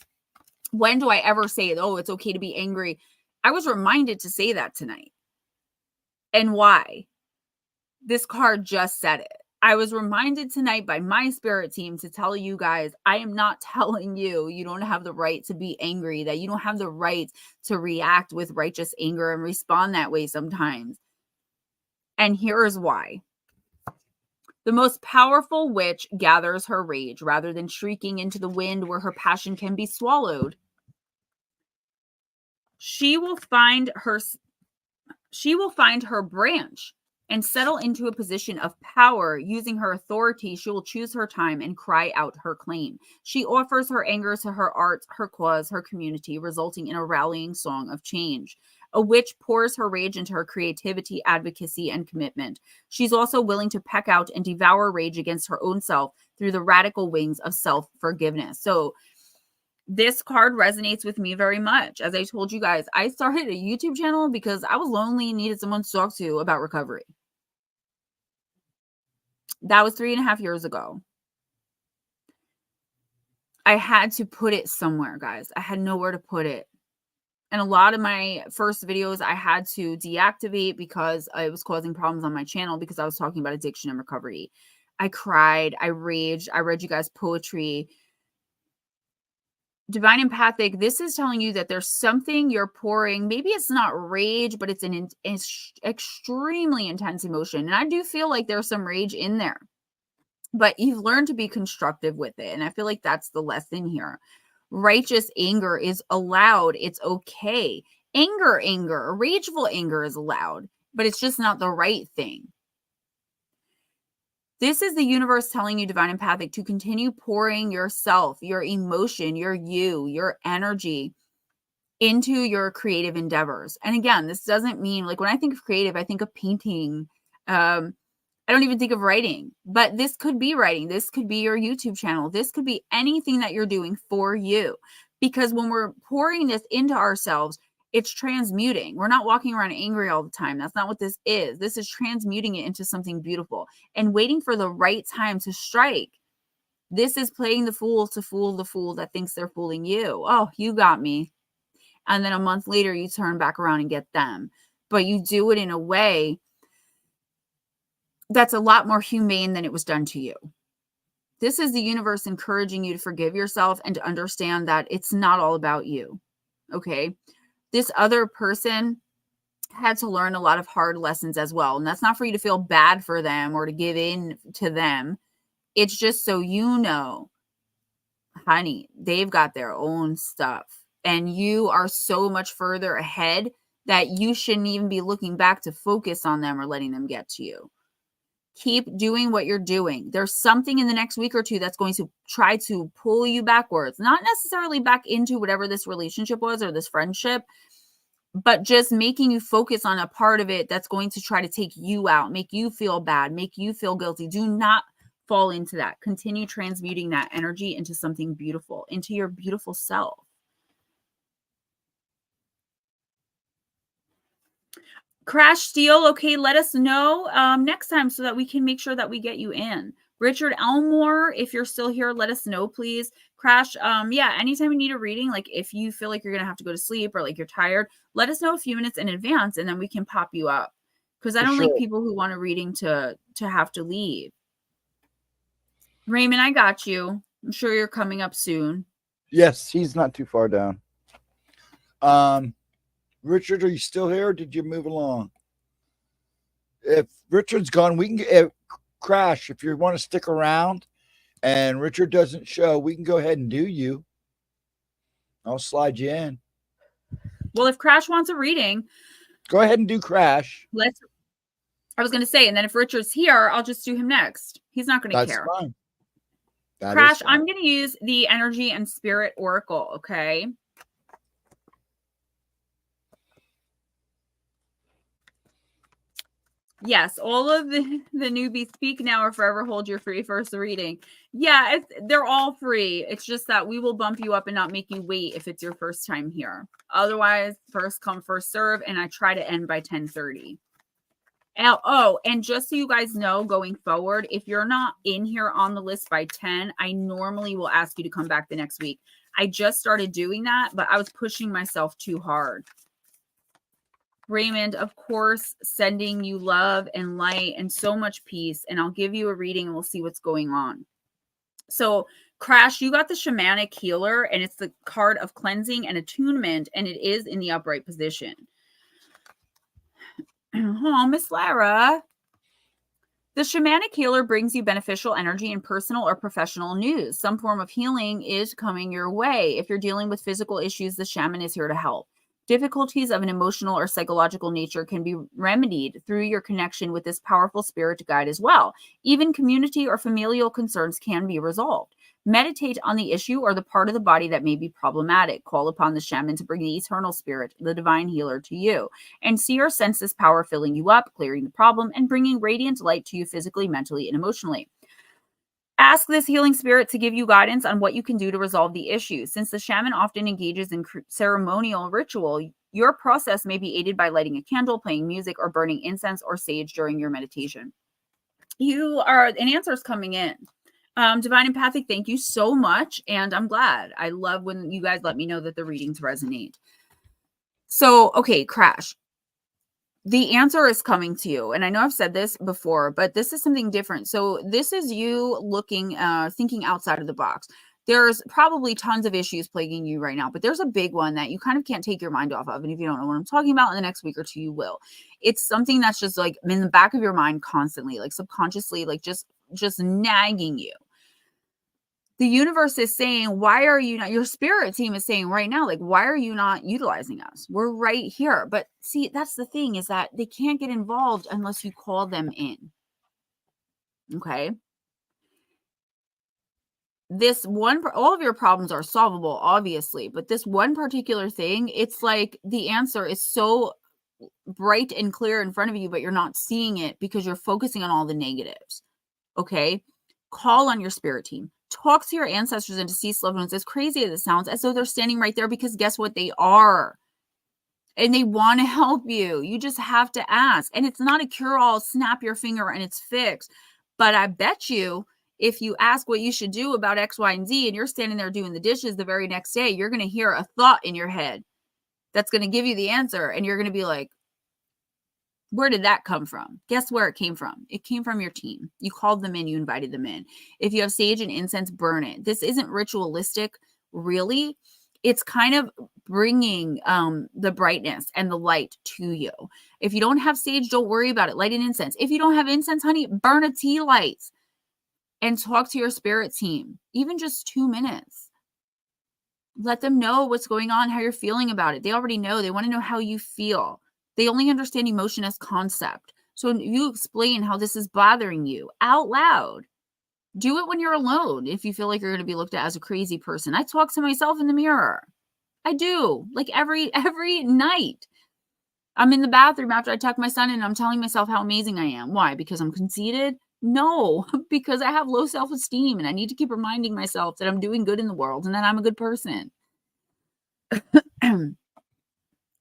when do I ever say, oh, it's okay to be angry? I was reminded to say that tonight. And why? This card just said it. I was reminded tonight by my spirit team to tell you guys, I am not telling you you don't have the right to be angry, that you don't have the right to react with righteous anger and respond that way sometimes. And here is why. The most powerful witch gathers her rage rather than shrieking into the wind where her passion can be swallowed. She will find her branch and settle into a position of power. Using her authority, she will choose her time and cry out her claim. She offers her anger to her art, her cause, her community, resulting in a rallying song of change. A witch pours her rage into her creativity, advocacy, and commitment. She's also willing to peck out and devour rage against her own self through the radical wings of self-forgiveness. So this card resonates with me very much. As I told you guys, I started a YouTube channel because I was lonely and needed someone to talk to about recovery. That was 3.5 years ago. I had to put it somewhere, guys. I had nowhere to put it. And a lot of my first videos I had to deactivate because it was causing problems on my channel because I was talking about addiction and recovery. I cried. I raged. I read you guys poetry. Divine Empathic, this is telling you that there's something you're pouring. Maybe it's not rage, but it's an extremely intense emotion. And I do feel like there's some rage in there. But you've learned to be constructive with it. And I feel like that's the lesson here. Righteous anger is allowed. It's okay. Rageful anger is allowed, but it's just not the right thing. This is the universe telling you, Divine Empathic, to continue pouring yourself, your emotion, your energy into your creative endeavors. And again, this doesn't mean, like, when I think of creative, I think of painting. I don't even think of writing, but this could be writing. This could be your YouTube channel. This could be anything that you're doing for you. Because when we're pouring this into ourselves, it's transmuting. We're not walking around angry all the time. That's not what this is. This is transmuting it into something beautiful and waiting for the right time to strike. This is playing the fool to fool the fool that thinks they're fooling you. Oh, you got me. And then a month later, you turn back around and get them. But you do it in a way that's a lot more humane than it was done to you. This is the universe encouraging you to forgive yourself and to understand that it's not all about you. Okay? This other person had to learn a lot of hard lessons as well. And that's not for you to feel bad for them or to give in to them. It's just so you know, honey, they've got their own stuff. And you are so much further ahead that you shouldn't even be looking back to focus on them or letting them get to you. Keep doing what you're doing. There's something in the next week or two that's going to try to pull you backwards, not necessarily back into whatever this relationship was or this friendship, but just making you focus on a part of it that's going to try to take you out, make you feel bad, make you feel guilty. Do not fall into that. Continue transmuting that energy into something beautiful, into your beautiful self. Crash Steel, okay, let us know next time so that we can make sure that we get you in. Richard Elmore, if you're still here, let us know, please. Crash, yeah, anytime you need a reading, like if you feel like you're going to have to go to sleep or like you're tired, let us know a few minutes in advance and then we can pop you up. Because I don't like people who want a reading to have to leave. Raymond, I got you. I'm sure you're coming up soon. Yes, he's not too far down. Richard, are you still here? Or did you move along? If Richard's gone, we can get Crash. If you want to stick around and Richard doesn't show, we can go ahead and do you. I'll slide you in. Well, if Crash wants a reading, go ahead and do Crash. I was going to say, and then if Richard's here, I'll just do him next. He's not going to care. Fine. Crash, I'm going to use the Energy and Spirit Oracle, okay? Yes, all of the newbies speak now or forever hold your free first reading. Yeah, they're all free. It's just that we will bump you up and not make you wait if it's your first time here. Otherwise, first come, first serve, and I try to end by 10:30. Oh, and just so you guys know, going forward, if you're not in here on the list by 10, I normally will ask you to come back the next week. I just started doing that, but I was pushing myself too hard. Raymond, of course, sending you love and light and so much peace. And I'll give you a reading and we'll see what's going on. So, Crash, you got the shamanic healer, and it's the card of cleansing and attunement, and it is in the upright position. Oh, Miss Lara. The shamanic healer brings you beneficial energy in personal or professional news. Some form of healing is coming your way. If you're dealing with physical issues, the shaman is here to help. Difficulties of an emotional or psychological nature can be remedied through your connection with this powerful spirit guide as well. Even community or familial concerns can be resolved. Meditate on the issue or the part of the body that may be problematic. Call upon the shaman to bring the eternal spirit, the divine healer, to you. And seer sense this power filling you up, clearing the problem, and bringing radiant light to you physically, mentally, and emotionally. Ask this healing spirit to give you guidance on what you can do to resolve the issue. Since the shaman often engages in ceremonial ritual, your process may be aided by lighting a candle, playing music, or burning incense or sage during your meditation. An answer is coming in. Divine Empathic, thank you so much. And I'm glad. I love when you guys let me know that the readings resonate. So, okay, Crash. The answer is coming to you. And I know I've said this before, but this is something different. So this is you looking, thinking outside of the box. There's probably tons of issues plaguing you right now, but there's a big one that you kind of can't take your mind off of. And if you don't know what I'm talking about, in the next week or two, you will. It's something that's just like in the back of your mind constantly, like subconsciously, like just nagging you. The universe is saying, why are you not, your spirit team is saying right now, like, why are you not utilizing us? We're right here. But see, that's the thing, is that they can't get involved unless you call them in. Okay. This one, all of your problems are solvable, obviously, but this one particular thing, it's like the answer is so bright and clear in front of you, but you're not seeing it because you're focusing on all the negatives. Okay. Call on your spirit team. Talk to your ancestors and deceased loved ones, as crazy as it sounds, as though they're standing right there, because guess what? They are. And they want to help you. You just have to ask. And it's not a cure-all, snap your finger and it's fixed. But I bet you, if you ask what you should do about X, Y, and Z, and you're standing there doing the dishes the very next day, you're going to hear a thought in your head that's going to give you the answer. And you're going to be like, where did that come from? Guess where it came from? It came from your team. You called them in, you invited them in. If you have sage and incense, burn it. This isn't ritualistic, really. It's kind of bringing the brightness and the light to you. If you don't have sage, don't worry about it. Light an incense. If you don't have incense, honey, burn a tea light and talk to your spirit team, even just 2 minutes. Let them know what's going on, how you're feeling about it. They already know. They want to know how you feel. They only understand emotion as concept. So you explain how this is bothering you out loud. Do it when you're alone. If you feel like you're going to be looked at as a crazy person. I talk to myself in the mirror. I do, like every night. I'm in the bathroom after I tuck my son in and I'm telling myself how amazing I am. Why? Because I'm conceited? No, because I have low self-esteem and I need to keep reminding myself that I'm doing good in the world and that I'm a good person.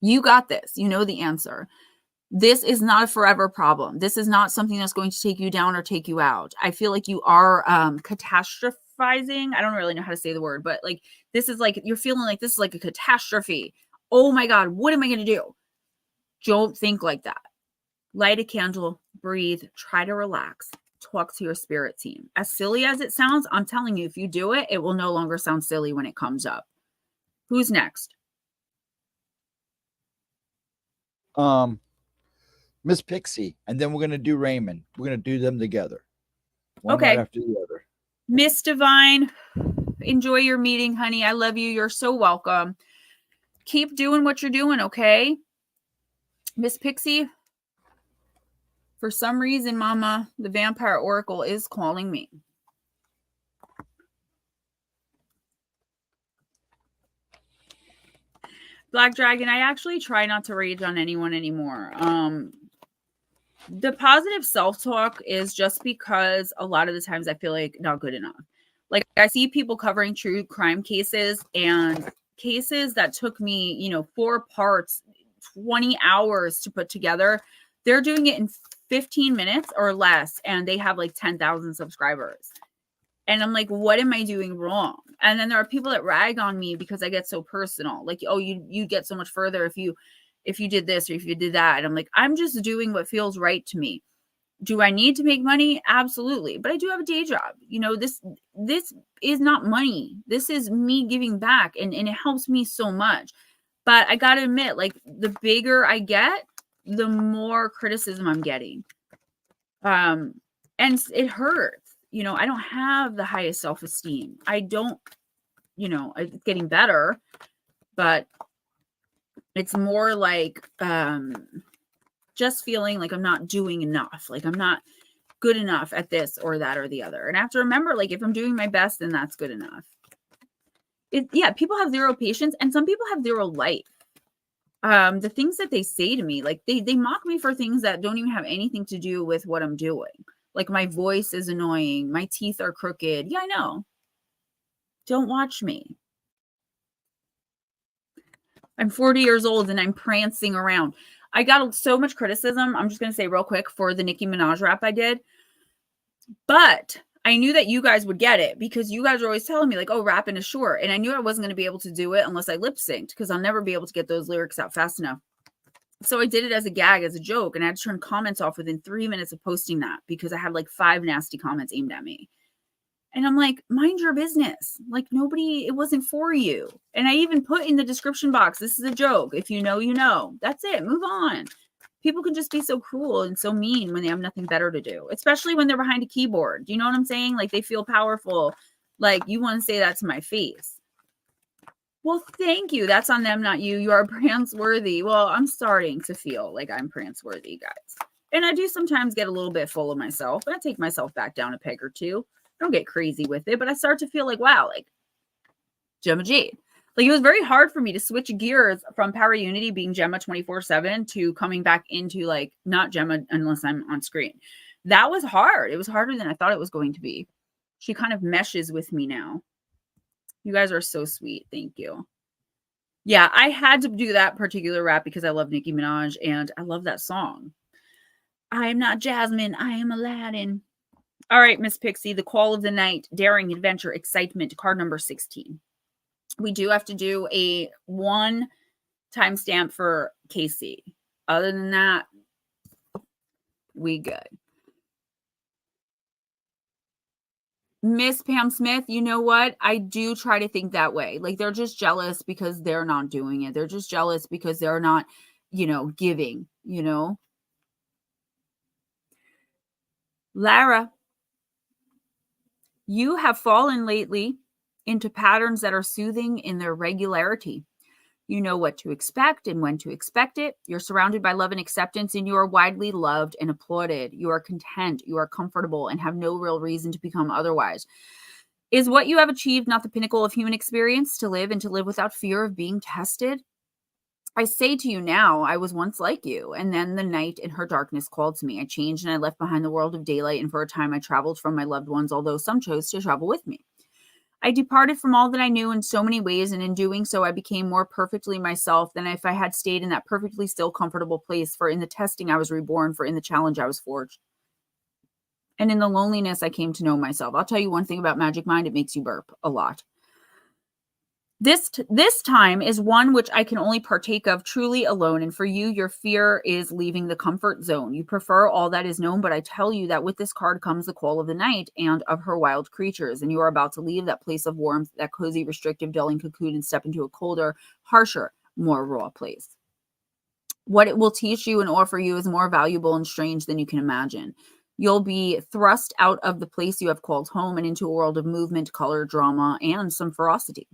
You got this. You know the answer. This is not a forever problem. This is not something that's going to take you down or take you out. I feel like you are catastrophizing. I don't really know how to say the word, but like this is like you're feeling like this is like a catastrophe. Oh my God, what am I going to do? Don't think like that. Light a candle, breathe, try to relax, talk to your spirit team. As silly as it sounds, I'm telling you, if you do it, it will no longer sound silly when it comes up. Who's next? Miss Pixie, and then we're gonna do Raymond. We're gonna do them together, one Okay. right after the other. Miss Divine, enjoy your meeting, honey. I love you. You're so welcome. Keep doing what you're doing, okay? Miss Pixie, for some reason, Mama, the Vampire Oracle is calling me. Black Dragon, I actually try not to rage on anyone anymore. The positive self-talk is just because a lot of the times I feel like not good enough. Like I see people covering true crime cases and cases that took me, 4 parts, 20 hours to put together. They're doing it in 15 minutes or less, and they have like 10,000 subscribers. And I'm like, what am I doing wrong? And then there are people that rag on me because I get so personal. Like, oh, you get so much further if you did this or if you did that. And I'm like, I'm just doing what feels right to me. Do I need to make money? Absolutely. But I do have a day job. This is not money. This is me giving back, and it helps me so much. But I got to admit, like, the bigger I get, the more criticism I'm getting. And it hurts. I don't have the highest self-esteem. I don't, it's getting better, but it's more like just feeling like I'm not doing enough. Like I'm not good enough at this or that or the other. And I have to remember, like, if I'm doing my best, then that's good enough. People have zero patience, and some people have zero life. The things that they say to me, like they mock me for things that don't even have anything to do with what I'm doing. Like my voice is annoying. My teeth are crooked. Yeah, I know. Don't watch me. I'm 40 years old and I'm prancing around. I got so much criticism. I'm just going to say real quick for the Nicki Minaj rap I did. But I knew that you guys would get it because you guys are always telling me like, oh, rapping is short. And I knew I wasn't going to be able to do it unless I lip synced because I'll never be able to get those lyrics out fast enough. So I did it as a gag, as a joke, and I had to turn comments off within 3 minutes of posting that because I had like 5 nasty comments aimed at me. And I'm like, mind your business. Like it wasn't for you. And I even put in the description box, this is a joke. If you know, you know. That's it. Move on. People can just be so cruel and so mean when they have nothing better to do, especially when they're behind a keyboard. Do you know what I'm saying? Like they feel powerful. Like you want to say that to my face. Well, thank you. That's on them, not you. You are prance-worthy. Well, I'm starting to feel like I'm prance-worthy, guys. And I do sometimes get a little bit full of myself. I take myself back down a peg or two. I don't get crazy with it, but I start to feel like, wow, like Gemma Jade. Like it was very hard for me to switch gears from Power Unity being Gemma 24/7 to coming back into like not Gemma unless I'm on screen. That was hard. It was harder than I thought it was going to be. She kind of meshes with me now. You guys are so sweet. Thank you. Yeah, I had to do that particular rap because I love Nicki Minaj and I love that song. I am not Jasmine. I am Aladdin. All right, Miss Pixie, the call of the night, daring, adventure, excitement, card number 16. We do have to do a 1 timestamp for Casey. Other than that, we good. Miss Pam Smith, you know what? I do try to think that way. Like they're just jealous because they're not doing it. They're just jealous because they're not, giving, Lara, you have fallen lately into patterns that are soothing in their regularity. You know what to expect and when to expect it. You're surrounded by love and acceptance, and you are widely loved and applauded. You are content, you are comfortable, and have no real reason to become otherwise. Is what you have achieved not the pinnacle of human experience, to live and to live without fear of being tested? I say to you now, I was once like you, and then the night in her darkness called to me. I changed and I left behind the world of daylight, and for a time I traveled from my loved ones, although some chose to travel with me. I departed from all that I knew in so many ways, and in doing so, I became more perfectly myself than if I had stayed in that perfectly still, comfortable place. For in the testing I was reborn, for in the challenge I was forged. And in the loneliness, I came to know myself. I'll tell you one thing about Magic Mind, it makes you burp a lot. This time is one which I can only partake of truly alone, and for you, your fear is leaving the comfort zone. You prefer all that is known, but I tell you that with this card comes the call of the night and of her wild creatures, and you are about to leave that place of warmth, that cozy, restrictive, dulling cocoon, and step into a colder, harsher, more raw place. What it will teach you and offer you is more valuable and strange than you can imagine. You'll be thrust out of the place you have called home and into a world of movement, color, drama, and some ferocity.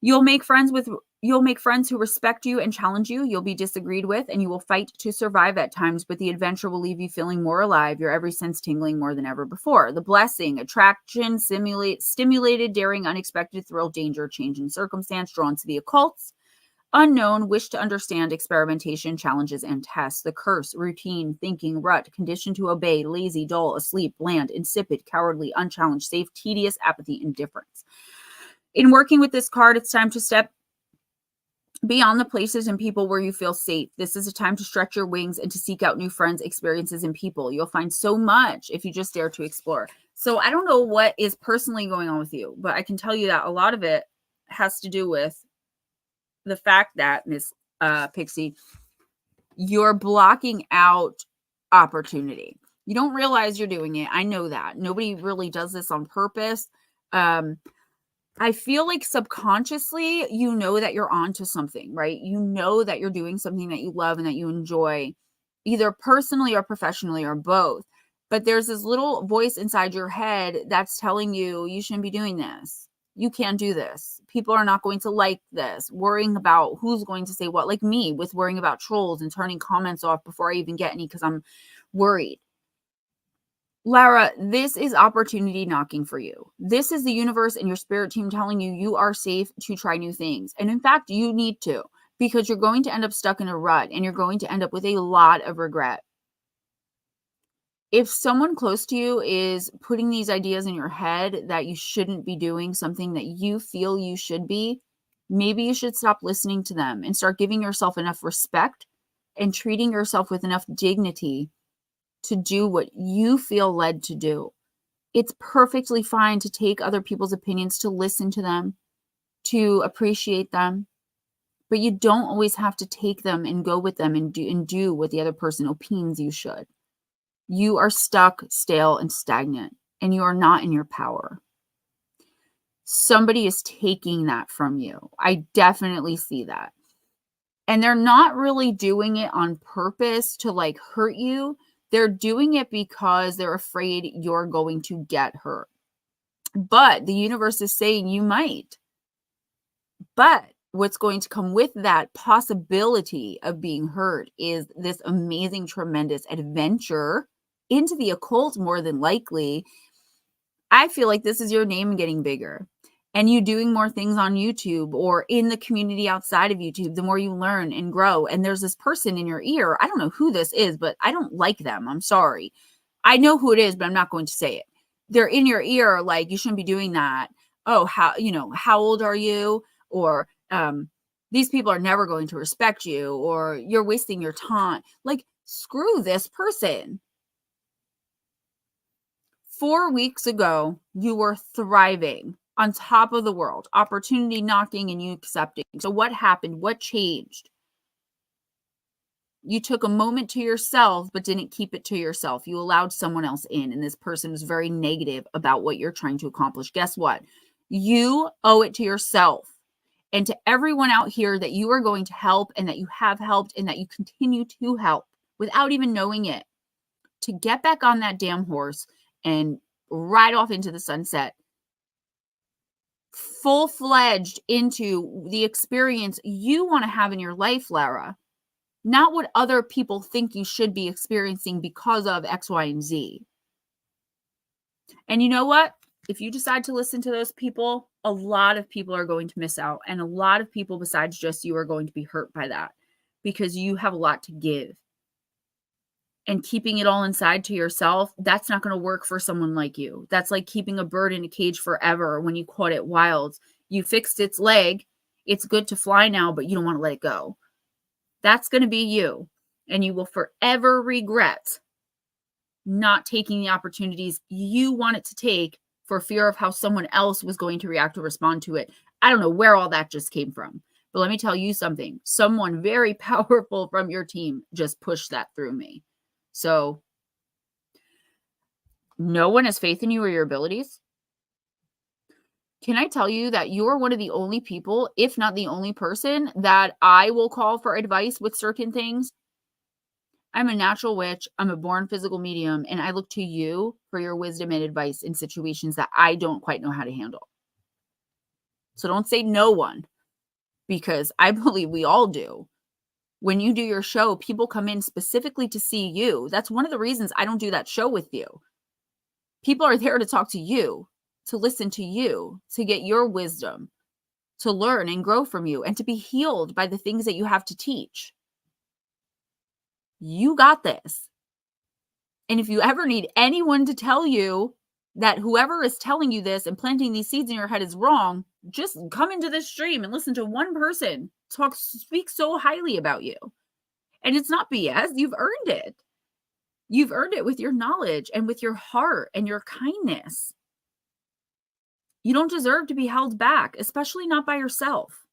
You'll make friends who respect you and challenge you. You'll be disagreed with, and you will fight to survive at times, but the adventure will leave you feeling more alive, your every sense tingling more than ever before. The blessing, attraction, stimulated, daring, unexpected, thrill, danger, change in circumstance, drawn to the occults, Unknown, wish to understand, experimentation, challenges, and tests. The curse, routine, thinking, rut, conditioned to obey, lazy, dull, asleep, bland, insipid, cowardly, unchallenged, safe, tedious, apathy, indifference. In working with this card, it's time to step beyond the places and people where you feel safe. This is a time to stretch your wings and to seek out new friends, experiences, and people. You'll find so much if you just dare to explore. So I don't know what is personally going on with you, but I can tell you that a lot of it has to do with the fact that, Miss Pixie, you're blocking out opportunity. You don't realize you're doing it. I know that. Nobody really does this on purpose. I feel like subconsciously, you know that you're onto something, right? You know that you're doing something that you love and that you enjoy, either personally or professionally or both. But there's this little voice inside your head that's telling you, you shouldn't be doing this. You can't do this. People are not going to like this. Worrying about who's going to say what, like me with worrying about trolls and turning comments off before I even get any because I'm worried. Lara, this is opportunity knocking for you. This is the universe and your spirit team telling you you are safe to try new things. And in fact, you need to, because you're going to end up stuck in a rut and you're going to end up with a lot of regret. If someone close to you is putting these ideas in your head that you shouldn't be doing something that you feel you should be, maybe you should stop listening to them and start giving yourself enough respect and treating yourself with enough dignity to do what you feel led to do. It's perfectly fine to take other people's opinions, to listen to them, to appreciate them, but you don't always have to take them and go with them and do what the other person opines you should. You are stuck, stale, and stagnant, and you are not in your power. Somebody is taking that from you. I definitely see that. And they're not really doing it on purpose to like hurt you. They're doing it because they're afraid you're going to get hurt. But the universe is saying you might. But what's going to come with that possibility of being hurt is this amazing, tremendous adventure into the occult, more than likely. I feel like this is your name getting bigger. And you doing more things on YouTube or in the community outside of YouTube, the more you learn and grow. And there's this person in your ear. I don't know who this is, but I don't like them. I'm sorry. I know who it is, but I'm not going to say it. They're in your ear like, you shouldn't be doing that. Oh, how old are you? Or these people are never going to respect you, or you're wasting your time. Like, screw this person. 4 weeks ago, you were thriving on top of the world, opportunity knocking and you accepting. So what happened? What changed? You took a moment to yourself, but didn't keep it to yourself. You allowed someone else in, and this person was very negative about what you're trying to accomplish. Guess what? You owe it to yourself and to everyone out here that you are going to help and that you have helped and that you continue to help without even knowing it, to get back on that damn horse and ride off into the sunset, full-fledged into the experience you want to have in your life, Lara, not what other people think you should be experiencing because of X, Y, and Z. And you know what? If you decide to listen to those people, a lot of people are going to miss out. And a lot of people besides just you are going to be hurt by that because you have a lot to give. And keeping it all inside to yourself, that's not going to work for someone like you. That's like keeping a bird in a cage forever when you caught it wild. You fixed its leg. It's good to fly now, but you don't want to let it go. That's going to be you. And you will forever regret not taking the opportunities you wanted to take for fear of how someone else was going to react or respond to it. I don't know where all that just came from. But let me tell you something. Someone very powerful from your team just pushed that through me. So no one has faith in you or your abilities. Can I tell you that you are one of the only people, if not the only person, that I will call for advice with certain things? I'm a natural witch. I'm a born physical medium, and I look to you for your wisdom and advice in situations that I don't quite know how to handle. So don't say no one, because I believe we all do. When you do your show, people come in specifically to see you. That's one of the reasons I don't do that show with you. People are there to talk to you, to listen to you, to get your wisdom. to learn and grow from you and to be healed by the things that you have to teach. You got this. And if you ever need anyone to tell you that whoever is telling you this and planting these seeds in your head is wrong, just come into this stream and listen to one person speak so highly about you. And it's not BS. You've earned it. You've earned it with your knowledge and with your heart and your kindness. You don't deserve to be held back, especially not by yourself.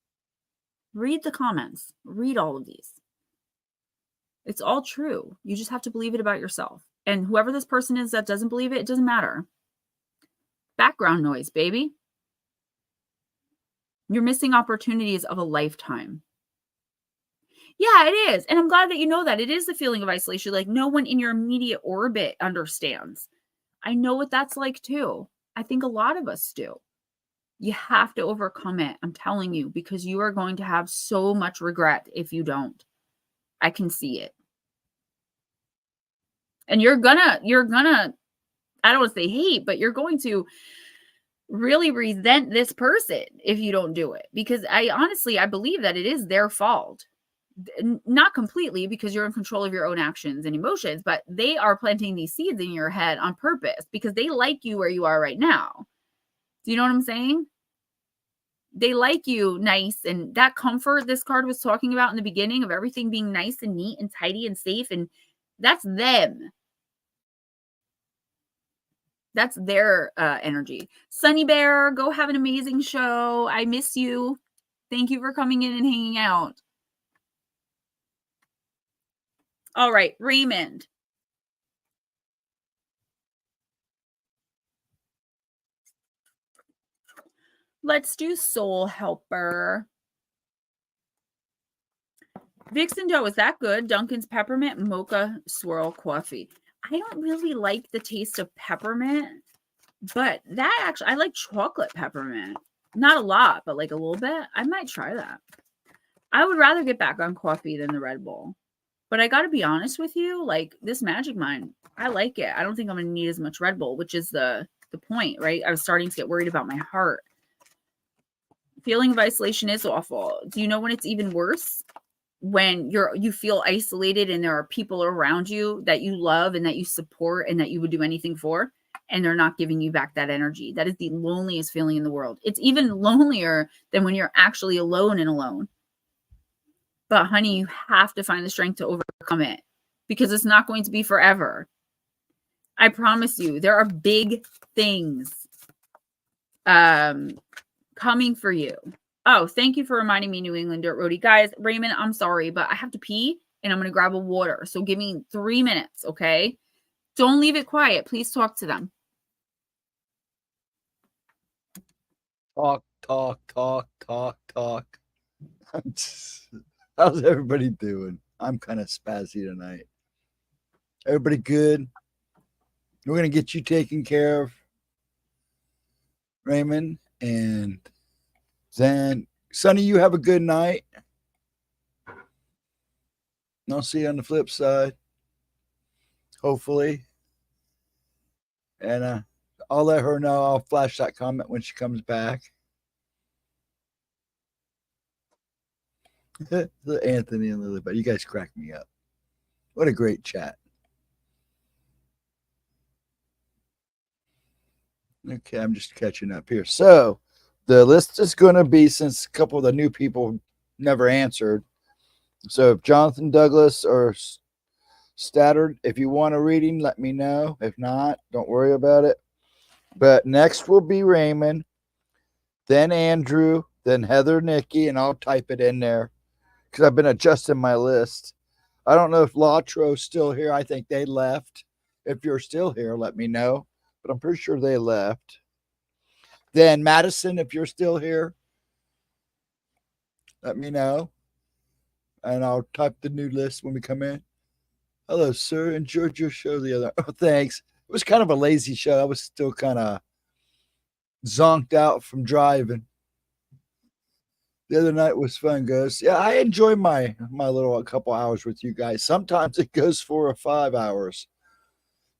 Read the comments. Read all of these. It's all true. You just have to believe it about yourself. And whoever this person is that doesn't believe it, it doesn't matter. Background noise, baby. You're missing opportunities of a lifetime. Yeah, it is. And I'm glad that you know that. It is the feeling of isolation. Like no one in your immediate orbit understands. I know what that's like too. I think a lot of us do. You have to overcome it. I'm telling you, because you are going to have so much regret if you don't. I can see it. And you're gonna, I don't want to say hate, but you're going to really resent this person if you don't do it. Because I believe that it is their fault. Not completely, because you're in control of your own actions and emotions, but they are planting these seeds in your head on purpose because they like you where you are right now. Do you know what I'm saying? They like you nice, and that comfort this card was talking about in the beginning of everything being nice and neat and tidy and safe, and that's them. That's their energy. Sunny Bear, go have an amazing show. I miss you. Thank you for coming in and hanging out. All right, Raymond. Let's do Soul Helper. Vixen Dough, is that good? Dunkin's Peppermint Mocha Swirl Coffee. I don't really like the taste of peppermint, but that actually, I like chocolate peppermint. Not a lot, but like a little bit. I might try that. I would rather get back on coffee than the Red Bull. But I got to be honest with you, like this Magic Mind, I like it. I don't think I'm going to need as much Red Bull, which is the point, right? I was starting to get worried about my heart. Feeling of isolation is awful. Do you know when it's even worse? When you feel isolated and there are people around you that you love and that you support and that you would do anything for, and they're not giving you back that energy. That is the loneliest feeling in the world. It's even lonelier than when you're actually alone and alone. But honey, you have to find the strength to overcome it because it's not going to be forever. I promise you, there are big things coming for you. Oh, thank you for reminding me, New England Dirt Roadie. Guys, Raymond, I'm sorry, but I have to pee and I'm going to grab a water. So give me 3 minutes, okay? Don't leave it quiet. Please talk to them. Talk. How's everybody doing? I'm kind of spazzy tonight. Everybody good? We're going to get you taken care of, Raymond. And then, Sonny, you have a good night. And I'll see you on the flip side, hopefully. And I'll let her know. I'll flash that comment when she comes back. Anthony and Lily, but you guys crack me up. What a great chat. Okay, I'm just catching up here. So the list is going to be, since a couple of the new people never answered. So if Jonathan Douglas or Stattard, if you want a reading, let me know. If not, don't worry about it. But next will be Raymond, then Andrew, then Heather, Nikki, and I'll type it in there because I've been adjusting my list. I don't know if Latro's still here. I think they left. If you're still here, let me know. But I'm pretty sure they left. Then Madison, if you're still here, let me know. And I'll type the new list when we come in. Hello, sir. Enjoyed your show the other. Oh, thanks. It was kind of a lazy show. I was still kind of zonked out from driving. The other night was fun, Ghost. Yeah, I enjoy my little couple hours with you guys. Sometimes it goes 4 or 5 hours.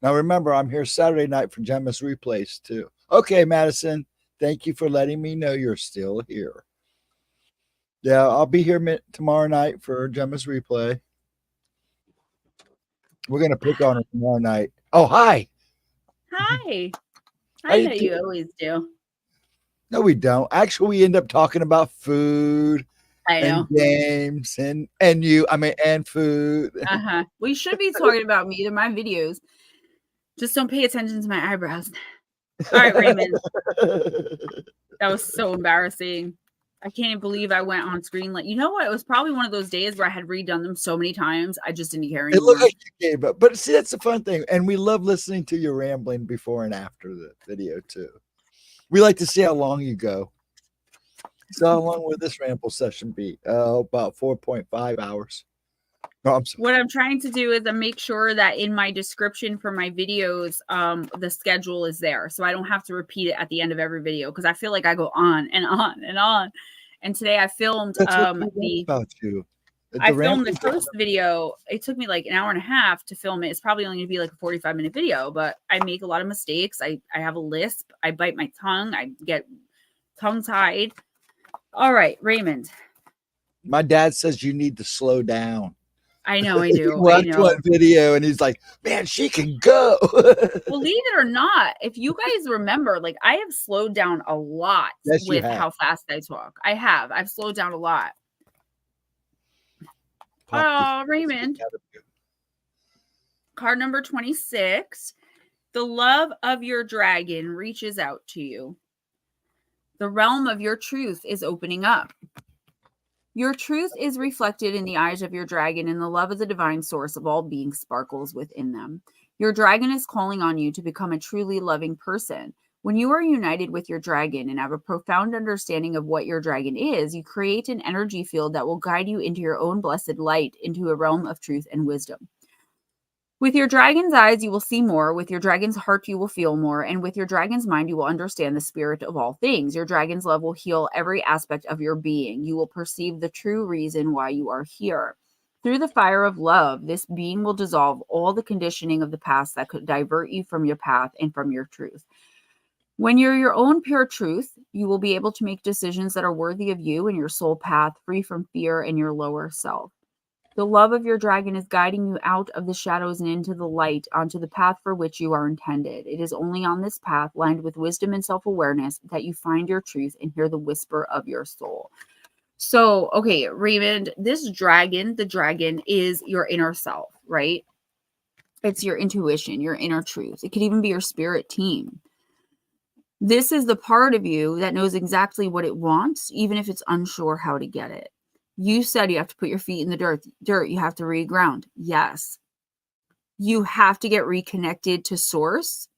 Now, remember, I'm here Saturday night for Gemma's replays, too. Okay, Madison, thank you for letting me know you're still here. Yeah, I'll be here tomorrow night for Gemma's replay. We're gonna pick on her tomorrow night. Oh, hi. Hi. How I you know you doing? always do. No, we don't. Actually, we end up talking about food I and know. games and and food. We should be talking about me. They're my videos. Just don't pay attention to my eyebrows. All right, Raymond. That was so embarrassing. I can't believe I went on screen. Like, you know what? It was probably one of those days where I had redone them so many times. I just didn't care It looked anymore. like you gave up. But see, that's the fun thing. And we love listening to your rambling before and after the video, too. We like to see how long you go. So how long will this ramble session be? About 4.5 hours. No, I'm sorry. What I'm trying to do is make sure that in my description for my videos, the schedule is there. So I don't have to repeat it at the end of every video because I feel like I go on and on and on. And today I filmed That's what we love about you. I filmed the first video. It took me like an hour and a half to film it. It's probably only going to be like a 45-minute video, but I make a lot of mistakes. I have a lisp. I bite my tongue. I get tongue-tied. All right, Raymond. My dad says you need to slow down. I know I do. He watched one video and he's like, man, she can go. Believe it or not, if you guys remember, like I have slowed down a lot with how fast I talk. I've slowed down a lot. Oh, Raymond. Card number 26. The love of your dragon reaches out to you. The realm of your truth is opening up. Your truth is reflected in the eyes of your dragon, and the love of the divine source of all beings sparkles within them. Your dragon is calling on you to become a truly loving person. When you are united with your dragon and have a profound understanding of what your dragon is, you create an energy field that will guide you into your own blessed light, into a realm of truth and wisdom. With your dragon's eyes, you will see more. With your dragon's heart, you will feel more. And with your dragon's mind, you will understand the spirit of all things. Your dragon's love will heal every aspect of your being. You will perceive the true reason why you are here. Through the fire of love, this being will dissolve all the conditioning of the past that could divert you from your path and from your truth. When you're your own pure truth, you will be able to make decisions that are worthy of you and your soul path, free from fear and your lower self. The love of your dragon is guiding you out of the shadows and into the light, onto the path for which you are intended. It is only on this path, lined with wisdom and self-awareness, that you find your truth and hear the whisper of your soul. So, okay, Raymond, this dragon, the dragon is your inner self, right? It's your intuition, your inner truth. It could even be your spirit team. This is the part of you that knows exactly what it wants, even if it's unsure how to get it. You said you have to put your feet in the dirt. You have to reground. Yes. You have to get reconnected to source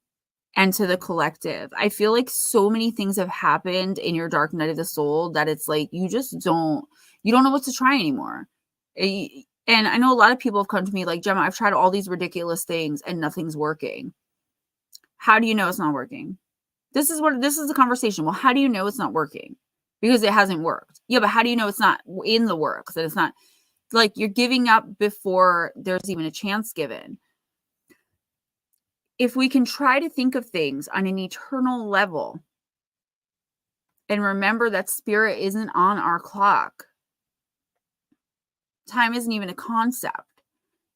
and to the collective. I feel like so many things have happened in your dark night of the soul that it's like you don't know what to try anymore. And I know a lot of people have come to me like, Gemma, I've tried all these ridiculous things and nothing's working. How do you know it's not working? This is the conversation. Well, how do you know it's not working? Because it hasn't worked. Yeah, but how do you know it's not in the works? That it's not like you're giving up before there's even a chance given. If we can try to think of things on an eternal level and remember that spirit isn't on our clock, time isn't even a concept.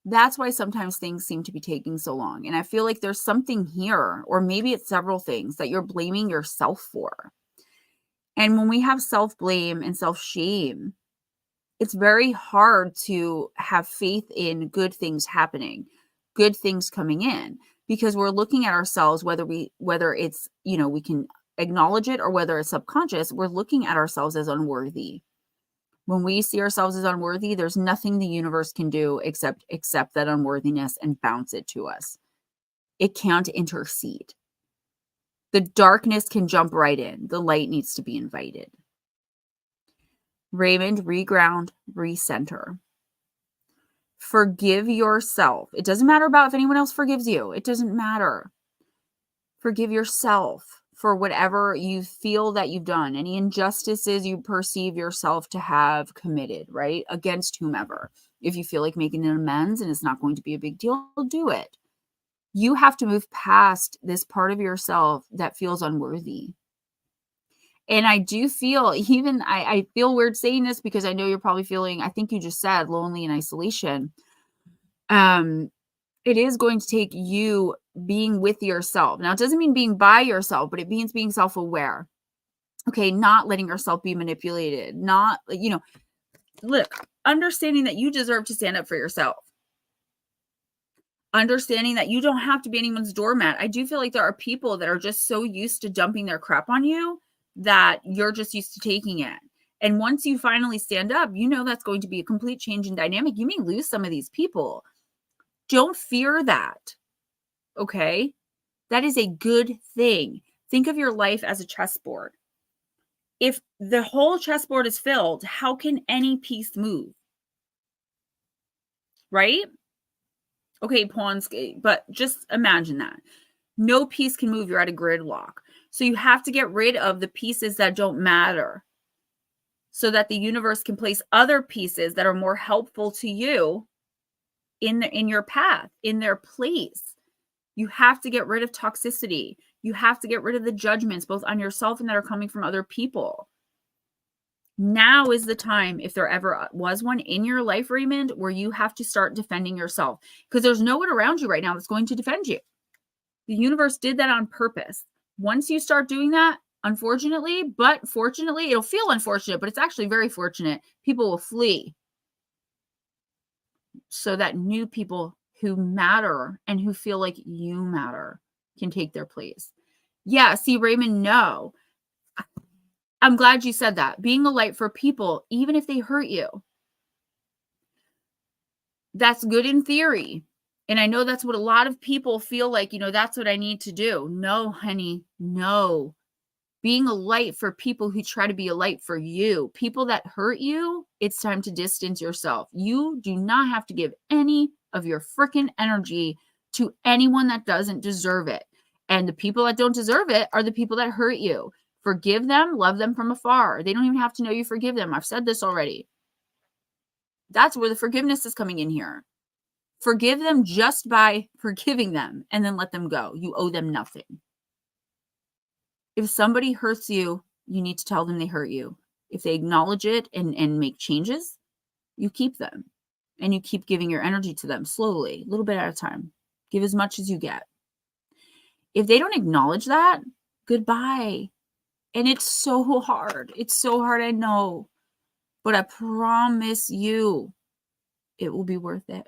That's why sometimes things seem to be taking so long. And I feel like there's something here, or maybe it's several things that you're blaming yourself for. And when we have self-blame and self-shame, it's very hard to have faith in good things happening, good things coming in, because we're looking at ourselves, whether it's, we can acknowledge it or whether it's subconscious, we're looking at ourselves as unworthy. When we see ourselves as unworthy, there's nothing the universe can do except accept that unworthiness and bounce it to us. It can't intercede. The darkness can jump right in. The light needs to be invited. Raymond, reground, recenter. Forgive yourself. It doesn't matter about if anyone else forgives you. It doesn't matter. Forgive yourself for whatever you feel that you've done, any injustices you perceive yourself to have committed, right? Against whomever. If you feel like making an amends and it's not going to be a big deal, do it. You have to move past this part of yourself that feels unworthy. And I do feel, even I feel weird saying this because I know you're probably feeling, I think you just said, lonely and isolation. It is going to take you being with yourself. Now, it doesn't mean being by yourself, but it means being self-aware. Okay, not letting yourself be manipulated, not, look, understanding that you deserve to stand up for yourself. Understanding that you don't have to be anyone's doormat. I do feel like there are people that are just so used to dumping their crap on you that you're just used to taking it. And once you finally stand up, that's going to be a complete change in dynamic. You may lose some of these people. Don't fear that. Okay? That is a good thing. Think of your life as a chessboard. If the whole chessboard is filled, how can any piece move? Right? Okay, pawns, but just imagine that. No piece can move. You're at a gridlock. So you have to get rid of the pieces that don't matter so that the universe can place other pieces that are more helpful to you in your path, in their place. You have to get rid of toxicity. You have to get rid of the judgments, both on yourself and that are coming from other people. Now is the time, if there ever was one in your life, Raymond, where you have to start defending yourself, because there's no one around you right now that's going to defend you. The universe did that on purpose. Once you start doing that, unfortunately, but fortunately, it'll feel unfortunate, but it's actually very fortunate. People will flee so that new people who matter and who feel like you matter can take their place. Yeah, see, Raymond, no. I'm glad you said that. Being a light for people, even if they hurt you, that's good in theory. And I know that's what a lot of people feel like, that's what I need to do. No, honey, no. Being a light for people who try to be a light for you, people that hurt you, it's time to distance yourself. You do not have to give any of your freaking energy to anyone that doesn't deserve it. And the people that don't deserve it are the people that hurt you. Forgive them, love them from afar. They don't even have to know you forgive them. I've said this already. That's where the forgiveness is coming in here. Forgive them just by forgiving them and then let them go. You owe them nothing. If somebody hurts you, you need to tell them they hurt you. If they acknowledge it and make changes, you keep them. And you keep giving your energy to them slowly, a little bit at a time. Give as much as you get. If they don't acknowledge that, goodbye. And it's so hard. It's so hard, I know. But I promise you, it will be worth it.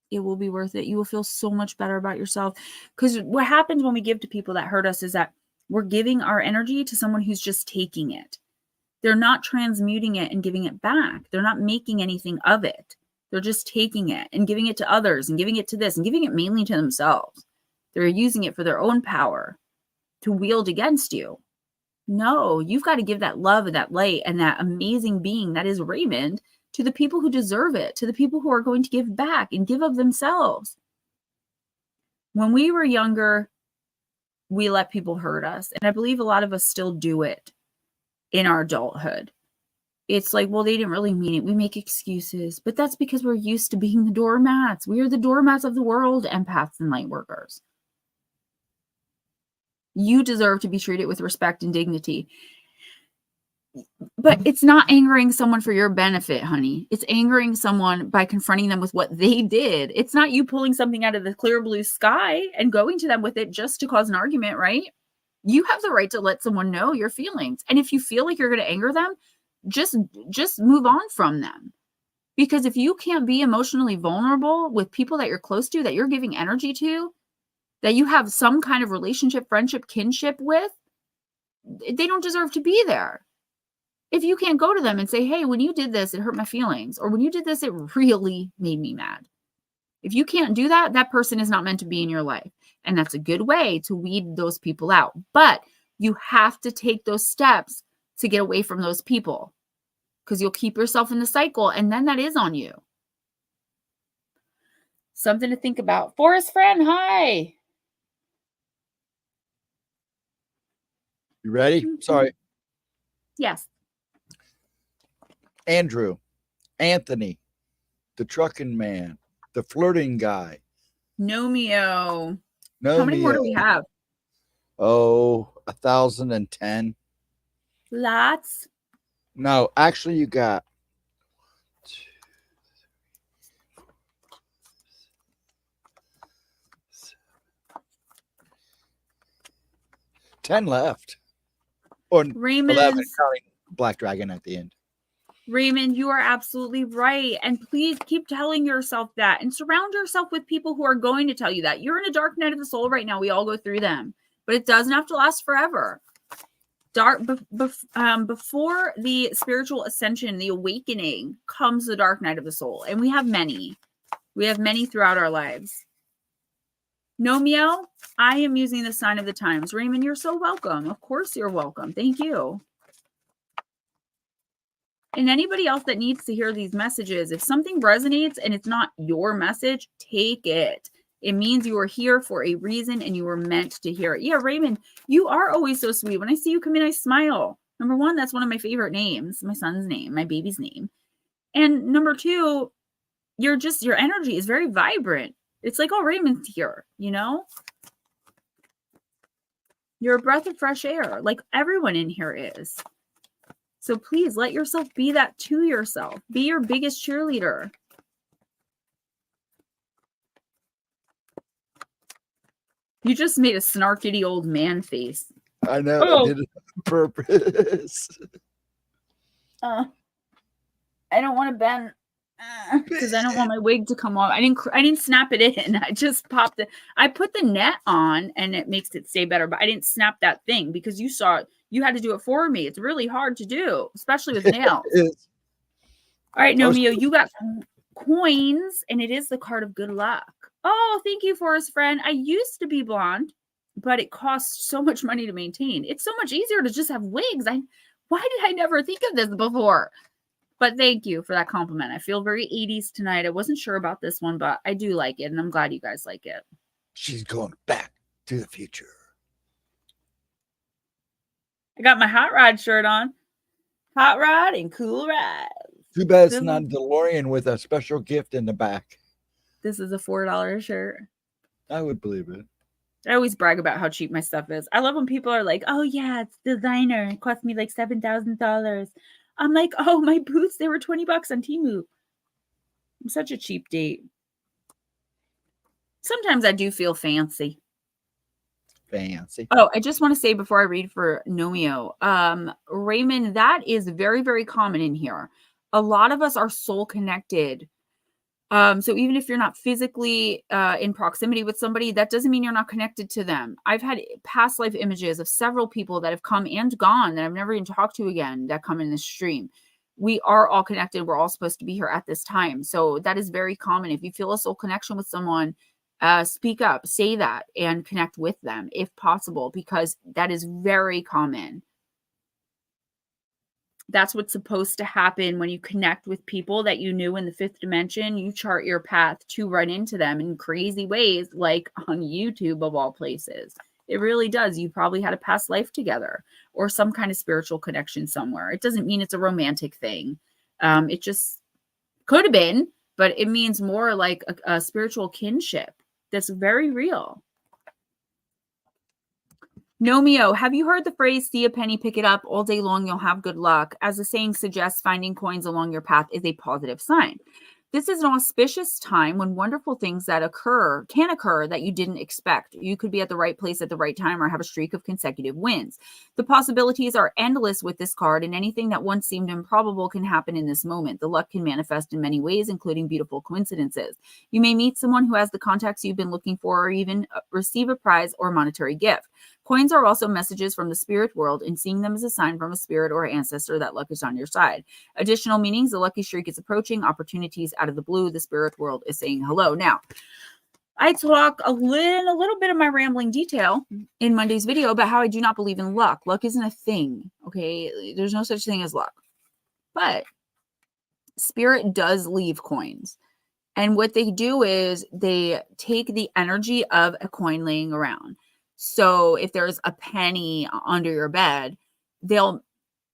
It will be worth it. You will feel so much better about yourself. Because what happens when we give to people that hurt us is that we're giving our energy to someone who's just taking it. They're not transmuting it and giving it back. They're not making anything of it. They're just taking it and giving it to others and giving it to this and giving it mainly to themselves. They're using it for their own power to wield against you. No, you've got to give that love and that light and that amazing being that is Raymond to the people who deserve it, to the people who are going to give back and give of themselves. When we were younger, we let people hurt us. And I believe a lot of us still do it in our adulthood. It's like, well, they didn't really mean it. We make excuses, but that's because we're used to being the doormats. We are the doormats of the world, empaths and light workers. You deserve to be treated with respect and dignity. But it's not angering someone for your benefit, honey. It's angering someone by confronting them with what they did. It's not you pulling something out of the clear blue sky and going to them with it just to cause an argument, right? You have the right to let someone know your feelings. And if you feel like you're going to anger them, just move on from them. Because if you can't be emotionally vulnerable with people that you're close to, that you're giving energy to, that you have some kind of relationship, friendship, kinship with, they don't deserve to be there. If you can't go to them and say, hey, when you did this, it hurt my feelings, or when you did this, it really made me mad. If you can't do that, that person is not meant to be in your life. And that's a good way to weed those people out. But you have to take those steps to get away from those people, because you'll keep yourself in the cycle, and then that is on you. Something to think about. Forest friend, hi. You ready? Sorry. Yes. Andrew, Anthony, the trucking man, the flirting guy. Nomeo. No, how many more do we have? Oh, 1,010. Lots. No, actually, you got 10 left. Or Raymond, 11, counting Black Dragon at the end. Raymond, you are absolutely right. And please keep telling yourself that and surround yourself with people who are going to tell you that. You're in a dark night of the soul right now. We all go through them, but it doesn't have to last forever. Before the spiritual ascension, the awakening, comes the dark night of the soul. And we have many. We have many throughout our lives. Nomeo, I am using the sign of the times. Raymond, you're so welcome. Of course you're welcome. Thank you. And anybody else that needs to hear these messages, if something resonates and it's not your message, take it. It means you are here for a reason and you were meant to hear it. Yeah, Raymond, you are always so sweet. When I see you come in, I smile. Number one, that's one of my favorite names, my son's name, my baby's name. And number two, your energy is very vibrant. It's like, oh, Raymond's here, you know? You're a breath of fresh air, like everyone in here is. So please let yourself be that to yourself. Be your biggest cheerleader. You just made a snarkity old man face. I know. I did it on purpose. I don't want to bend because I don't want my wig to come off. I didn't snap it in. I just popped it. I put the net on and it makes it stay better, but I didn't snap that thing because you saw it. You had to do it for me. It's really hard to do, especially with nails. All right, Nomeo, you got coins, and it is the card of good luck. Oh, thank you, Forest Friend. I used to be blonde, but it costs so much money to maintain. It's so much easier to just have wigs. Why did I never think of this before? But thank you for that compliment. I feel very 80s tonight. I wasn't sure about this one, but I do like it, and I'm glad you guys like it. She's going back to the future. I got my Hot Rod shirt on. Hot Rod and Cool Ride. Too bad it's not a DeLorean with a special gift in the back. This is a $4 shirt. I would believe it. I always brag about how cheap my stuff is. I love when people are like, oh, yeah, it's designer. It cost me like $7,000. I'm like, oh, my boots, they were $20 on Temu. I'm such a cheap date. Sometimes I do feel fancy. Oh, I just want to say before I read for Nomeo, Raymond, that is very, very common in here. A lot of us are soul connected. So even if you're not physically in proximity with somebody, that doesn't mean you're not connected to them. I've had past life images of several people that have come and gone that I've never even talked to again that come in this stream. We are all connected. We're all supposed to be here at this time. So that is very common. If you feel a soul connection with someone, speak up, say that, and connect with them if possible, because that is very common. That's what's supposed to happen when you connect with people that you knew in the fifth dimension. You chart your path to run into them in crazy ways, like on YouTube of all places. It really does. You probably had a past life together or some kind of spiritual connection somewhere. It doesn't mean it's a romantic thing. It just could have been, but it means more like a spiritual kinship. That's very real. Nomeo, have you heard the phrase, see a penny, pick it up, all day long you'll have good luck? As the saying suggests, finding coins along your path is a positive sign. This is an auspicious time when wonderful things that can occur that you didn't expect. You could be at the right place at the right time or have a streak of consecutive wins. The possibilities are endless with this card, and anything that once seemed improbable can happen in this moment. The luck can manifest in many ways, including beautiful coincidences. You may meet someone who has the contacts you've been looking for, or even receive a prize or monetary gift. Coins are also messages from the spirit world, and seeing them as a sign from a spirit or ancestor that luck is on your side. Additional meanings: the lucky streak is approaching, opportunities out of the blue, the spirit world is saying hello. Now, I talk a little bit of my rambling detail in Monday's video about how I do not believe in luck. Luck isn't a thing, okay? There's no such thing as luck. But spirit does leave coins. And what they do is they take the energy of a coin laying around. So if there's a penny under your bed, they'll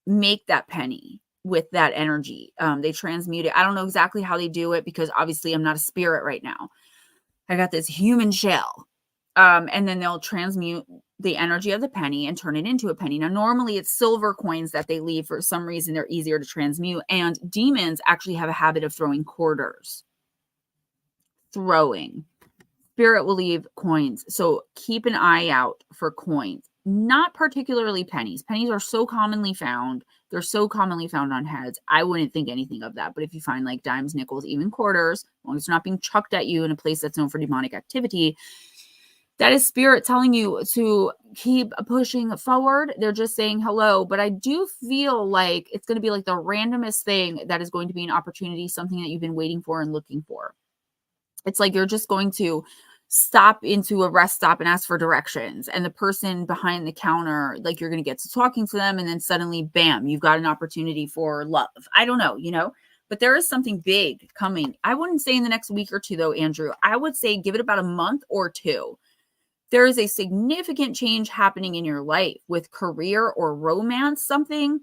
make that penny with that energy. They transmute it. I don't know exactly how they do it because obviously I'm not a spirit right now. I got this human shell. And then they'll transmute the energy of the penny and turn it into a penny. Now, normally it's silver coins that they leave. For some reason, they're easier to transmute. And demons actually have a habit of throwing quarters. Spirit will leave coins. So keep an eye out for coins. Not particularly pennies. Pennies are so commonly found. They're so commonly found on heads. I wouldn't think anything of that. But if you find like dimes, nickels, even quarters, as long as it's not being chucked at you in a place that's known for demonic activity, that is spirit telling you to keep pushing forward. They're just saying hello. But I do feel like it's going to be like the randomest thing that is going to be an opportunity, something that you've been waiting for and looking for. It's like you're just going to stop into a rest stop and ask for directions. And the person behind the counter, like you're going to get to talking to them. And then suddenly, bam, you've got an opportunity for love. I don't know, but there is something big coming. I wouldn't say in the next week or two, though, Andrew. I would say give it about a month or two. There is a significant change happening in your life with career or romance, something,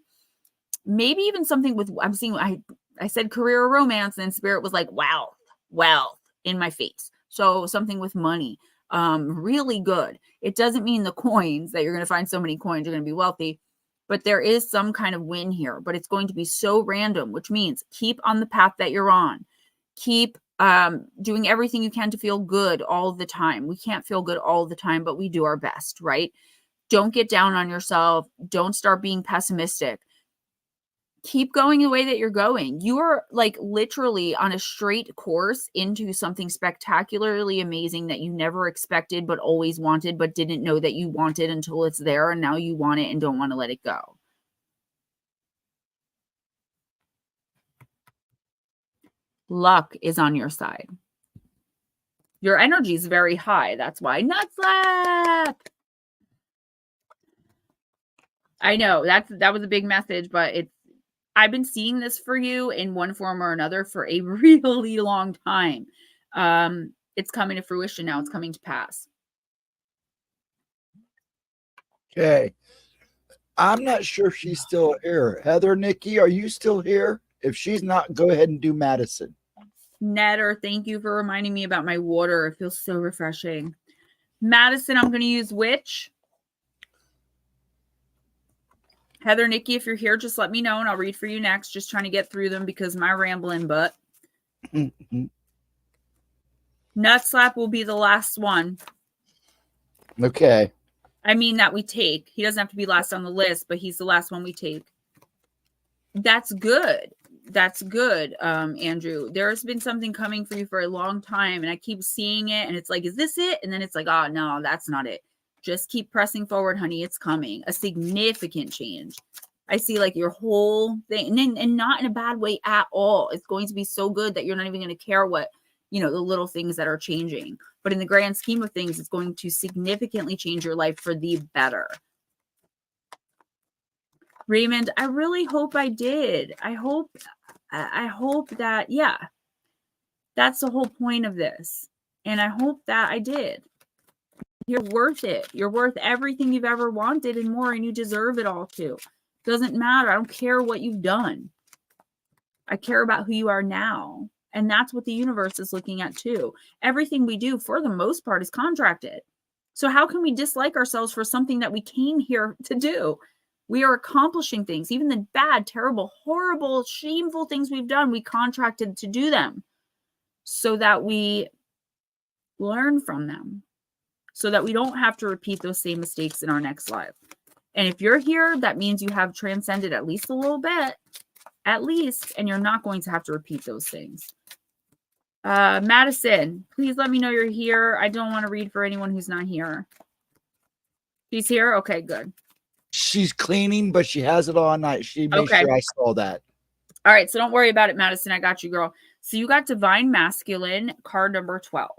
maybe even something with, I'm seeing, I said career or romance, and spirit was like, wow, wealth in my face. So something with money, really good. It doesn't mean the coins that you're going to find so many coins, you're going to be wealthy, but there is some kind of win here, but it's going to be so random, which means keep on the path that you're on. Keep doing everything you can to feel good all the time. We can't feel good all the time, but we do our best, right? Don't get down on yourself. Don't start being pessimistic. Keep going the way that you're going. You are like literally on a straight course into something spectacularly amazing that you never expected, but always wanted, but didn't know that you wanted until it's there. And now you want it and don't want to let it go. Luck is on your side. Your energy is very high. That's why. Nut slap. I know that was a big message, but I've been seeing this for you in one form or another for a really long time. It's coming to fruition now. It's coming to pass. Okay. I'm not sure if she's still here. Heather, Nikki, are you still here? If she's not, go ahead and do Madison. Netter, thank you for reminding me about my water. It feels so refreshing. Madison, I'm going to use which? Heather, Nikki, if you're here, just let me know and I'll read for you next. Just trying to get through them because my rambling butt. Nut slap will be the last one. Okay. I mean that we take. He doesn't have to be last on the list, but he's the last one we take. That's good. That's good, Andrew. There's been something coming for you for a long time, and I keep seeing it, and it's like, is this it? And then it's like, oh, no, that's not it. Just keep pressing forward, honey. It's coming. A significant change. I see like your whole thing, and not in a bad way at all. It's going to be so good that you're not even going to care what, the little things that are changing. But in the grand scheme of things, it's going to significantly change your life for the better. Raymond, I really hope I did. I hope that, yeah, that's the whole point of this. And I hope that I did. You're worth it. You're worth everything you've ever wanted and more, and you deserve it all too. Doesn't matter. I don't care what you've done. I care about who you are now. And that's what the universe is looking at too. Everything we do, for the most part, is contracted. So how can we dislike ourselves for something that we came here to do? We are accomplishing things, even the bad, terrible, horrible, shameful things we've done. We contracted to do them so that we learn from them, so that we don't have to repeat those same mistakes in our next life. And if you're here, that means you have transcended at least a little bit, at least, and you're not going to have to repeat those things. Madison, please let me know you're here. I don't want to read for anyone who's not here. She's here? Okay, good. She's cleaning, but she has it all night. She made sure I saw that. All right, so don't worry about it, Madison. I got you, girl. So you got Divine Masculine, card number 12.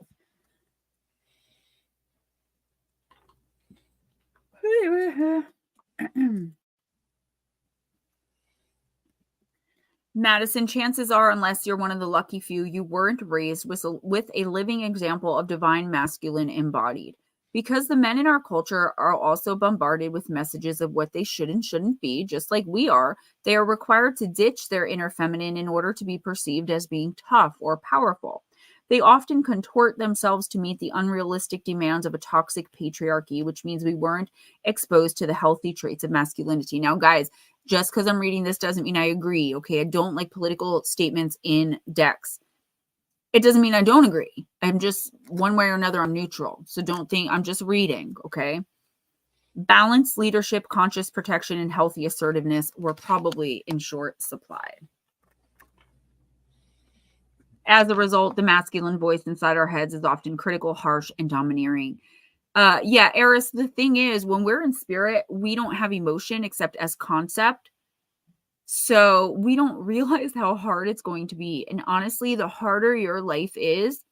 Madison, chances are, unless you're one of the lucky few, you weren't raised with a living example of divine masculine embodied. Because the men in our culture are also bombarded with messages of what they should and shouldn't be, just like we are, they are required to ditch their inner feminine in order to be perceived as being tough or powerful. They often contort themselves to meet the unrealistic demands of a toxic patriarchy, which means we weren't exposed to the healthy traits of masculinity. Now, guys, just because I'm reading this doesn't mean I agree, okay? I don't like political statements in decks. It doesn't mean I don't agree. I'm just one way or another, I'm neutral. So don't think I'm just reading, okay? Balanced leadership, conscious protection, and healthy assertiveness were probably in short supply. As a result, the masculine voice inside our heads is often critical, harsh, and domineering. Yeah, Eris, the thing is, when we're in spirit, we don't have emotion except as concept. So we don't realize how hard it's going to be. And honestly, the harder your life is,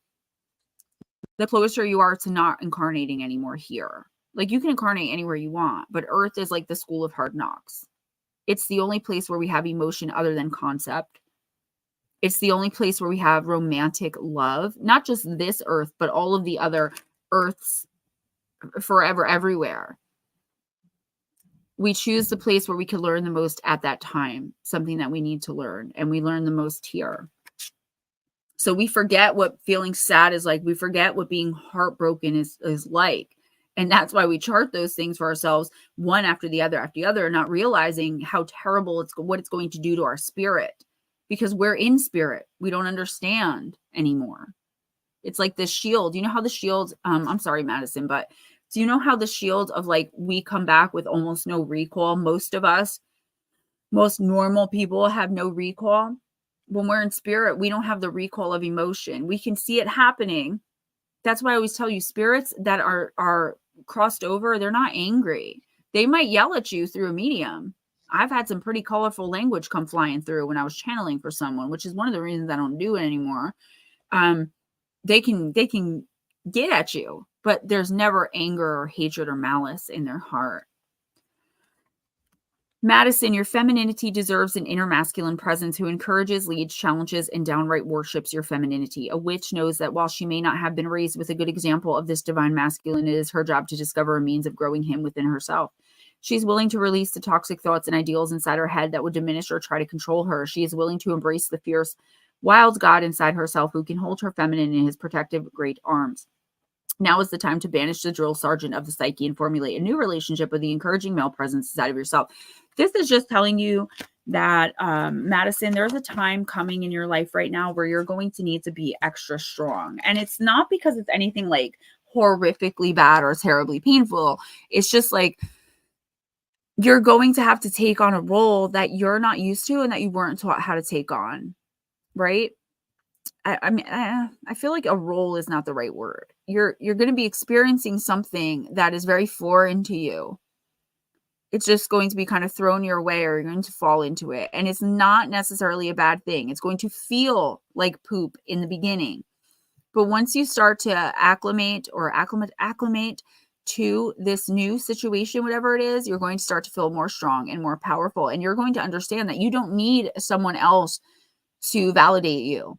the closer you are to not incarnating anymore here. Like, you can incarnate anywhere you want, but Earth is like the school of hard knocks. It's the only place where we have emotion other than concept. It's the only place where we have romantic love, not just this Earth, but all of the other Earths forever, everywhere. We choose the place where we can learn the most at that time, something that we need to learn, and we learn the most here. So we forget what feeling sad is like. We forget what being heartbroken is like. And that's why we chart those things for ourselves, one after the other, not realizing how terrible what it's going to do to our spirit, because we're in spirit. We don't understand anymore. It's like this shield. You know how the shield, I'm sorry, Madison, but do you know how the shield of, like, we come back with almost no recall? Most of us, most normal people have no recall. When we're in spirit, we don't have the recall of emotion. We can see it happening. That's why I always tell you, spirits that are crossed over, they're not angry. They might yell at you through a medium. I've had some pretty colorful language come flying through when I was channeling for someone, which is one of the reasons I don't do it anymore. They can get at you, but there's never anger or hatred or malice in their heart. Madison, your femininity deserves an inner masculine presence who encourages, leads, challenges, and downright worships your femininity. A witch knows that while she may not have been raised with a good example of this divine masculine, it is her job to discover a means of growing him within herself. She's willing to release the toxic thoughts and ideals inside her head that would diminish or try to control her. She is willing to embrace the fierce, wild God inside herself who can hold her feminine in his protective great arms. Now is the time to banish the drill sergeant of the psyche and formulate a new relationship with the encouraging male presence inside of yourself. This is just telling you that, Madison, there's a time coming in your life right now where you're going to need to be extra strong. And it's not because it's anything like horrifically bad or terribly painful. It's just like you're going to have to take on a role that you're not used to and that you weren't taught how to take on, right? I mean, I feel like a role is not the right word. You're going to be experiencing something that is very foreign to you. It's just going to be kind of thrown your way, or you're going to fall into it. And it's not necessarily a bad thing. It's going to feel like poop in the beginning. But once you start to acclimate to this new situation, whatever it is, you're going to start to feel more strong and more powerful. And you're going to understand that you don't need someone else to validate you.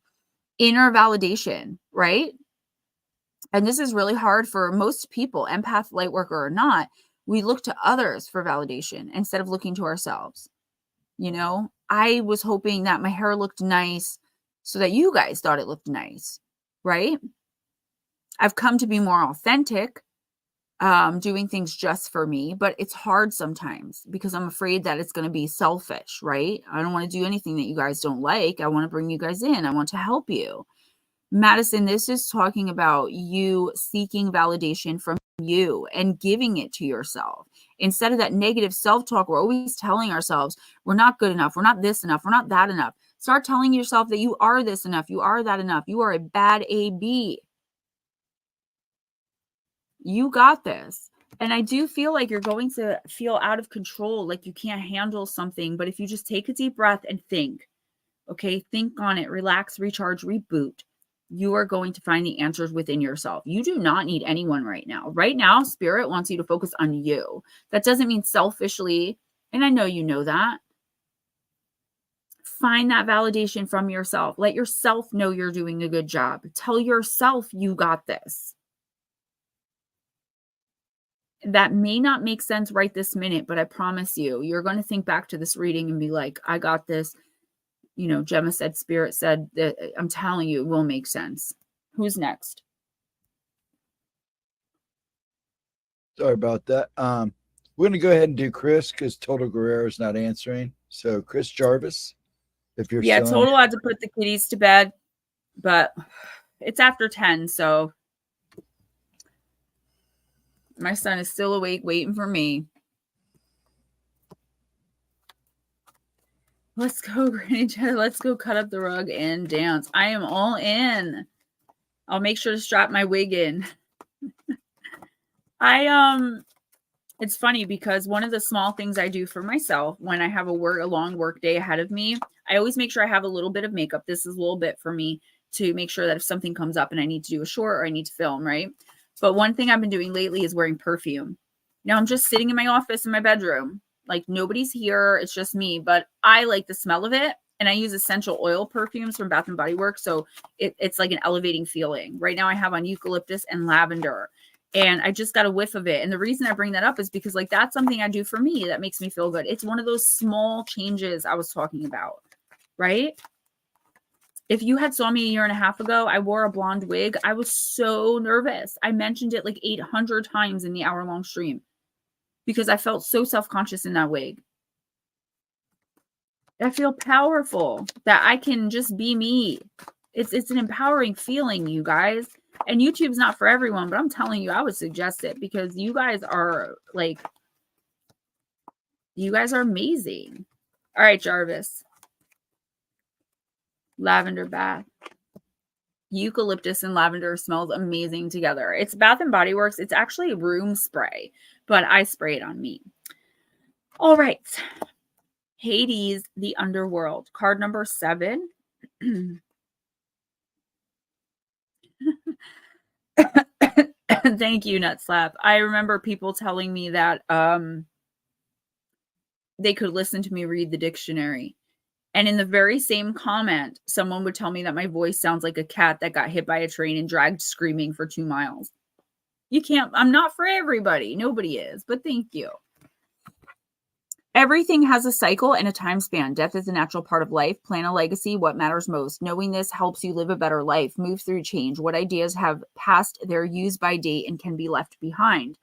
Inner validation, right? And this is really hard for most people, empath, light worker or not. We look to others for validation instead of looking to ourselves. You know, I was hoping that my hair looked nice so that you guys thought it looked nice, right? I've come to be more authentic, doing things just for me, but it's hard sometimes because I'm afraid that it's going to be selfish, right? I don't want to do anything that you guys don't like. I want to bring you guys in. I want to help you. Madison, this is talking about you seeking validation from you and giving it to yourself. Instead of that negative self-talk, we're always telling ourselves, we're not good enough. We're not this enough. We're not that enough. Start telling yourself that you are this enough. You are that enough. You are a bad AB. You got this. And I do feel like you're going to feel out of control, like you can't handle something. But if you just take a deep breath and think, okay, think on it, relax, recharge, reboot, you are going to find the answers within yourself. You do not need anyone right now. Right now, Spirit wants you to focus on you. That doesn't mean selfishly, and I know you know that. Find that validation from yourself. Let yourself know you're doing a good job. Tell yourself you got this. That may not make sense right this minute, but I promise you, you're going to think back to this reading and be like, I got this. You know, Gemma said, Spirit said that. I'm telling you, it will make sense. Who's next? Sorry about that. We're going to go ahead and do Chris because Total Guerrero is not answering. So Chris Jarvis, if you're still Total had to put the kitties to bed, but it's after 10, so my son is still awake waiting for me. Let's go, Granny Jada. Let's go cut up the rug and dance. I am all in. I'll make sure to strap my wig in. It's funny because one of the small things I do for myself when I have a long work day ahead of me, I always make sure I have a little bit of makeup. This is a little bit for me to make sure that if something comes up and I need to do a short or I need to film, right? But one thing I've been doing lately is wearing perfume. Now I'm just sitting in my office in my bedroom. Like nobody's here. It's just me, but I like the smell of it. And I use essential oil perfumes from Bath and Body Works. So it's like an elevating feeling. Right now I have on eucalyptus and lavender. And I just got a whiff of it. And the reason I bring that up is because like that's something I do for me that makes me feel good. It's one of those small changes I was talking about, right? If you had saw me a year and a half ago, I wore a blonde wig. I was so nervous. I mentioned it like 800 times in the hour-long stream because I felt so self-conscious in that wig. I feel powerful that I can just be me. It's an empowering feeling, you guys. And YouTube's not for everyone, but I'm telling you, I would suggest it because you guys are amazing. All right, Jarvis. Lavender bath. Eucalyptus and lavender smells amazing together. It's Bath and Body Works. It's actually room spray, but I spray it on me. All right. Hades, the underworld. Card number 7. Thank you, Nutslap. I remember people telling me that they could listen to me read the dictionary. And in the very same comment, someone would tell me that my voice sounds like a cat that got hit by a train and dragged screaming for 2 miles. You can't, I'm not for everybody. Nobody is, but thank you. Everything has a cycle and a time span. Death is a natural part of life. Plan a legacy. What matters most? Knowing this helps you live a better life. Move through change. What ideas have passed their use-by date and can be left behind?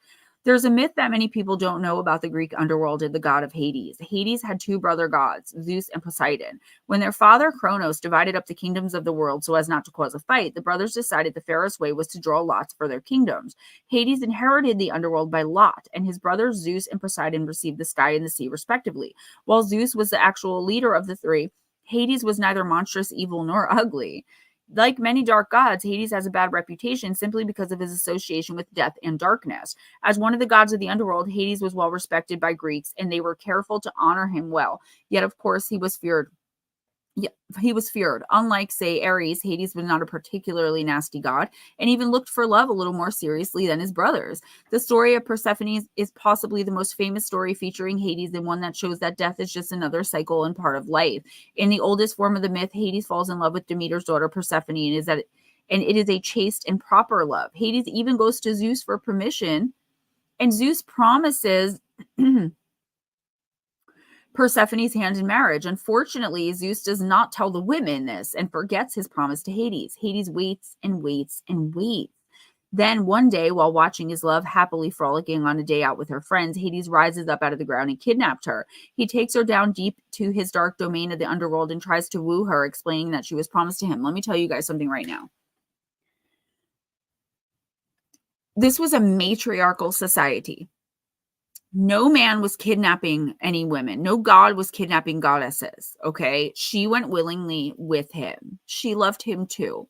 There's a myth that many people don't know about the Greek underworld and the god of Hades. Hades had 2 brother gods, Zeus and Poseidon. When their father Kronos divided up the kingdoms of the world so as not to cause a fight, the brothers decided the fairest way was to draw lots for their kingdoms. Hades inherited the underworld by lot, and his brothers Zeus and Poseidon received the sky and the sea respectively. While Zeus was the actual leader of the 3, Hades was neither monstrous, evil, nor ugly. Like many dark gods, Hades has a bad reputation simply because of his association with death and darkness. As one of the gods of the underworld, Hades was well respected by Greeks, and they were careful to honor him well. Yet, of course, he was feared. Unlike, say, Ares, Hades was not a particularly nasty god and even looked for love a little more seriously than his brothers. The story of Persephone is possibly the most famous story featuring Hades and one that shows that death is just another cycle and part of life. In the oldest form of the myth, Hades falls in love with Demeter's daughter Persephone and it is a chaste and proper love. Hades even goes to Zeus for permission, and Zeus promises Persephone's hand in marriage. Unfortunately, Zeus does not tell the women this and forgets his promise to Hades. Hades waits and waits and waits. Then one day, while watching his love happily frolicking on a day out with her friends, Hades rises up out of the ground and kidnapped her. He takes her down deep to his dark domain of the underworld and tries to woo her, explaining that she was promised to him. Let me tell you guys something right now. This was a matriarchal society. No man was kidnapping any women. No god was kidnapping goddesses, okay? She went willingly with him. She loved him too.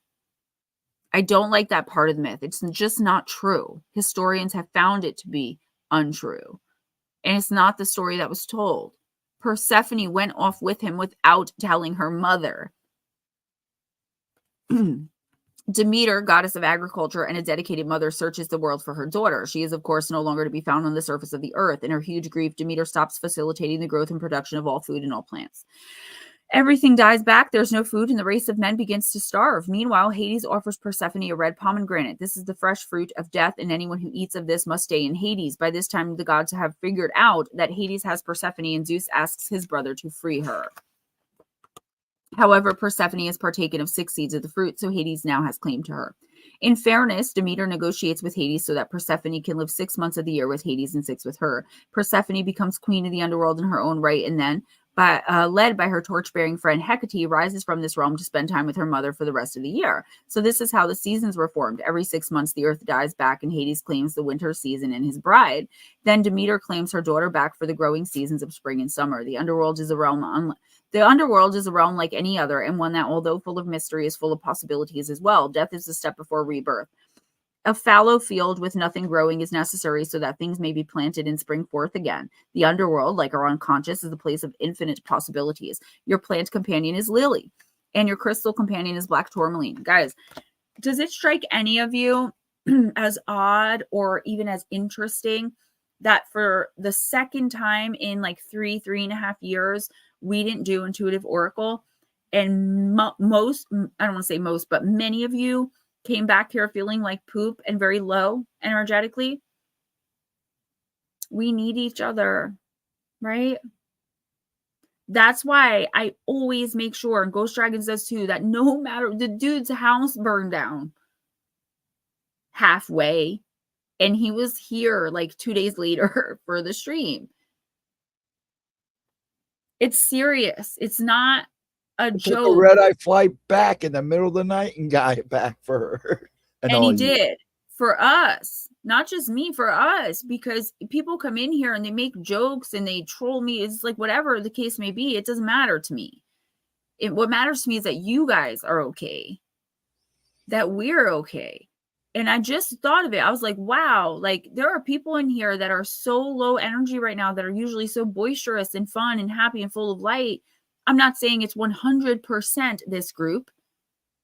I don't like that part of the myth. It's just not true. Historians have found it to be untrue. And it's not the story that was told. Persephone went off with him without telling her mother. Demeter, goddess of agriculture and a dedicated mother, searches the world for her daughter. She is, of course, no longer to be found on the surface of the earth. In her huge grief, Demeter stops facilitating the growth and production of all food and all plants. Everything dies back. There's no food, and the race of men begins to starve. Meanwhile, Hades offers Persephone a red pomegranate. This is the fresh fruit of death, and anyone who eats of this must stay in Hades. By this time, the gods have figured out that Hades has Persephone, and Zeus asks his brother to free her. However, Persephone has partaken of 6 seeds of the fruit, so Hades now has claim to her. In fairness, Demeter negotiates with Hades so that Persephone can live 6 months of the year with Hades and 6 with her. Persephone becomes queen of the underworld in her own right, and then, led by her torch-bearing friend Hecate, rises from this realm to spend time with her mother for the rest of the year. So this is how the seasons were formed. Every 6 months, the earth dies back, and Hades claims the winter season and his bride. Then Demeter claims her daughter back for the growing seasons of spring and summer. The underworld is a realm like any other, and one that, although full of mystery, is full of possibilities as well. Death is the step before rebirth. A fallow field with nothing growing is necessary so that things may be planted and spring forth again. The underworld, like our unconscious, is a place of infinite possibilities. Your plant companion is Lily, and your crystal companion is black tourmaline. Guys, does it strike any of you as odd or even as interesting that for the second time in like 3.5 years, we didn't do intuitive oracle? And most, I don't want to say most, but many of you came back here feeling like poop and very low energetically. We need each other, right? That's why I always make sure, and Ghost Dragons does too, that no matter, the dude's house burned down halfway, and he was here like 2 days later for the stream. It's serious. It's not a joke. Took a red-eye flight back in the middle of the night and got it back for her. And he did. For us, not just me, for us, because people come in here and they make jokes and they troll me. It's like whatever the case may be, it doesn't matter to me. What matters to me is that you guys are okay, that we're okay. And I just thought of it. I was like, wow, like there are people in here that are so low energy right now that are usually so boisterous and fun and happy and full of light. I'm not saying it's 100% this group,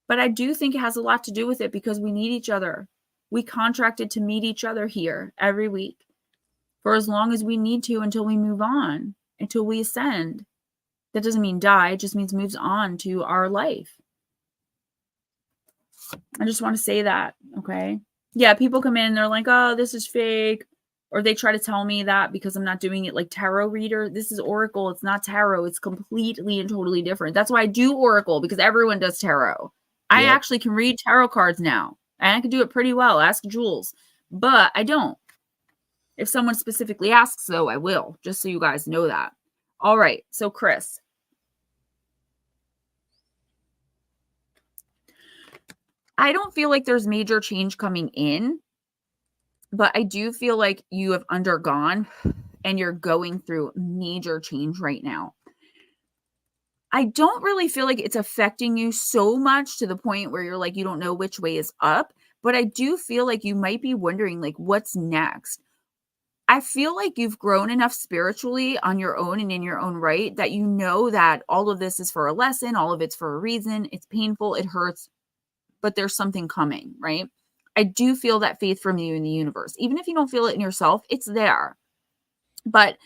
but I do think it has a lot to do with it because we need each other. We contracted to meet each other here every week for as long as we need to until we move on, until we ascend. That doesn't mean die. It just means moves on to our life. I just want to say that, okay? Yeah, people come in, they're like, oh, this is fake. Or they try to tell me that because I'm not doing it like tarot reader. This is Oracle. It's not tarot. It's completely and totally different. That's why I do Oracle, because everyone does tarot. I actually can read tarot cards now. And I can do it pretty well. Ask Jules. But I don't. If someone specifically asks, though, I will. Just so you guys know that. All right. So, Chris. I don't feel like there's major change coming in. But I do feel like you have undergone and you're going through major change right now. I don't really feel like it's affecting you so much to the point where you're like, you don't know which way is up. But I do feel like you might be wondering, like, what's next? I feel like you've grown enough spiritually on your own and in your own right that you know that all of this is for a lesson. All of it's for a reason. It's painful. It hurts. But there's something coming, right? I do feel that faith from you in the universe. Even if you don't feel it in yourself, it's there. But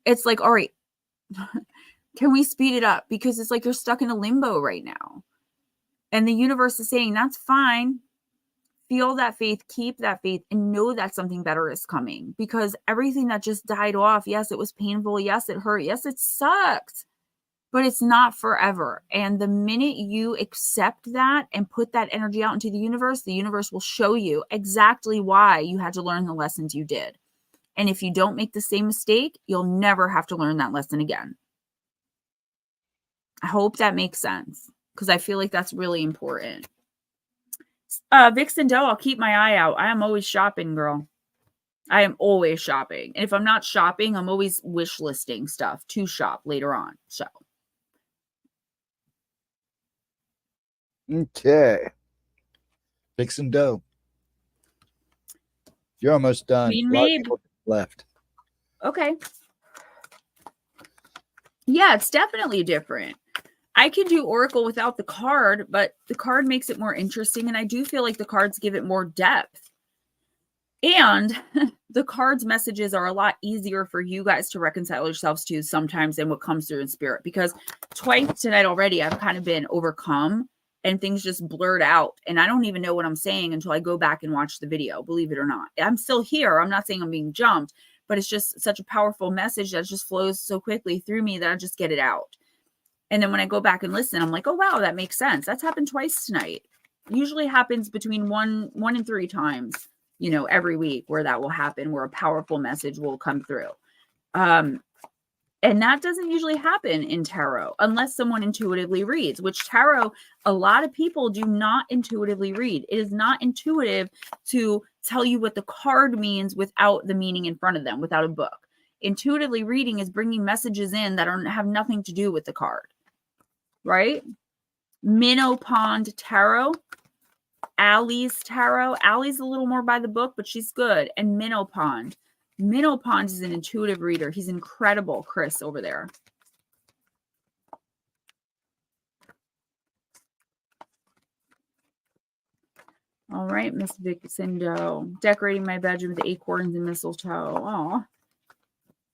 it's like, all right, can we speed it up? Because it's like you're stuck in a limbo right now. And the universe is saying, that's fine. Feel that faith, keep that faith, and know that something better is coming. Because everything that just died off, yes, it was painful. Yes, it hurt. Yes, it sucked. But it's not forever. And the minute you accept that and put that energy out into the universe will show you exactly why you had to learn the lessons you did. And if you don't make the same mistake, you'll never have to learn that lesson again. I hope that makes sense because I feel like that's really important. Vixen Doe, I'll keep my eye out. I am always shopping, girl. I am always shopping. And if I'm not shopping, I'm always wish listing stuff to shop later on. So. Okay. Vixen Doe. You're almost done. Queen Maid. Left. Okay. Yeah, it's definitely different. I can do Oracle without the card, but the card makes it more interesting. And I do feel like the cards give it more depth. And the cards messages are a lot easier for you guys to reconcile yourselves to sometimes than what comes through in spirit. Because twice tonight already, I've kind of been overcome and things just blurred out. And I don't even know what I'm saying until I go back and watch the video, believe it or not. I'm still here. I'm not saying I'm being jumped, but it's just such a powerful message that just flows so quickly through me that I just get it out. And then when I go back and listen, I'm like, oh, wow, that makes sense. That's happened twice tonight. usually happens between one and 3 times, you know, every week where that will happen, where a powerful message will come through. And that doesn't usually happen in tarot unless someone intuitively reads, which tarot, a lot of people do not intuitively read. It is not intuitive to tell you what the card means without the meaning in front of them, without a book. Intuitively reading is bringing messages in that have nothing to do with the card, right? Minnow Pond Tarot, Allie's Tarot. Allie's a little more by the book, but she's good. And Minnow Pond. Minnow Pond is an intuitive reader. He's incredible, Chris, over there. All right, Miss Vixendo. Decorating my bedroom with acorns and mistletoe. Oh,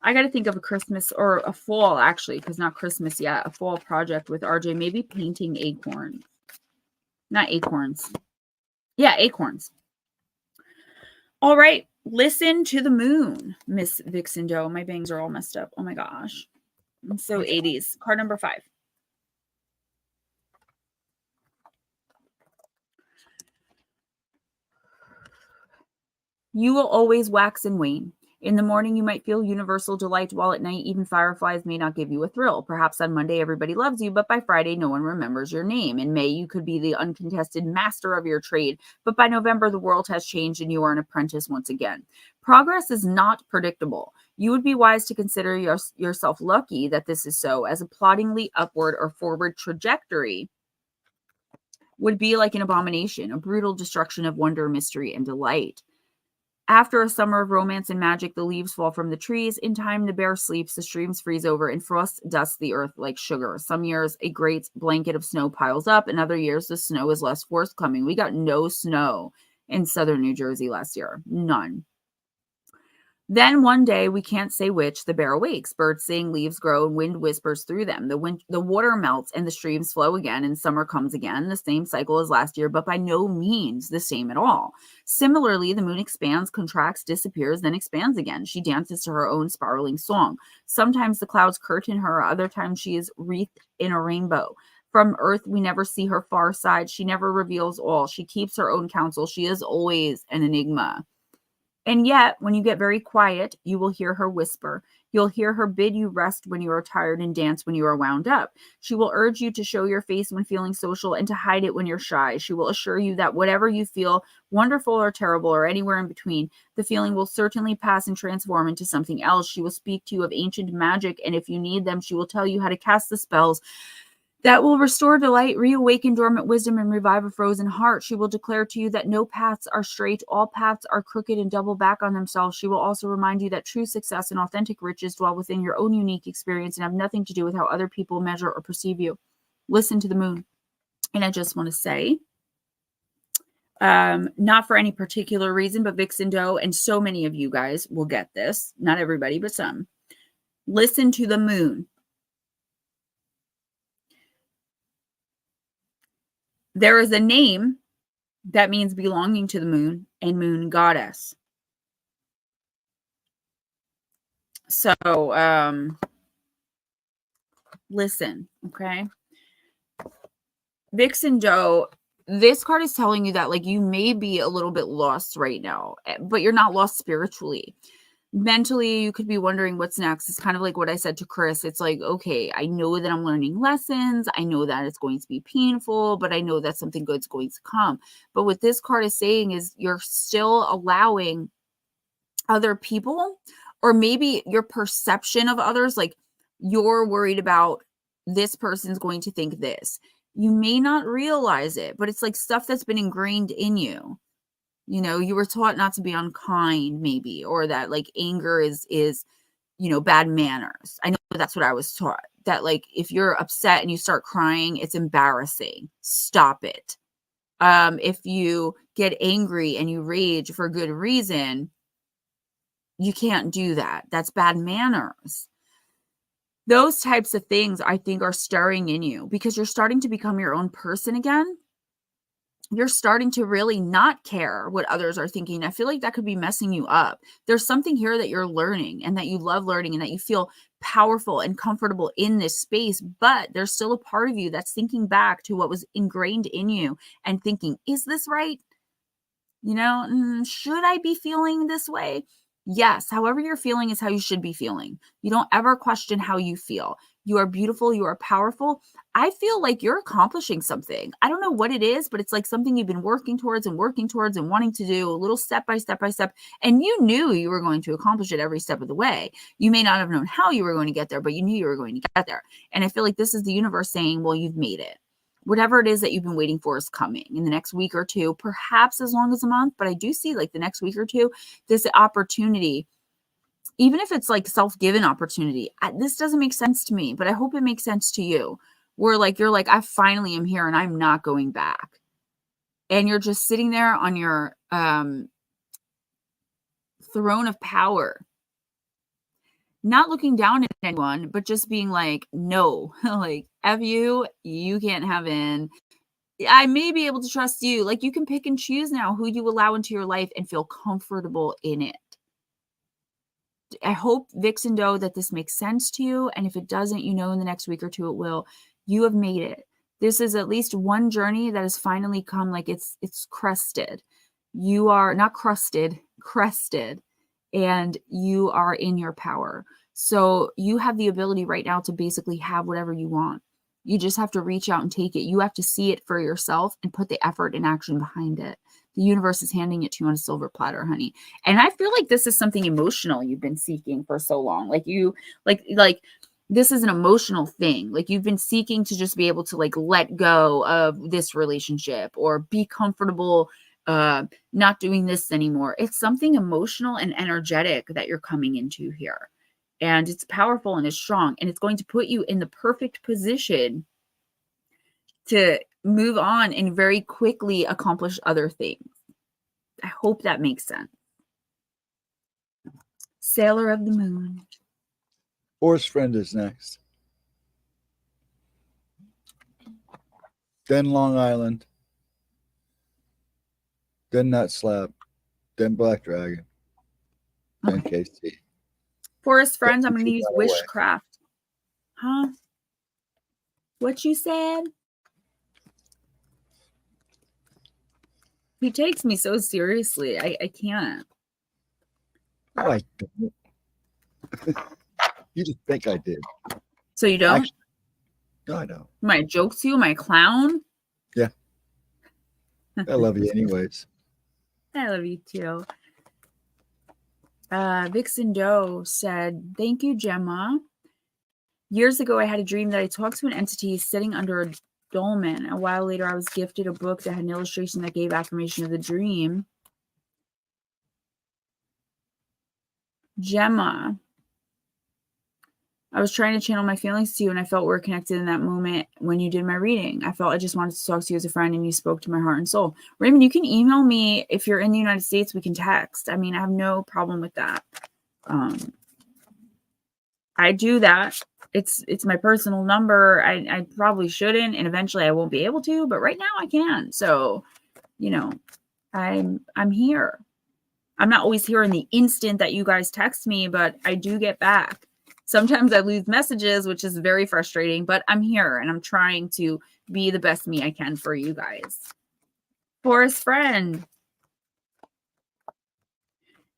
I got to think of a Christmas or a fall, actually, because not Christmas yet. A fall project with RJ. Maybe painting acorns. Not acorns. Yeah, acorns. All right. Listen to the moon, Miss Vixendo. My bangs are all messed up. Oh my gosh. I'm so 80s. Card number 5. You will always wax and wane. In the morning, you might feel universal delight, while at night, even fireflies may not give you a thrill. Perhaps on Monday, everybody loves you, but by Friday, no one remembers your name. In May, you could be the uncontested master of your trade, but by November, the world has changed and you are an apprentice once again. Progress is not predictable. You would be wise to consider yourself lucky that this is so, as a ploddingly upward or forward trajectory would be like an abomination, a brutal destruction of wonder, mystery, and delight. After a summer of romance and magic, the leaves fall from the trees. In time, the bear sleeps, the streams freeze over, and frost dusts the earth like sugar. Some years, a great blanket of snow piles up. In other years, the snow is less forthcoming. We got no snow in southern New Jersey last year. None. Then one day, we can't say which, the bear awakes. Birds sing, leaves grow, and wind whispers through them. The water melts and the streams flow again, and summer comes again. The same cycle as last year, but by no means the same at all. Similarly, the moon expands, contracts, disappears, then expands again. She dances to her own spiraling song. Sometimes the clouds curtain her, other times she is wreathed in a rainbow. From earth, we never see her far side. She never reveals all. She keeps her own counsel. She is always an enigma. And yet, when you get very quiet, you will hear her whisper. You'll hear her bid you rest when you are tired and dance when you are wound up. She will urge you to show your face when feeling social and to hide it when you're shy. She will assure you that whatever you feel, wonderful or terrible or anywhere in between, the feeling will certainly pass and transform into something else. She will speak to you of ancient magic, and if you need them, she will tell you how to cast the spells that will restore delight, reawaken dormant wisdom, and revive a frozen heart. She will declare to you that no paths are straight, all paths are crooked and double back on themselves. She will also remind you that true success and authentic riches dwell within your own unique experience and have nothing to do with how other people measure or perceive you. Listen to the moon. And I just want to say, not for any particular reason, but Vixendo and so many of you guys will get this. Not everybody, but some. Listen to the moon. There is a name that means belonging to the moon and moon goddess. So, listen, okay? Vixendo, this card is telling you that, like, you may be a little bit lost right now, but you're not lost spiritually. Mentally, you could be wondering what's next. It's kind of like what I said to Chris. It's like, okay, I know that I'm learning lessons. I know that it's going to be painful, but I know that something good's going to come. But what this card is saying is you're still allowing other people, or maybe your perception of others, like you're worried about this person's going to think this. You may not realize it, but it's like stuff that's been ingrained in you. You know, you were taught not to be unkind, maybe, or that like anger is, you know, bad manners. I know that's what I was taught, that like, if you're upset and you start crying, it's embarrassing. Stop it. If you get angry and you rage for good reason, you can't do that. That's bad manners. Those types of things I think are stirring in you because you're starting to become your own person again. You're starting to really not care what others are thinking. I feel like that could be messing you up. There's something here that you're learning and that you love learning and that you feel powerful and comfortable in this space, but there's still a part of you that's thinking back to what was ingrained in you and thinking, is this right? You know, should I be feeling this way? Yes. However you're feeling is how you should be feeling. You don't ever question how you feel. You are beautiful. You are powerful. I feel like you're accomplishing something. I don't know what it is, but it's like something you've been working towards and wanting to do a little step by step by step. And you knew you were going to accomplish it every step of the way. You may not have known how you were going to get there, but you knew you were going to get there. And I feel like this is the universe saying, well, you've made it. Whatever it is that you've been waiting for is coming in the next week or two, perhaps as long as a month. But I do see like the next week or two, this opportunity, even if it's like self-given opportunity, this doesn't make sense to me, but I hope it makes sense to you. Where like, you're like, I finally am here and I'm not going back. And you're just sitting there on your throne of power, not looking down at anyone, but just being like, no, like, F you, you can't have in. I may be able to trust you. Like, you can pick and choose now who you allow into your life and feel comfortable in it. I hope, Vixen Doe, that this makes sense to you. And if it doesn't, you know, in the next week or two, it will. You have made it. This is at least one journey that has finally come, like it's crested. You are not crusted, crested, and you are in your power. So you have the ability right now to basically have whatever you want. You just have to reach out and take it. You have to see it for yourself and put the effort and action behind it. The universe is handing it to you on a silver platter, honey. And I feel like this is something emotional you've been seeking for so long. Like you, like this is an emotional thing. Like you've been seeking to just be able to like let go of this relationship or be comfortable not doing this anymore. It's something emotional and energetic that you're coming into here. And it's powerful and it's strong. And it's going to put you in the perfect position to move on and very quickly accomplish other things. I hope that makes sense. Sailor of the Moon. Forest Friend is next. Then Long Island. Then Nut Slap. Then Black Dragon. Then KC. Forest Friends, I'm going to use Wishcraft. Huh? What you said? He takes me so seriously. I can't. Oh, I don't. You just think I did. So you don't? Actually, no, I don't. Am I a joke to you? Am I a clown? Yeah. I love you anyways. I love you too. Vixen Doe said, thank you, Gemma. Years ago, I had a dream that I talked to an entity sitting under a dolmen. A while later, I was gifted a book that had an illustration that gave affirmation of the dream. Gemma, I was trying to channel my feelings to you, and I felt we were connected in that moment when you did my reading. I felt I just wanted to talk to you as a friend, and you spoke to my heart and soul. Raymond, you can email me. If you're in the United States, we can text. I mean, I have no problem with that. I do that. It's my personal number. I probably shouldn't, and eventually I won't be able to, but right now I can. So, you know, I'm here. I'm not always here in the instant that you guys text me, but I do get back. Sometimes I lose messages, which is very frustrating, but I'm here and I'm trying to be the best me I can for you guys. Forest Friend.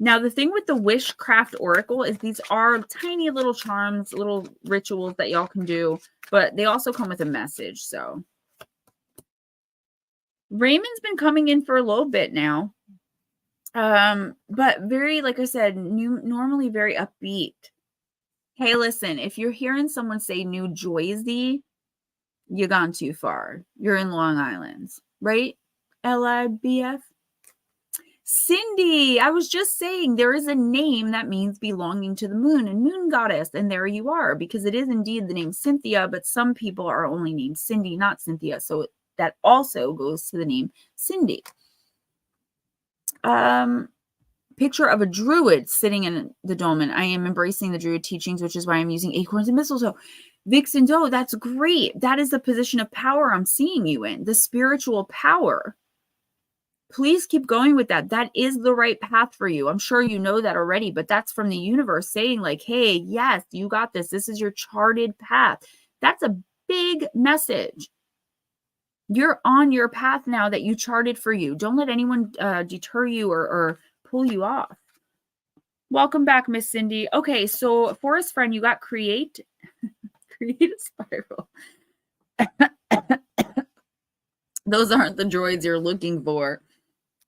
Now, the thing with the Wishcraft Oracle is these are tiny little charms, little rituals that y'all can do, but they also come with a message. So Raymond's been coming in for a little bit now. But very, like I said, normally very upbeat. Hey, listen, if you're hearing someone say New Jersey, you've gone too far. You're in Long Island, right? LIBF. Cindy, I was just saying there is a name that means belonging to the moon and moon goddess. And there you are, because it is indeed the name Cynthia, but some people are only named Cindy, not Cynthia. So that also goes to the name Cindy. Picture of a druid sitting in the dolmen. I am embracing the druid teachings, which is why I'm using acorns and mistletoe. Vixen Doe, that's great. That is the position of power I'm seeing you in, the spiritual power please keep going with that. That is the right path for you. I'm sure you know that already, but that's from the universe saying like, hey, yes, you got this. This is your charted path. That's a big message. You're on your path now that you charted for you. Don't let anyone deter you or pull you off. Welcome back, Miss Cindy. Okay, so Forest Friend, you got create a spiral. Those aren't the droids you're looking for.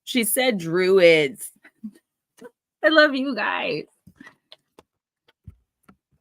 She said druids. I love you guys.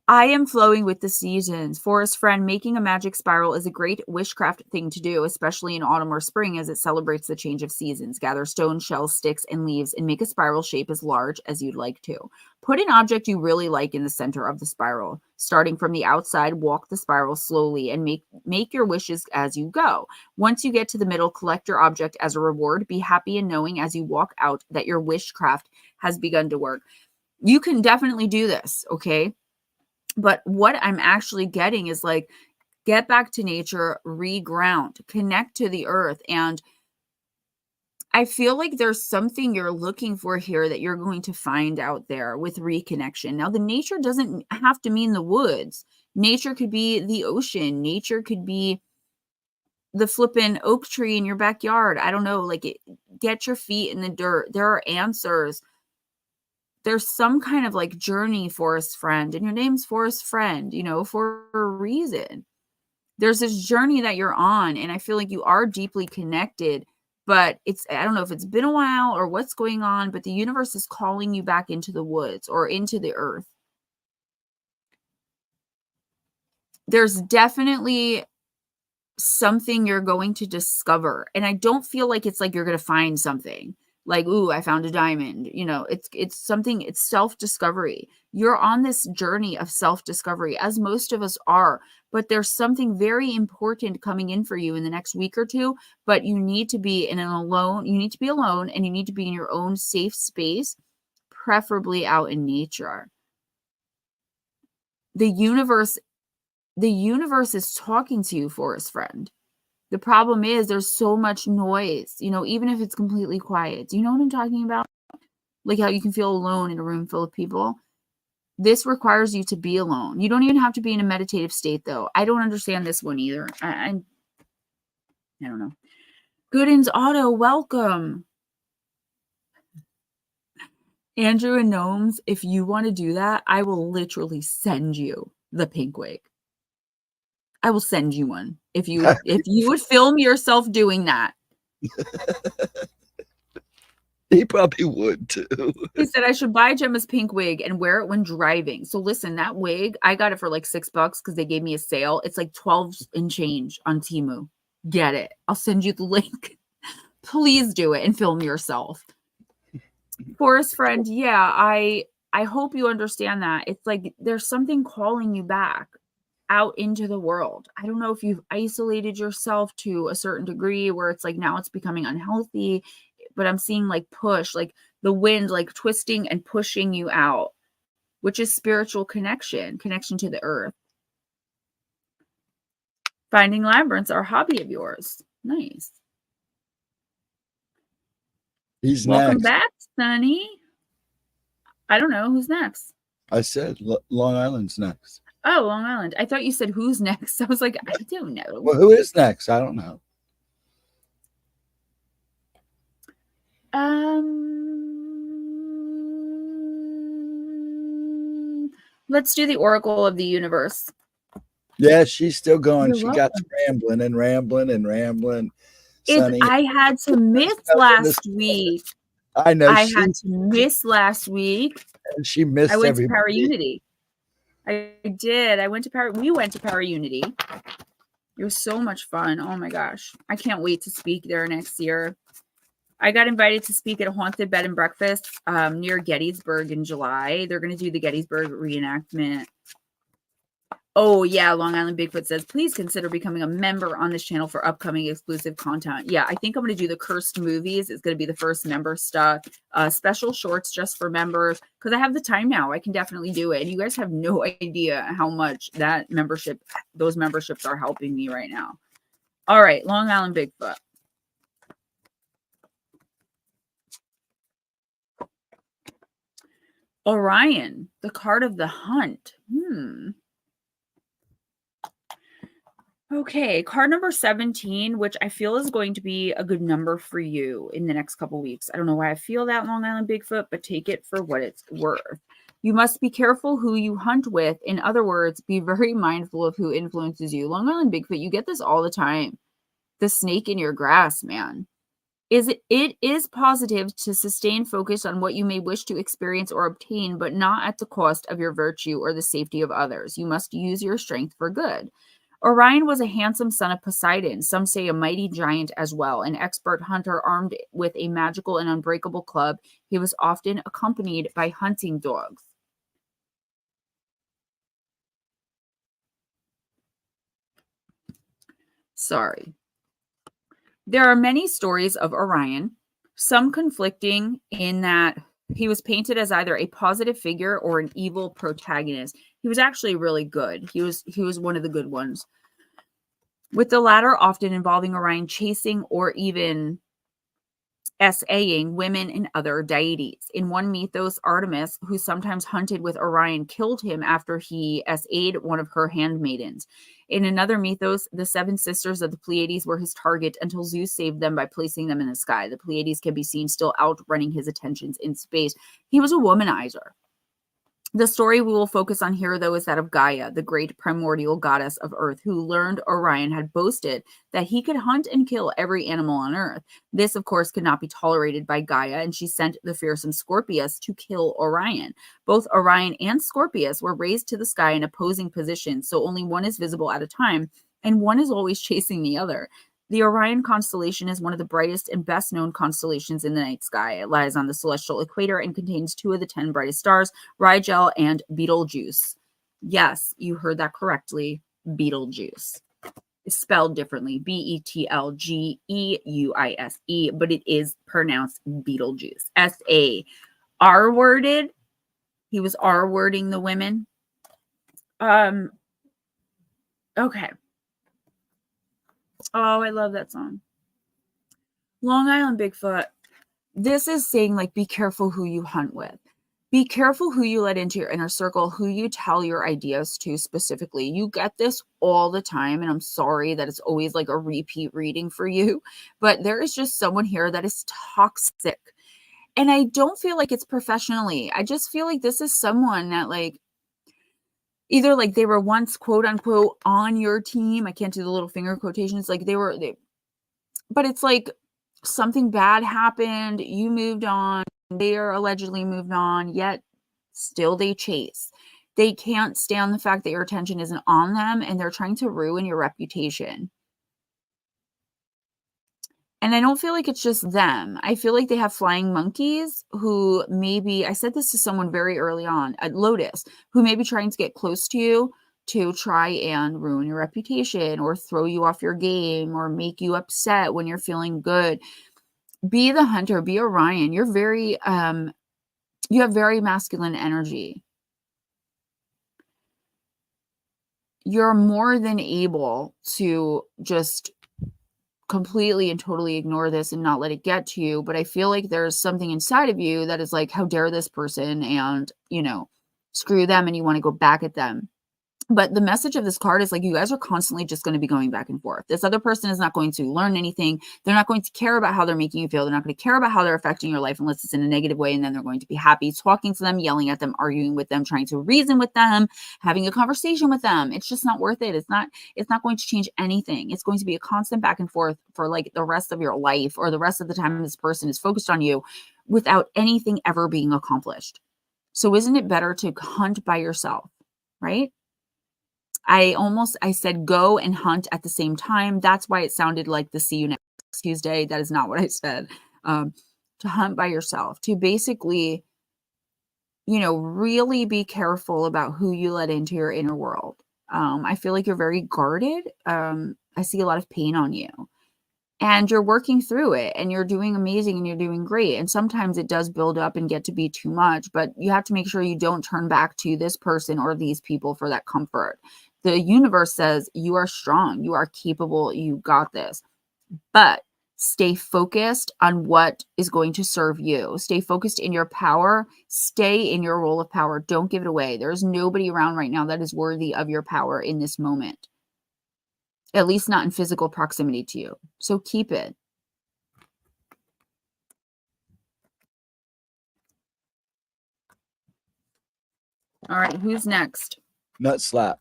I am flowing with the seasons. Forest Friend, making a magic spiral is a great wishcraft thing to do, especially in autumn or spring as it celebrates the change of seasons. Gather stones, shells, sticks, and leaves and make a spiral shape as large as you'd like to. Put an object you really like in the center of the spiral. Starting from the outside, walk the spiral slowly and make your wishes as you go. Once you get to the middle, collect your object as a reward. Be happy in knowing as you walk out that your wishcraft has begun to work. You can definitely do this, okay? But what I'm actually getting is like, get back to nature, reground, connect to the earth. And I feel like there's something you're looking for here that you're going to find out there with reconnection. Now, the nature doesn't have to mean the woods. Nature could be the ocean. Nature could be the flippin' oak tree in your backyard. I don't know, like get your feet in the dirt. There are answers. There's some kind of like journey, Forest Friend, and your name's Forest Friend, you know, for a reason. There's this journey that you're on, and I feel like you are deeply connected, but I don't know if it's been a while or what's going on, but the universe is calling you back into the woods or into the earth. There's definitely something you're going to discover, and I don't feel like it's like you're going to find something. Like, ooh, I found a diamond. You know, it's something, it's self-discovery. You're on this journey of self-discovery, as most of us are, but there's something very important coming in for you in the next week or two, but you need to be alone, and you need to be in your own safe space, preferably out in nature. The universe is talking to you, Forest Friend. The problem is there's so much noise, you know, even if it's completely quiet. Do you know what I'm talking about? Like how you can feel alone in a room full of people. This requires you to be alone. You don't even have to be in a meditative state, though. I don't understand this one either. I don't know. Goodens Auto, welcome. Andrew and Gnomes, if you want to do that, I will literally send you the pink wig. I will send you one if you would film yourself doing that. He probably would too. He said I should buy Gemma's pink wig and wear it when driving. So listen, that wig, I got it for like $6 because they gave me a sale. It's like 12 and change on Temu. Get it. I'll send you the link. Please do it and film yourself. Forest Friend, yeah, I hope you understand that. It's like there's something calling you back out into the world. I don't know if you've isolated yourself to a certain degree where it's like now it's becoming unhealthy, but I'm seeing like push, like the wind, like twisting and pushing you out, which is spiritual connection to the earth. Finding labyrinths are a hobby of yours. Nice. Welcome back, Sunny. I don't know who's next. I said Long Island's next. Oh, Long Island. I thought you said who's next. I was like, I don't know. Well, who is next? I don't know. Let's do the Oracle of the Universe. Yeah, she's still going. You're she welcome. got to rambling and rambling and rambling. I had to miss last week. I know. I had to miss last week. And she missed everybody. I went to Para Unity. I did. We went to Para Unity. It was so much fun. Oh my gosh. I can't wait to speak there next year. I got invited to speak at a haunted bed and breakfast near Gettysburg in July. They're going to do the Gettysburg reenactment. Oh, yeah. Long Island Bigfoot says, please consider becoming a member on this channel for upcoming exclusive content. Yeah, I think I'm going to do the cursed movies. It's going to be the first member stuff. Special shorts just for members because I have the time now. I can definitely do it. And you guys have no idea how much those memberships are helping me right now. All right. Long Island Bigfoot. Orion, the card of the hunt. Okay, card number 17, which I feel is going to be a good number for you in the next couple weeks. I don't know why I feel that, Long Island Bigfoot, but take it for what it's worth. You must be careful who you hunt with. In other words, be very mindful of who influences you. Long Island Bigfoot, you get this all the time. The snake in your grass, man. It is positive to sustain focus on what you may wish to experience or obtain, but not at the cost of your virtue or the safety of others. You must use your strength for good. Orion was a handsome son of Poseidon, some say a mighty giant as well, an expert hunter armed with a magical and unbreakable club. He was often accompanied by hunting dogs. Sorry. There are many stories of Orion, some conflicting in that he was painted as either a positive figure or an evil protagonist. He was actually really good. He was one of the good ones, with the latter often involving Orion chasing or even SAing women and other deities. In one mythos, Artemis, who sometimes hunted with Orion, killed him after he SA'd one of her handmaidens. In another mythos, the 7 sisters of the Pleiades were his target until Zeus saved them by placing them in the sky. The Pleiades can be seen still outrunning his attentions in space. He was a womanizer. The story we will focus on here, though, is that of Gaia, the great primordial goddess of Earth, who learned Orion had boasted that he could hunt and kill every animal on Earth. This, of course, could not be tolerated by Gaia, and she sent the fearsome Scorpius to kill Orion. Both Orion and Scorpius were raised to the sky in opposing positions, so only one is visible at a time, and one is always chasing the other. The Orion constellation is one of the brightest and best-known constellations in the night sky. It lies on the celestial equator and contains 2 of the 10 brightest stars, Rigel and Betelgeuse. Yes, you heard that correctly. Betelgeuse. It's spelled differently, Betelgeuse, but it is pronounced Betelgeuse. S-A. R-worded. He was R-wording the women. Okay. Oh, I love that song. Long Island Bigfoot. This is saying, like, be careful who you hunt with. Be careful who you let into your inner circle, who you tell your ideas to specifically. You get this all the time, and I'm sorry that it's always like a repeat reading for you, but there is just someone here that is toxic. And I don't feel like it's professionally. I just feel like this is someone that, like, either like they were once quote unquote on your team. I can't do the little finger quotations. Like but it's like something bad happened. You moved on. They are allegedly moved on, yet still they chase. They can't stand the fact that your attention isn't on them, and they're trying to ruin your reputation. And I don't feel like it's just them. I feel like they have flying monkeys who maybe, I said this to someone very early on, at Lotus, who may be trying to get close to you to try and ruin your reputation or throw you off your game or make you upset when you're feeling good. Be the hunter, be Orion. You're very, you have very masculine energy. You're more than able to just completely and totally ignore this and not let it get to you. But I feel like there's something inside of you that is like, how dare this person, and, screw them, and you want to go back at them. But the message of this card is like, you guys are constantly just going to be going back and forth. This other person is not going to learn anything. They're not going to care about how they're making you feel. They're not going to care about how they're affecting your life unless it's in a negative way. And then they're going to be happy talking to them, yelling at them, arguing with them, trying to reason with them, having a conversation with them. It's just not worth it. It's not going to change anything. It's going to be a constant back and forth for like the rest of your life, or the rest of the time this person is focused on you, without anything ever being accomplished. So isn't it better to hunt by yourself, right? I said go and hunt at the same time. That's why it sounded like the see you next Tuesday. That is not what I said. To hunt by yourself, to basically, really be careful about who you let into your inner world. I feel like you're very guarded. I see a lot of pain on you, and you're working through it, and you're doing amazing, and you're doing great. And sometimes it does build up and get to be too much, but you have to make sure you don't turn back to this person or these people for that comfort. The universe says you are strong, you are capable, you got this. But Stay focused on what is going to serve you. Stay focused in your power. Stay in your role of power. Don't give it away. There's nobody around right now that is worthy of your power in this moment, at least not in physical proximity to you. So keep it. All right, who's next? Nut slap.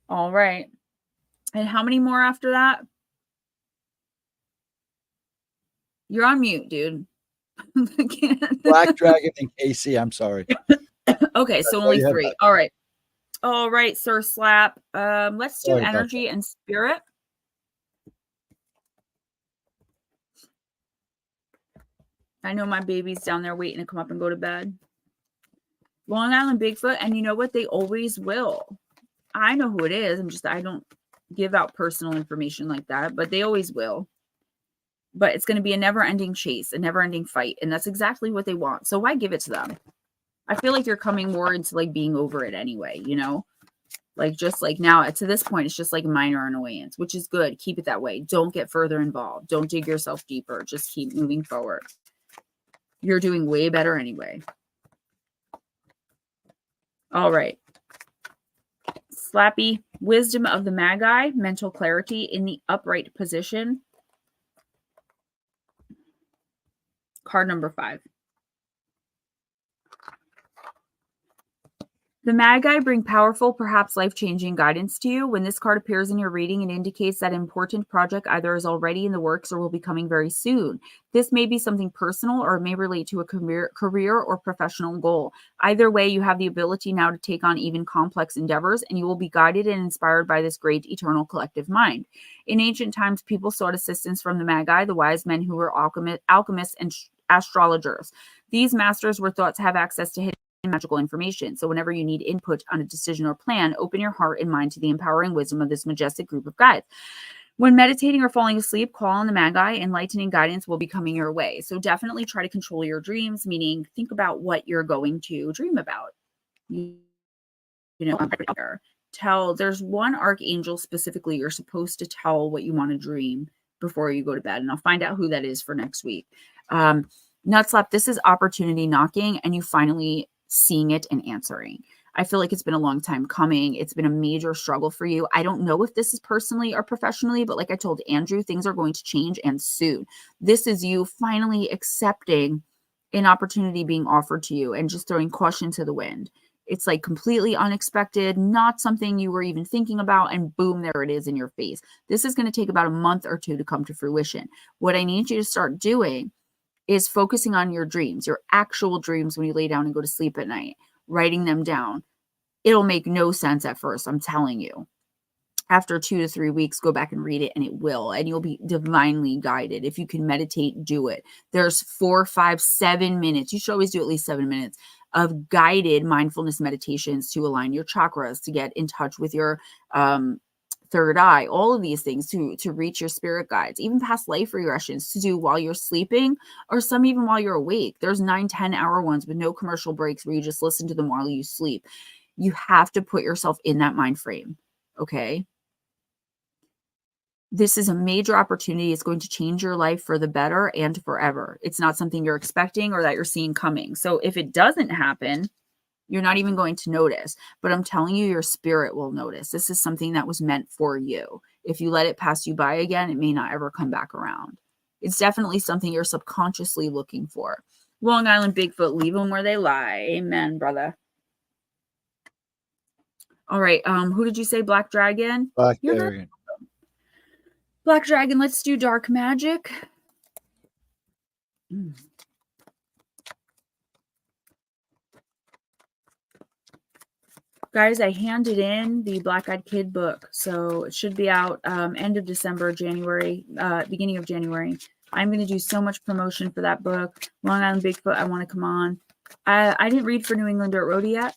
All right. And how many more after that? You're on mute, dude. Black Dragon and Casey. I'm sorry. Okay, so only 3. All right. All right, Sir Slap. Let's do energy and spirit. I know my baby's down there waiting to come up and go to bed. Long Island Bigfoot, and you know what? They always will. I know who it is. I don't give out personal information like that, but they always will. But it's going to be a never-ending chase, a never-ending fight, and that's exactly what they want. So why give it to them? I feel like you're coming more into like being over it anyway, you know? Like just like now to this point, it's just like minor annoyance, which is good. Keep it that way. Don't get further involved. Don't dig yourself deeper. Just keep moving forward. You're doing way better anyway. All right. Slappy, wisdom of the Magi, mental clarity in the upright position. Card number 5. The Magi bring powerful, perhaps life-changing guidance to you. When this card appears in your reading, it indicates that an important project either is already in the works or will be coming very soon. This may be something personal or it may relate to a career or professional goal. Either way, you have the ability now to take on even complex endeavors, and you will be guided and inspired by this great eternal collective mind. In ancient times, people sought assistance from the Magi, the wise men who were alchemists and astrologers. These masters were thought to have access to hidden magical information. So whenever you need input on a decision or plan, open your heart and mind to the empowering wisdom of this majestic group of guides. When meditating or falling asleep, call on the Magi. Enlightening guidance will be coming your way. So definitely try to control your dreams, meaning think about what you're going to dream about. You know, there's one archangel specifically you're supposed to tell what you want to dream before you go to bed. And I'll find out who that is for next week. Nutslap, this is opportunity knocking, and you finally seeing it and answering. I feel like it's been a long time coming. It's been a major struggle for you. I don't know if this is personally or professionally, but like I told Andrew, things are going to change and soon. This is you finally accepting an opportunity being offered to you and just throwing caution to the wind. It's like completely unexpected, not something you were even thinking about, and boom, there it is in your face. This is going to take about a month or 2 to come to fruition. What I need you to start doing is focusing on your dreams, your actual dreams when you lay down and go to sleep at night, writing them down. It'll make no sense at first, I'm telling you. After 2 to 3 weeks, go back and read it, and it will, and you'll be divinely guided. If you can meditate, do it. There's 4, 5, 7 minutes. You should always do at least 7 minutes of guided mindfulness meditations to align your chakras, to get in touch with your third eye, all of these things to reach your spirit guides, even past life regressions to do while you're sleeping, or some even while you're awake. There's 9-10 hour ones with no commercial breaks where you just listen to them while you sleep. You have to put yourself in that mind frame. Okay. This is a major opportunity. It's going to change your life for the better and forever. It's not something you're expecting or that you're seeing coming. So if it doesn't happen, you're not even going to notice, but I'm telling you, your spirit will notice. This is something that was meant for you. If you let it pass you by again, it may not ever come back around. It's definitely something you're subconsciously looking for. Long Island Bigfoot, leave them where they lie. Amen, brother. All right. Who did you say? Black Dragon? Black Dragon. Black Dragon, let's do dark magic. Guys, I handed in the Black Eyed Kid book, so it should be out end of December, January, beginning of January. I'm going to do so much promotion for that book. Long Island Bigfoot, I want to come on. I didn't read for New England Dirt Roadie yet.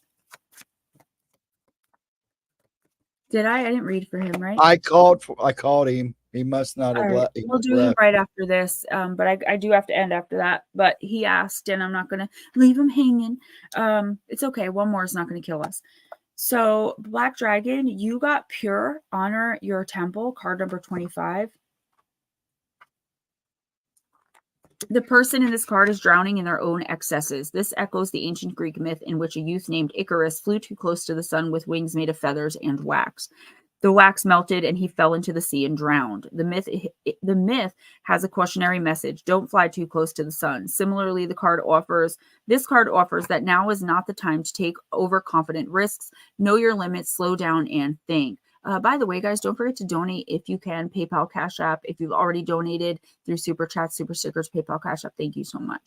Did I? I didn't read for him, right? I called him. He must not have left. We'll do him right after this, but I do have to end after that. But he asked, and I'm not going to leave him hanging. It's okay. One more is not going to kill us. So, Black Dragon, you got pure honor your temple, card number 25. The person in this card is drowning in their own excesses. This echoes the ancient Greek myth in which a youth named Icarus flew too close to the sun with wings made of feathers and wax. The wax melted and he fell into the sea and drowned. The myth has a cautionary message. Don't fly too close to the sun. Similarly, this card offers that now is not the time to take overconfident risks. Know your limits, slow down, and think. By the way, guys, don't forget to donate if you can. PayPal, Cash App. If you've already donated through Super Chats, Super Stickers, PayPal, Cash App, thank you so much.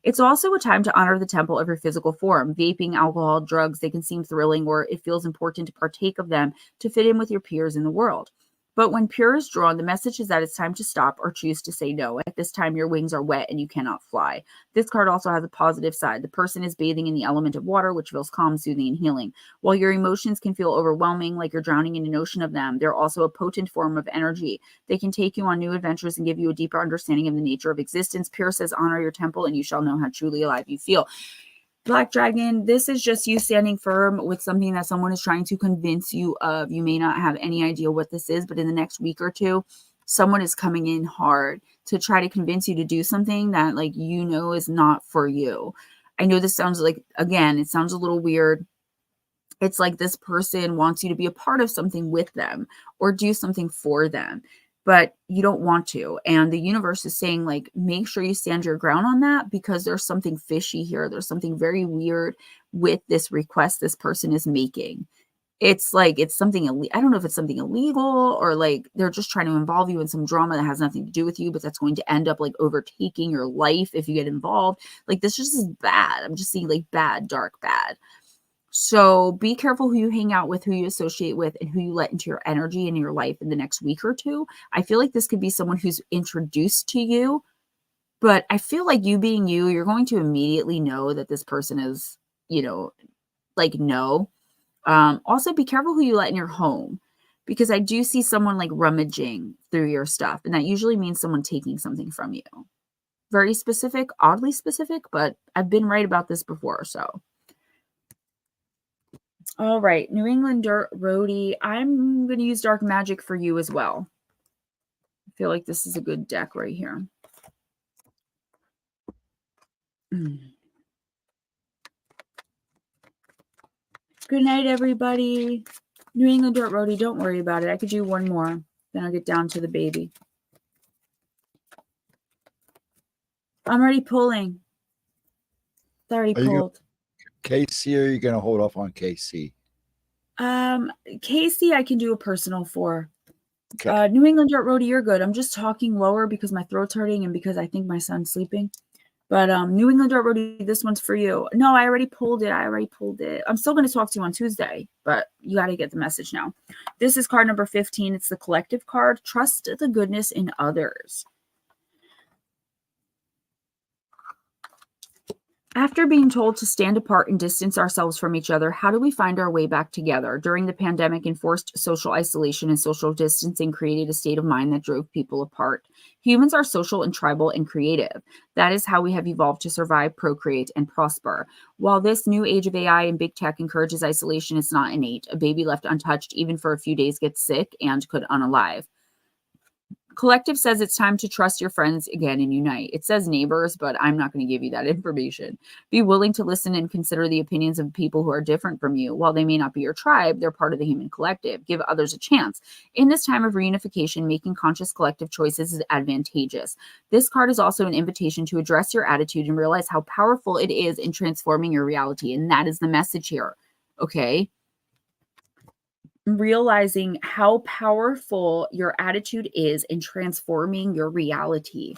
It's also a time to honor the temple of your physical form. Vaping, alcohol, drugs, they can seem thrilling, or it feels important to partake of them to fit in with your peers in the world. But when pure is drawn, the message is that it's time to stop or choose to say no. At this time, your wings are wet and you cannot fly. This card also has a positive side. The person is bathing in the element of water, which feels calm, soothing, and healing. While your emotions can feel overwhelming, like you're drowning in an ocean of them, they're also a potent form of energy. They can take you on new adventures and give you a deeper understanding of the nature of existence. Pure says, honor your temple and you shall know how truly alive you feel. Black Dragon, this is just you standing firm with something that someone is trying to convince you of. You may not have any idea what this is, but in the next week or two, someone is coming in hard to try to convince you to do something that, like, you know, is not for you. I know this sounds like, again, it sounds a little weird. It's like this person wants you to be a part of something with them or do something for them, but you don't want to. And the universe is saying, like, make sure you stand your ground on that, because there's something fishy here. There's something very weird with this request this person is making. It's like, it's something, I don't know if it's something illegal, or like they're just trying to involve you in some drama that has nothing to do with you, but that's going to end up like overtaking your life if you get involved. Like, this just is bad. I'm just seeing like bad, dark, bad. So be careful who you hang out with, who you associate with, and who you let into your energy and your life in the next week or two. I feel like this could be someone who's introduced to you, but I feel like you being you, you're going to immediately know that this person is, you know, like, no. Also be careful who you let in your home, because I do see someone like rummaging through your stuff, and that usually means someone taking something from you. Very specific, oddly specific, but I've been right about this before, so. All right, New England Dirt Roadie. I'm going to use Dark Magic for you as well. I feel like this is a good deck right here. Good night, everybody. New England Dirt Roadie, don't worry about it. I could do one more, then I'll get down to the baby. I'm already pulling. It's already pulled. KC, or are you going to hold off on KC? Casey, I can do a personal for. Okay. New England Dirt Roadie, you're good. I'm just talking lower because my throat's hurting and because I think my son's sleeping. But New England Dirt Roadie, this one's for you. No, I already pulled it. I'm still going to talk to you on Tuesday, but you got to get the message now. This is card number 15. It's the collective card. Trust the goodness in others. After being told to stand apart and distance ourselves from each other, how do we find our way back together? During the pandemic, enforced social isolation and social distancing created a state of mind that drove people apart. Humans are social and tribal and creative. That is how we have evolved to survive, procreate, and prosper. While this new age of AI and big tech encourages isolation, it's not innate. A baby left untouched, even for a few days, gets sick and could unalive. Collective says it's time to trust your friends again and unite. It says neighbors, but I'm not going to give you that information. Be willing to listen and consider the opinions of people who are different from you. While they may not be your tribe, they're part of the human collective. Give others a chance. In this time of reunification, making conscious collective choices is advantageous. This card is also an invitation to address your attitude and realize how powerful it is in transforming your reality. And that is the message here. Okay? Realizing how powerful your attitude is in transforming your reality.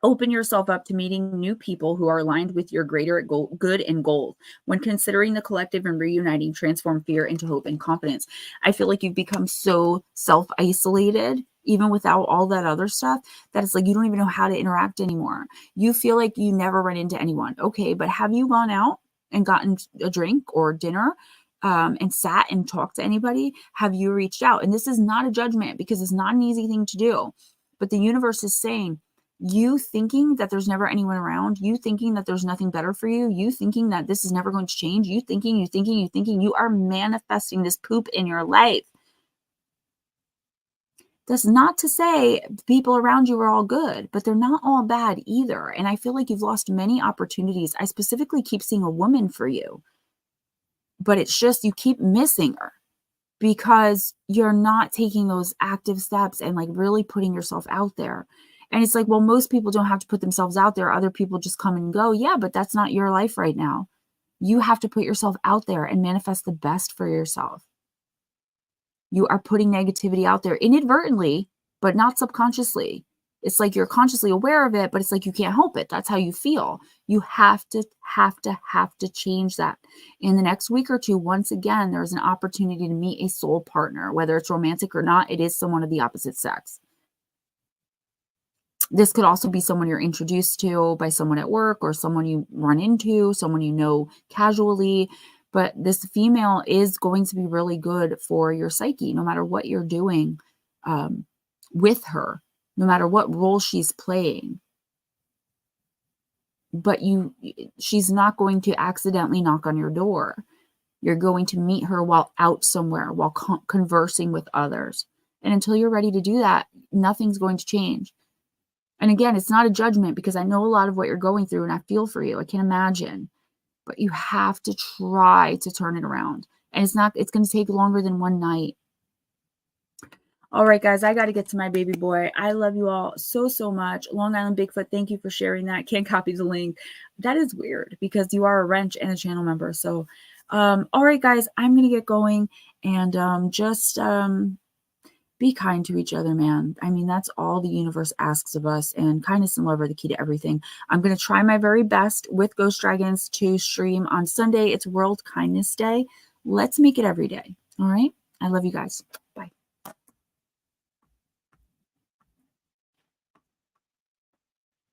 Open yourself up to meeting new people who are aligned with your greater good and goals. When considering the collective and reuniting, transform fear into hope and confidence. I feel like you've become so self-isolated, even without all that other stuff, that it's like you don't even know how to interact anymore. You feel like you never run into anyone. Okay, but have you gone out and gotten a drink or dinner? And sat and talked to anybody? Have you reached out? And this is not a judgment, because it's not an easy thing to do. But the universe is saying, you thinking that there's never anyone around, you thinking that there's nothing better for you, you thinking that this is never going to change, you thinking, you are manifesting this poop in your life. That's not to say people around you are all good, but they're not all bad either. And I feel like you've lost many opportunities. I specifically keep seeing a woman for you, but it's just you keep missing her because you're not taking those active steps and like really putting yourself out there. And it's like, well, most people don't have to put themselves out there. Other people just come and go. Yeah, but that's not your life right now. You have to put yourself out there and manifest the best for yourself. You are putting negativity out there inadvertently, but not subconsciously. It's like you're consciously aware of it, but it's like you can't help it. That's how you feel. You have to change that. In the next week or two, once again, there's an opportunity to meet a soul partner, whether it's romantic or not. It is someone of the opposite sex. This could also be someone you're introduced to by someone at work or someone you run into, someone you know casually. But this female is going to be really good for your psyche, no matter what you're doing with her, no matter what role she's playing. But she's not going to accidentally knock on your door. You're going to meet her while out somewhere, while conversing with others. And until you're ready to do that, nothing's going to change. And again, it's not a judgment because I know a lot of what you're going through and I feel for you. I can imagine. But you have to try to turn it around. And it's going to take longer than one night. All right, guys, I got to get to my baby boy. I love you all so, so much. Long Island Bigfoot, thank you for sharing that. Can't copy the link. That is weird because you are a wrench and a channel member. So, all right, guys, I'm going to get going and just be kind to each other, man. I mean, that's all the universe asks of us, and kindness and love are the key to everything. I'm going to try my very best with Ghost Dragons to stream on Sunday. It's World Kindness Day. Let's make it every day. All right. I love you guys.